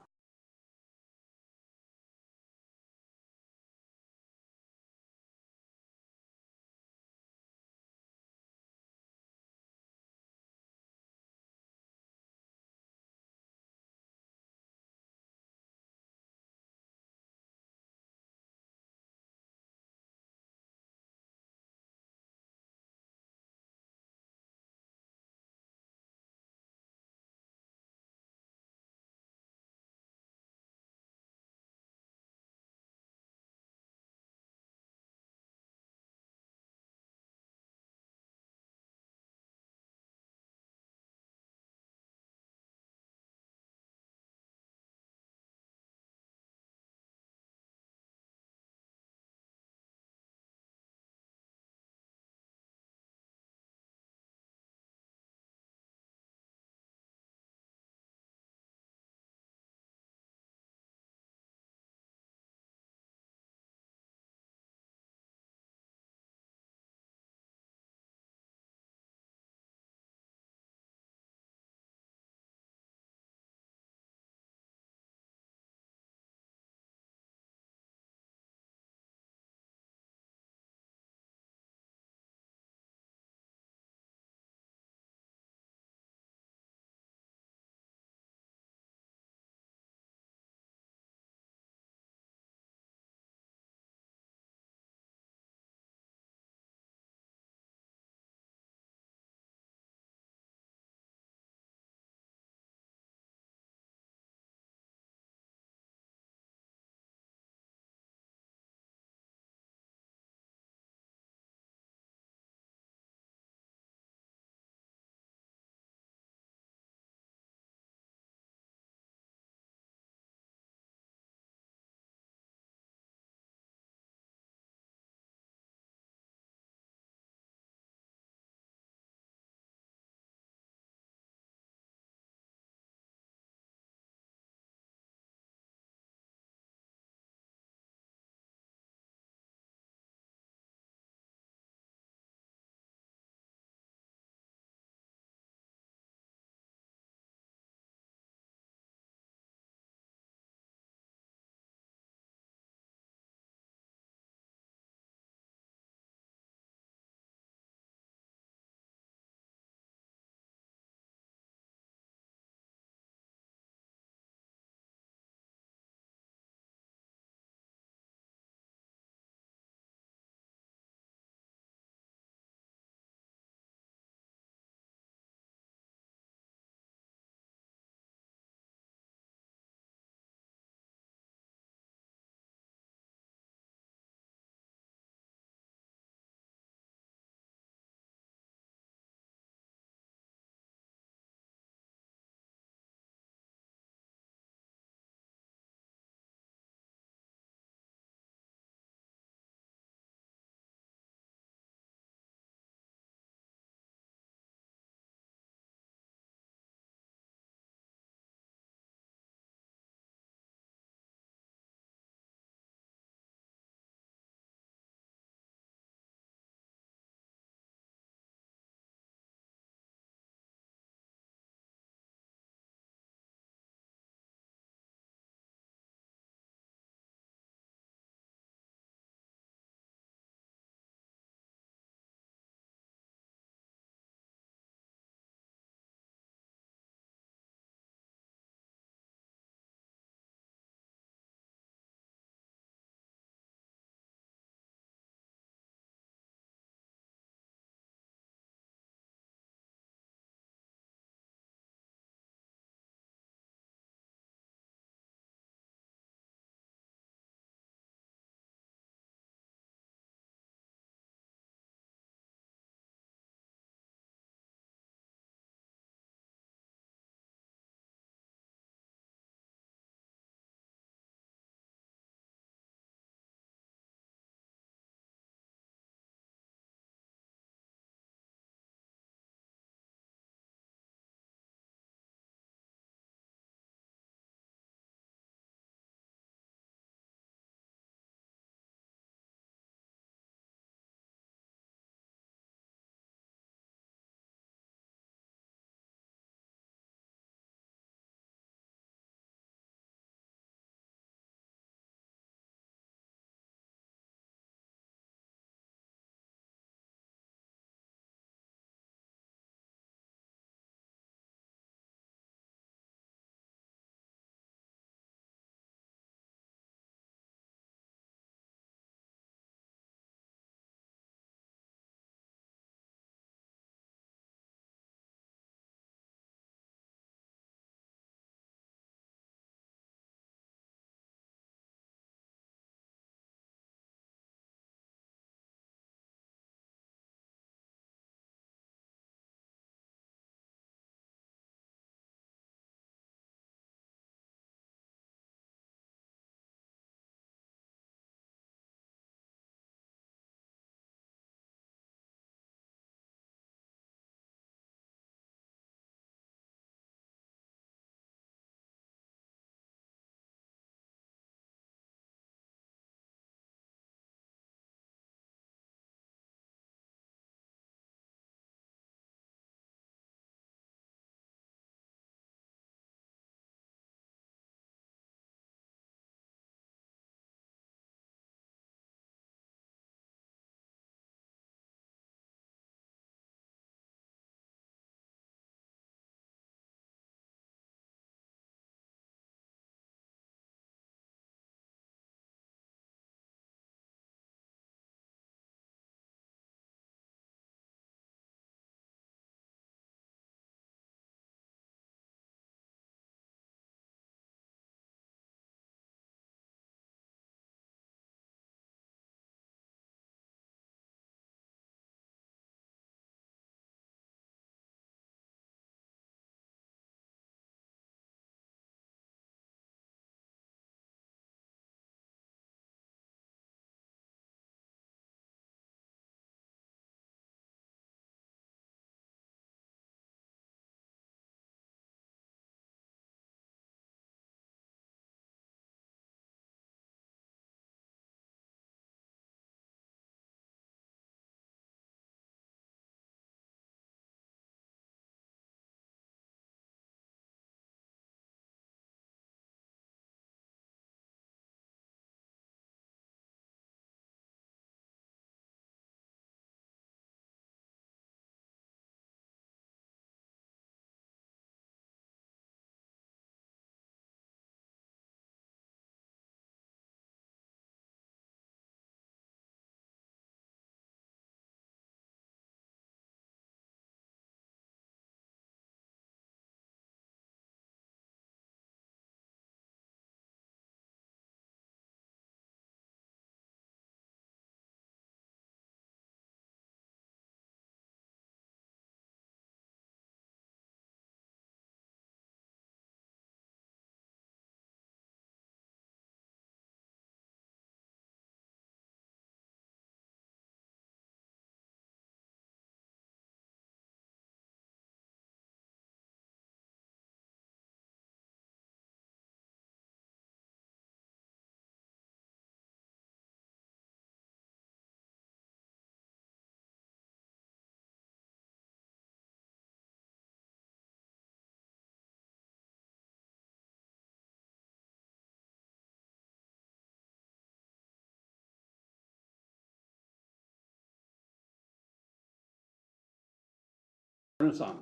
us on.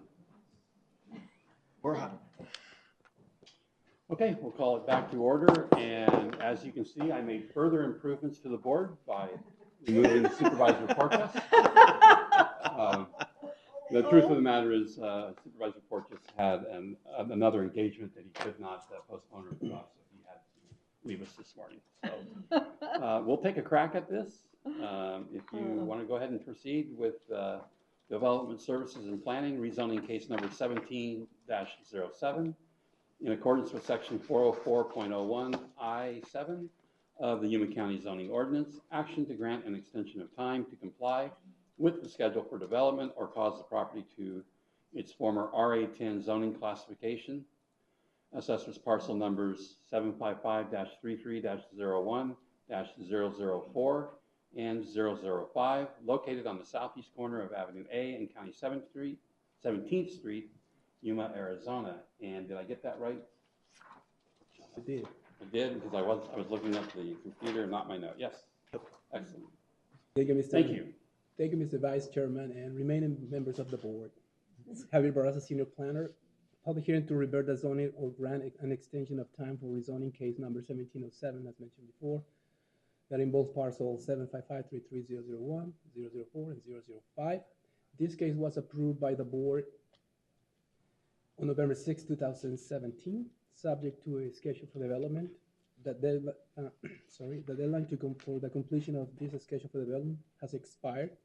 We're hot. Okay, we'll call it back to order, and as you can see, I made further improvements to the board by removing the supervisor Porteous. The truth of the matter is Supervisor Porteous had another engagement that he could not postpone or put off, so he had to leave us this morning. So we'll take a crack at this. If you want to go ahead and proceed with Development Services and Planning, rezoning case number 17-07. In accordance with section 404.01 I-7 of the Yuma County zoning ordinance, action to grant an extension of time to comply with the schedule for development or cause the property to its former RA10 zoning classification. Assessors parcel numbers 755-33-01-004 and 005, located on the southeast corner of Avenue A and County 17th Street, Yuma, Arizona. And did I get that right? I did. I did, because I was looking up the computer, not my note. Yes. Excellent. Thank you, Mr. Thank you. Thank you, Mr. Vice Chairman, and remaining members of the board. Javier Barraza, Senior Planner. Public hearing to revert the zoning or grant an extension of time for rezoning case number 1707, as mentioned before, that involves parcels 755-33-001, 004, and 005. This case was approved by the board on November 6, 2017, subject to a schedule for development. The deadline for the completion of this schedule for development has expired.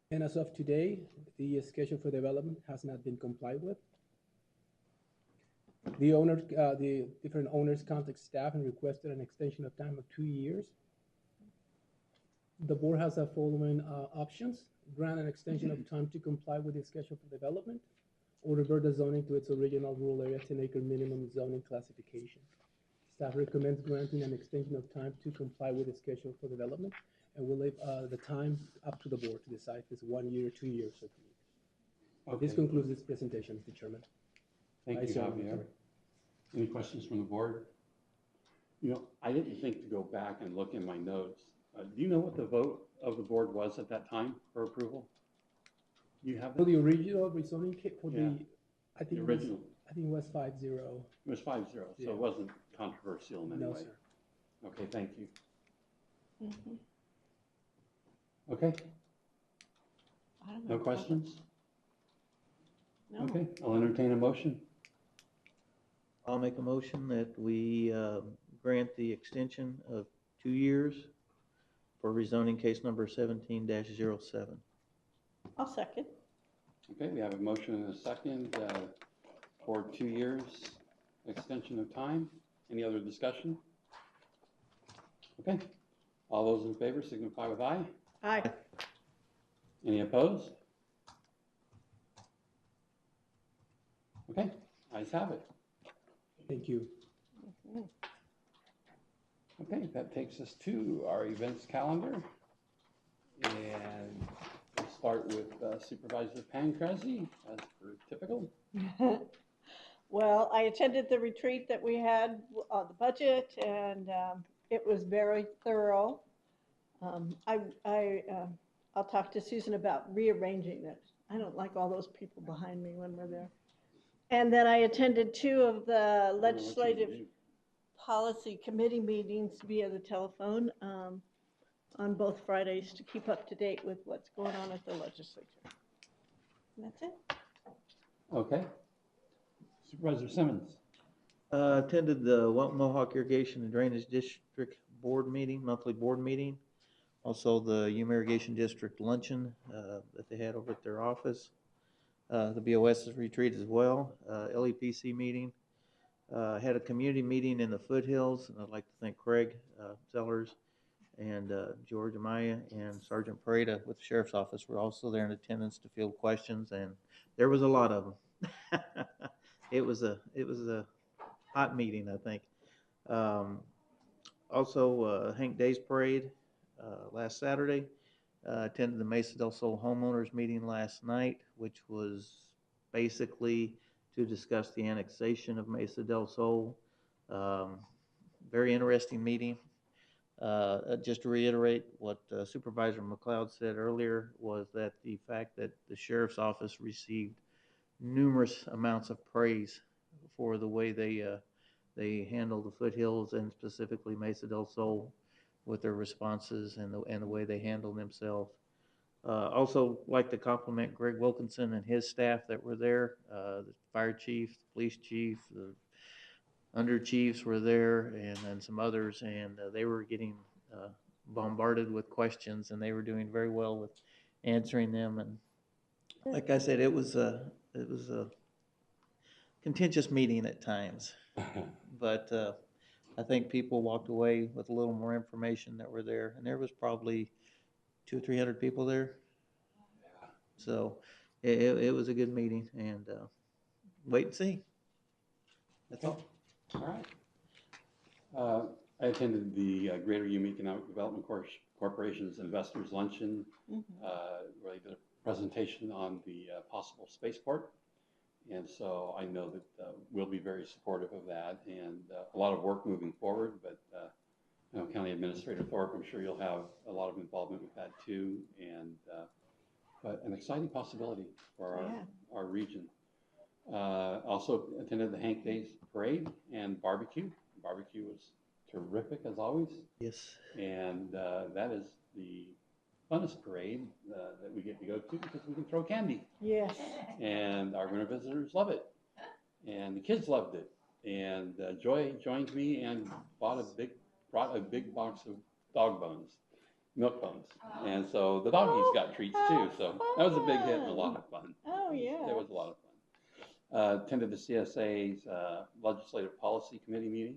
And as of today, the schedule for development has not been complied with. The different owners contacted staff and requested an extension of time of 2 years. The board has the following options: grant an extension of time to comply with the schedule for development, or revert the zoning to its original rural area 10-acre minimum zoning classification. Staff recommends granting an extension of time to comply with the schedule for development, and we'll leave the time up to the board to decide if it's 1 year, 2 years, or 3 years. Okay. This concludes this presentation, Mr. Chairman. Thank you, Javier. Any questions from the board? You know, I didn't think to go back and look in my notes. Do you know what the vote of the board was at that time for approval? You have For the original rezoning kit, for Yeah. I think The original. it was 5-0. It was 5-0, so Yeah. it wasn't controversial in any No, way. sir. Okay, thank you. Okay, I don't no know. questions? No. Okay, I'll entertain a motion. I'll make a motion that we grant the extension of 2 years for rezoning case number 17-07. I'll second. Okay, we have a motion and a second for 2 years extension of time. Any other discussion? Okay, all those in favor signify with aye. Aye. Any opposed? Okay, ayes have it. Thank you. Okay, that takes us to our events calendar. And we'll start with Supervisor Pancrezi, as per typical. Well, I attended the retreat that we had on the budget, and it was very thorough. I'll talk to Susan about rearranging it. I don't like all those people behind me when we're there. And then I attended 2 of the legislative policy committee meetings via the telephone on both Fridays to keep up to date with what's going on at the legislature. And that's it. Okay. Supervisor Simmons. Attended the Mohawk Irrigation and Drainage District Board meeting, monthly board meeting. Also the Yuma Irrigation District luncheon that they had over at their office. The BOS retreat as well. LEPC meeting. Had a community meeting in the foothills, and I'd like to thank Craig Sellers and George Amaya and Sergeant Pareda with the Sheriff's Office were also there in attendance to field questions, and there was a lot of them. It was a hot meeting, I think. Also, Hank Days Parade last Saturday. Attended the Mesa del Sol homeowners meeting last night, which was basically to discuss the annexation of Mesa del Sol. Very interesting meeting. Just to reiterate what Supervisor McLeod said earlier, was that the fact that the sheriff's office received numerous amounts of praise for the way they handle the foothills and specifically Mesa del Sol with their responses and the way they handle themselves. Also like to compliment Greg Wilkinson and his staff that were there. The fire chief, the police chief, the under chiefs were there, and some others, and they were getting bombarded with questions, and they were doing very well with answering them. And like I said, it was a contentious meeting at times, but I think people walked away with a little more information that were there, and there was probably 200 or 300 people there. So it was a good meeting, and wait and see. That's all. All right. I attended the Greater Yuma Economic Development Corporation's Investors Luncheon, where they did a presentation on the possible spaceport. And so I know that we'll be very supportive of that, and a lot of work moving forward. But you know, County Administrator Thorpe, I'm sure you'll have a lot of involvement with that too, and but an exciting possibility for our region. Also attended the Hank Days Parade and barbecue. Barbecue was terrific as always. Yes. And that is the funnest parade that we get to go to because we can throw candy. Yes. And our winter visitors love it. And the kids loved it. And Joy joined me and brought a big box of dog bones, milk bones. And so the doggies got treats too. So that was a big hit and a lot of fun. Oh, yeah. It was a lot of fun. Attended the CSA's Legislative Policy Committee meeting.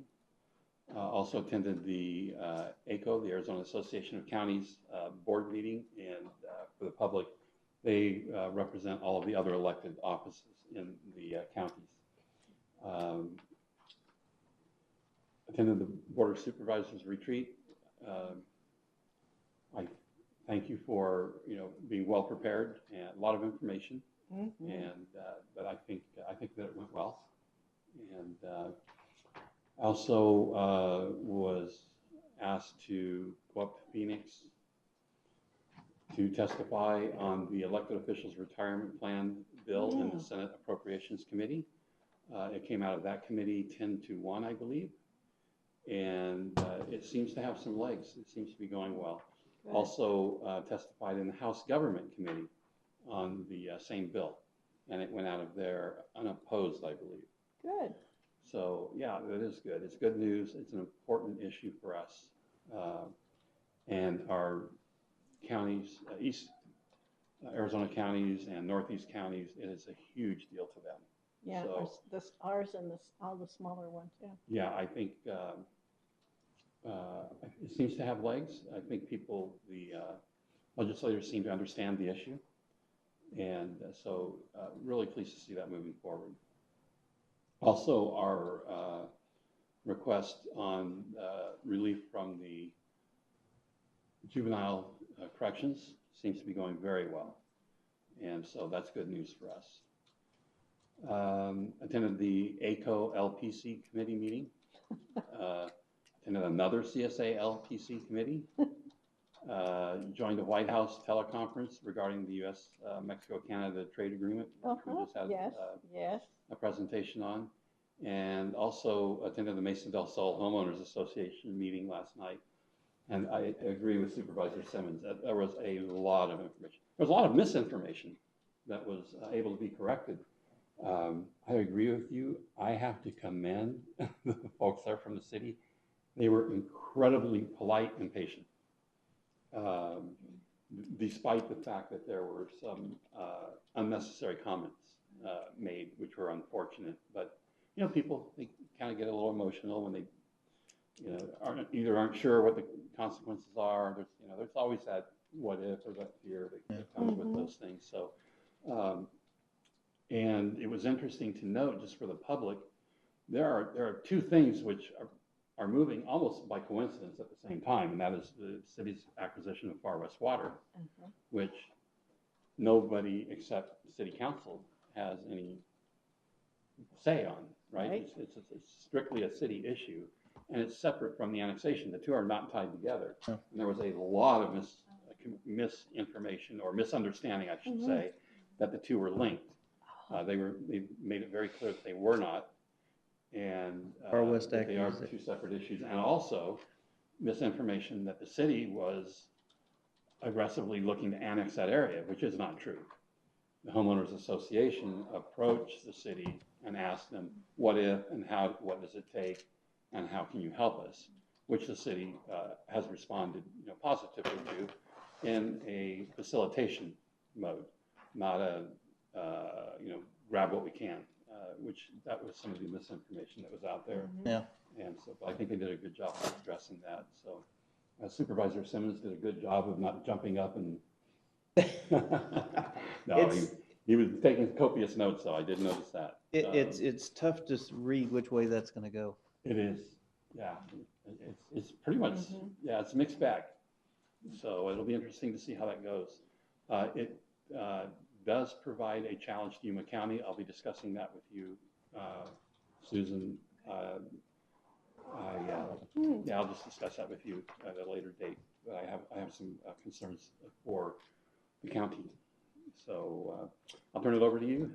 Also attended the ACO, the Arizona Association of Counties board meeting, and for the public, they represent all of the other elected offices in the counties. Attended the Board of Supervisors retreat. I thank you for being well prepared and a lot of information, and but I think that it went well, and. Also was asked to go up to Phoenix to testify on the elected officials retirement plan bill in the Senate Appropriations Committee. It came out of that committee 10-1, I believe. And it seems to have some legs. It seems to be going well. Good. Also testified in the House Government Committee on the same bill. And it went out of there unopposed, I believe. Good. So yeah, it is good. It's good news. It's an important issue for us. And our counties, East Arizona counties and Northeast counties, it is a huge deal to them. Yeah, so, ours and all the smaller ones, yeah. Yeah, I think it seems to have legs. I think the legislators seem to understand the issue. And so really pleased to see that moving forward. Also, our request on relief from the juvenile corrections seems to be going very well. And so that's good news for us. Attended the ACO LPC committee meeting. Attended another CSA LPC committee. Joined the White House teleconference regarding the U.S.-Mexico-Canada trade agreement, which we just had a presentation on. And also attended the Mesa del Sol Homeowners Association meeting last night. And I agree with Supervisor Simmons that there was a lot of information. There was a lot of misinformation that was able to be corrected. I agree with you. I have to commend the folks there from the city. They were incredibly polite and patient. Despite the fact that there were some unnecessary comments made, which were unfortunate. But, people, they kind of get a little emotional when they, aren't sure what the consequences are. There's always that what if or that fear that comes with those things. So, and it was interesting to note, just for the public, there are two things which are moving almost by coincidence at the same time, and that is the city's acquisition of Far West Water, which nobody except the city council has any say on, right? It's strictly a city issue. and it's separate from the annexation. The two are not tied together. Yeah. And there was a lot of misinformation or misunderstanding, I should say, that the two were linked. They made it very clear that they were not, and Far West that they are accused it. two separate issues, and also misinformation that the city was aggressively looking to annex that area, which is not true. The homeowners association approached the city and asked them, what if and how, what does it take, and how can you help us? Which the city has responded, positively to in a facilitation mode, not a, grab what we can, which that was some of the misinformation that was out there. Yeah. And so I think they did a good job of addressing that. So Supervisor Simmons did a good job of not jumping up and no, he was taking copious notes, though. I did notice that. It's tough to read which way that's going to go. It is, yeah. It's pretty much, yeah, it's a mixed bag. So it'll be interesting to see how that goes. It does provide a challenge to Yuma County. I'll be discussing that with you, Susan. I'll just discuss that with you at a later date. But I have some concerns for the county. So I'll turn it over to you,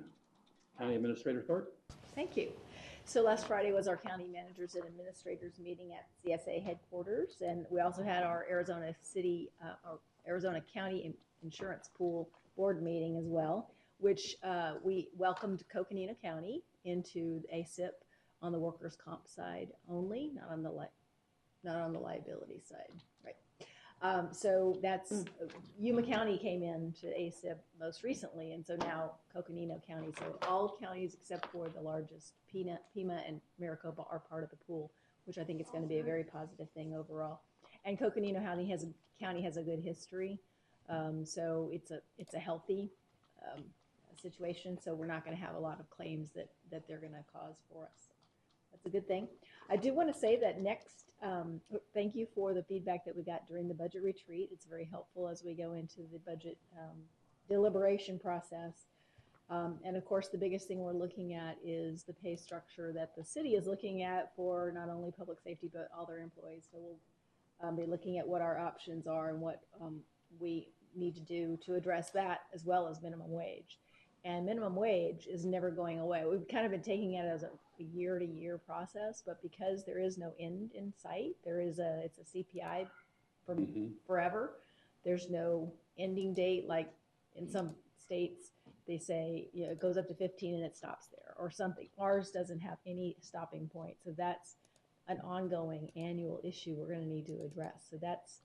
County Administrator Thorpe. Thank you. So last Friday was our county managers and administrators meeting at CSA headquarters, and we also had our Arizona County Insurance Pool board meeting as well, which we welcomed Coconino County into ASIP on the workers' comp side only, not on the liability side, right? So that's Yuma County came into ASIP most recently, and so now Coconino County. So all counties except for the largest, Pima and Maricopa, are part of the pool, which I think is going to be a very positive thing overall. And Coconino County has a good history, so it's a healthy situation. So we're not going to have a lot of claims that they're going to cause for us. That's a good thing. I do want to say that next, thank you for the feedback that we got during the budget retreat. It's very helpful as we go into the budget deliberation process. And of course, the biggest thing we're looking at is the pay structure that the city is looking at for not only public safety, but all their employees. So we'll be looking at what our options are and what we need to do to address that, as well as minimum wage. And minimum wage is never going away. We've kind of been taking it as a year-to-year process, but because there is no end in sight, it's a CPI from forever. There's no ending date. Like in some states, they say it goes up to 15 and it stops there or something. Ours doesn't have any stopping point. So that's an ongoing annual issue we're going to need to address. So that's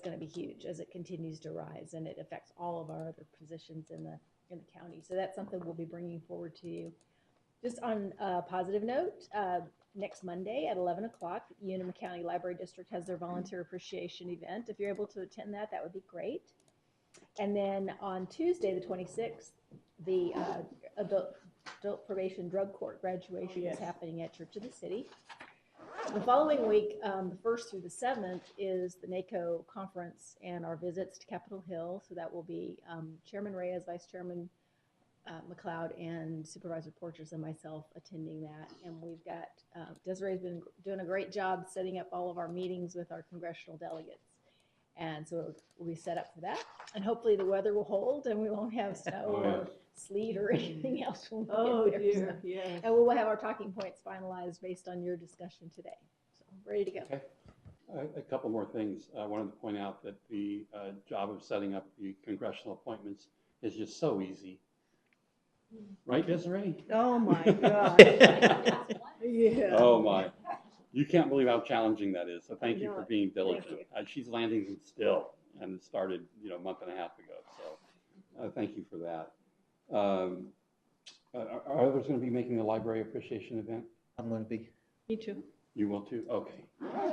going to be huge as it continues to rise, and it affects all of our other positions in the county. So that's something we'll be bringing forward to you. Just on a positive note, next Monday at 11 o'clock, Yuma County Library District has their volunteer appreciation event. If you're able to attend that, that would be great. And then on Tuesday, the 26th, the adult probation drug court graduation is happening at Church of the City. The following week, the 1st through the 7th, is the NACO conference and our visits to Capitol Hill. So that will be Chairman Reyes, Vice Chairman McLeod, and Supervisor Porches and myself attending that. And we've got, Desiree's been doing a great job setting up all of our meetings with our congressional delegates. And so we'll be set up for that. And hopefully the weather will hold and we won't have snow or sleet or anything else when we get there. Dear, So. yes. And we'll have our talking points finalized based on your discussion today. So ready to go. Okay. A couple more things. I wanted to point out that the job of setting up the congressional appointments is just so easy. Right, Desiree? Oh my God. Yeah. Oh my. You can't believe how challenging that is. So thank you for being diligent. She's landing them still, and it started, a month and a half ago. So thank you for that. Are others going to be making the library appreciation event? I'm going to be. Me too. You will too? Okay.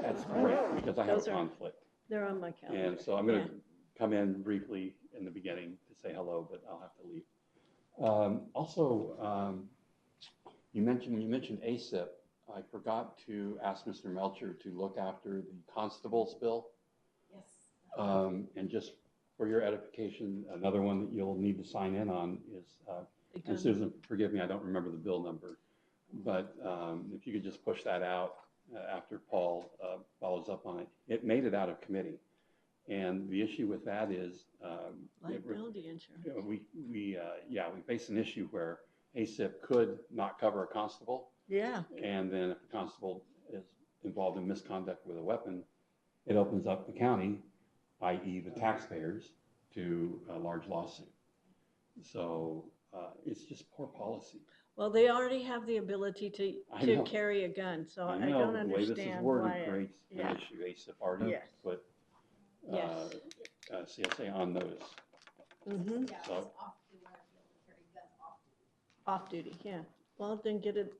That's great, because I have a conflict. They're on my calendar. And so I'm going to come in briefly in the beginning to say hello, but I'll have to leave. Also, you mentioned ASIP. I forgot to ask Mr. Melcher to look after the constable's bill. Yes. And just for your edification, another one that you'll need to sign in on is, and Susan, forgive me, I don't remember the bill number, but if you could just push that out after Paul follows up on it. It made it out of committee. And the issue with that is Liability insurance. we face an issue where ASIP could not cover a constable. Yeah. And then if the constable is involved in misconduct with a weapon, it opens up the county, i.e. the taxpayers, to a large lawsuit. So it's just poor policy. Well, they already have the ability to carry a gun, so I don't understand why. The way this is worded creates an issue. ASIP already put CSA on notice. Mm-hmm. So, Off duty, yeah. Well, then get it.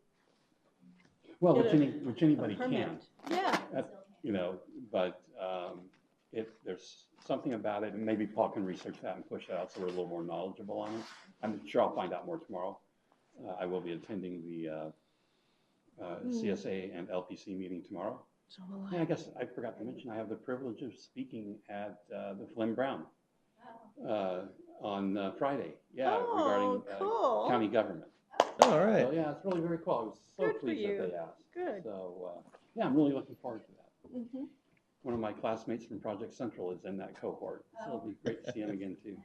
well, which anybody can. Yeah. But if there's something about it, and maybe Paul can research that and push that out so we're a little more knowledgeable on it. I'm sure I'll find out more tomorrow. I will be attending the CSA and LPC meeting tomorrow. So will I guess I forgot to mention I have the privilege of speaking at the Flynn Brown on Friday. Yeah, regarding cool. county government. All right. So yeah, it's really very cool. I was so Good for pleased you. that they asked. Good. So yeah, I'm really looking forward to that. Mm-hmm. One of my classmates from Project Central is in that cohort, so it'll be great to see him again too.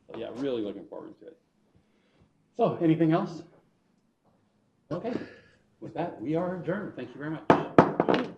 So yeah, really looking forward to it. So anything else? Okay. With that, we are adjourned. Thank you very much.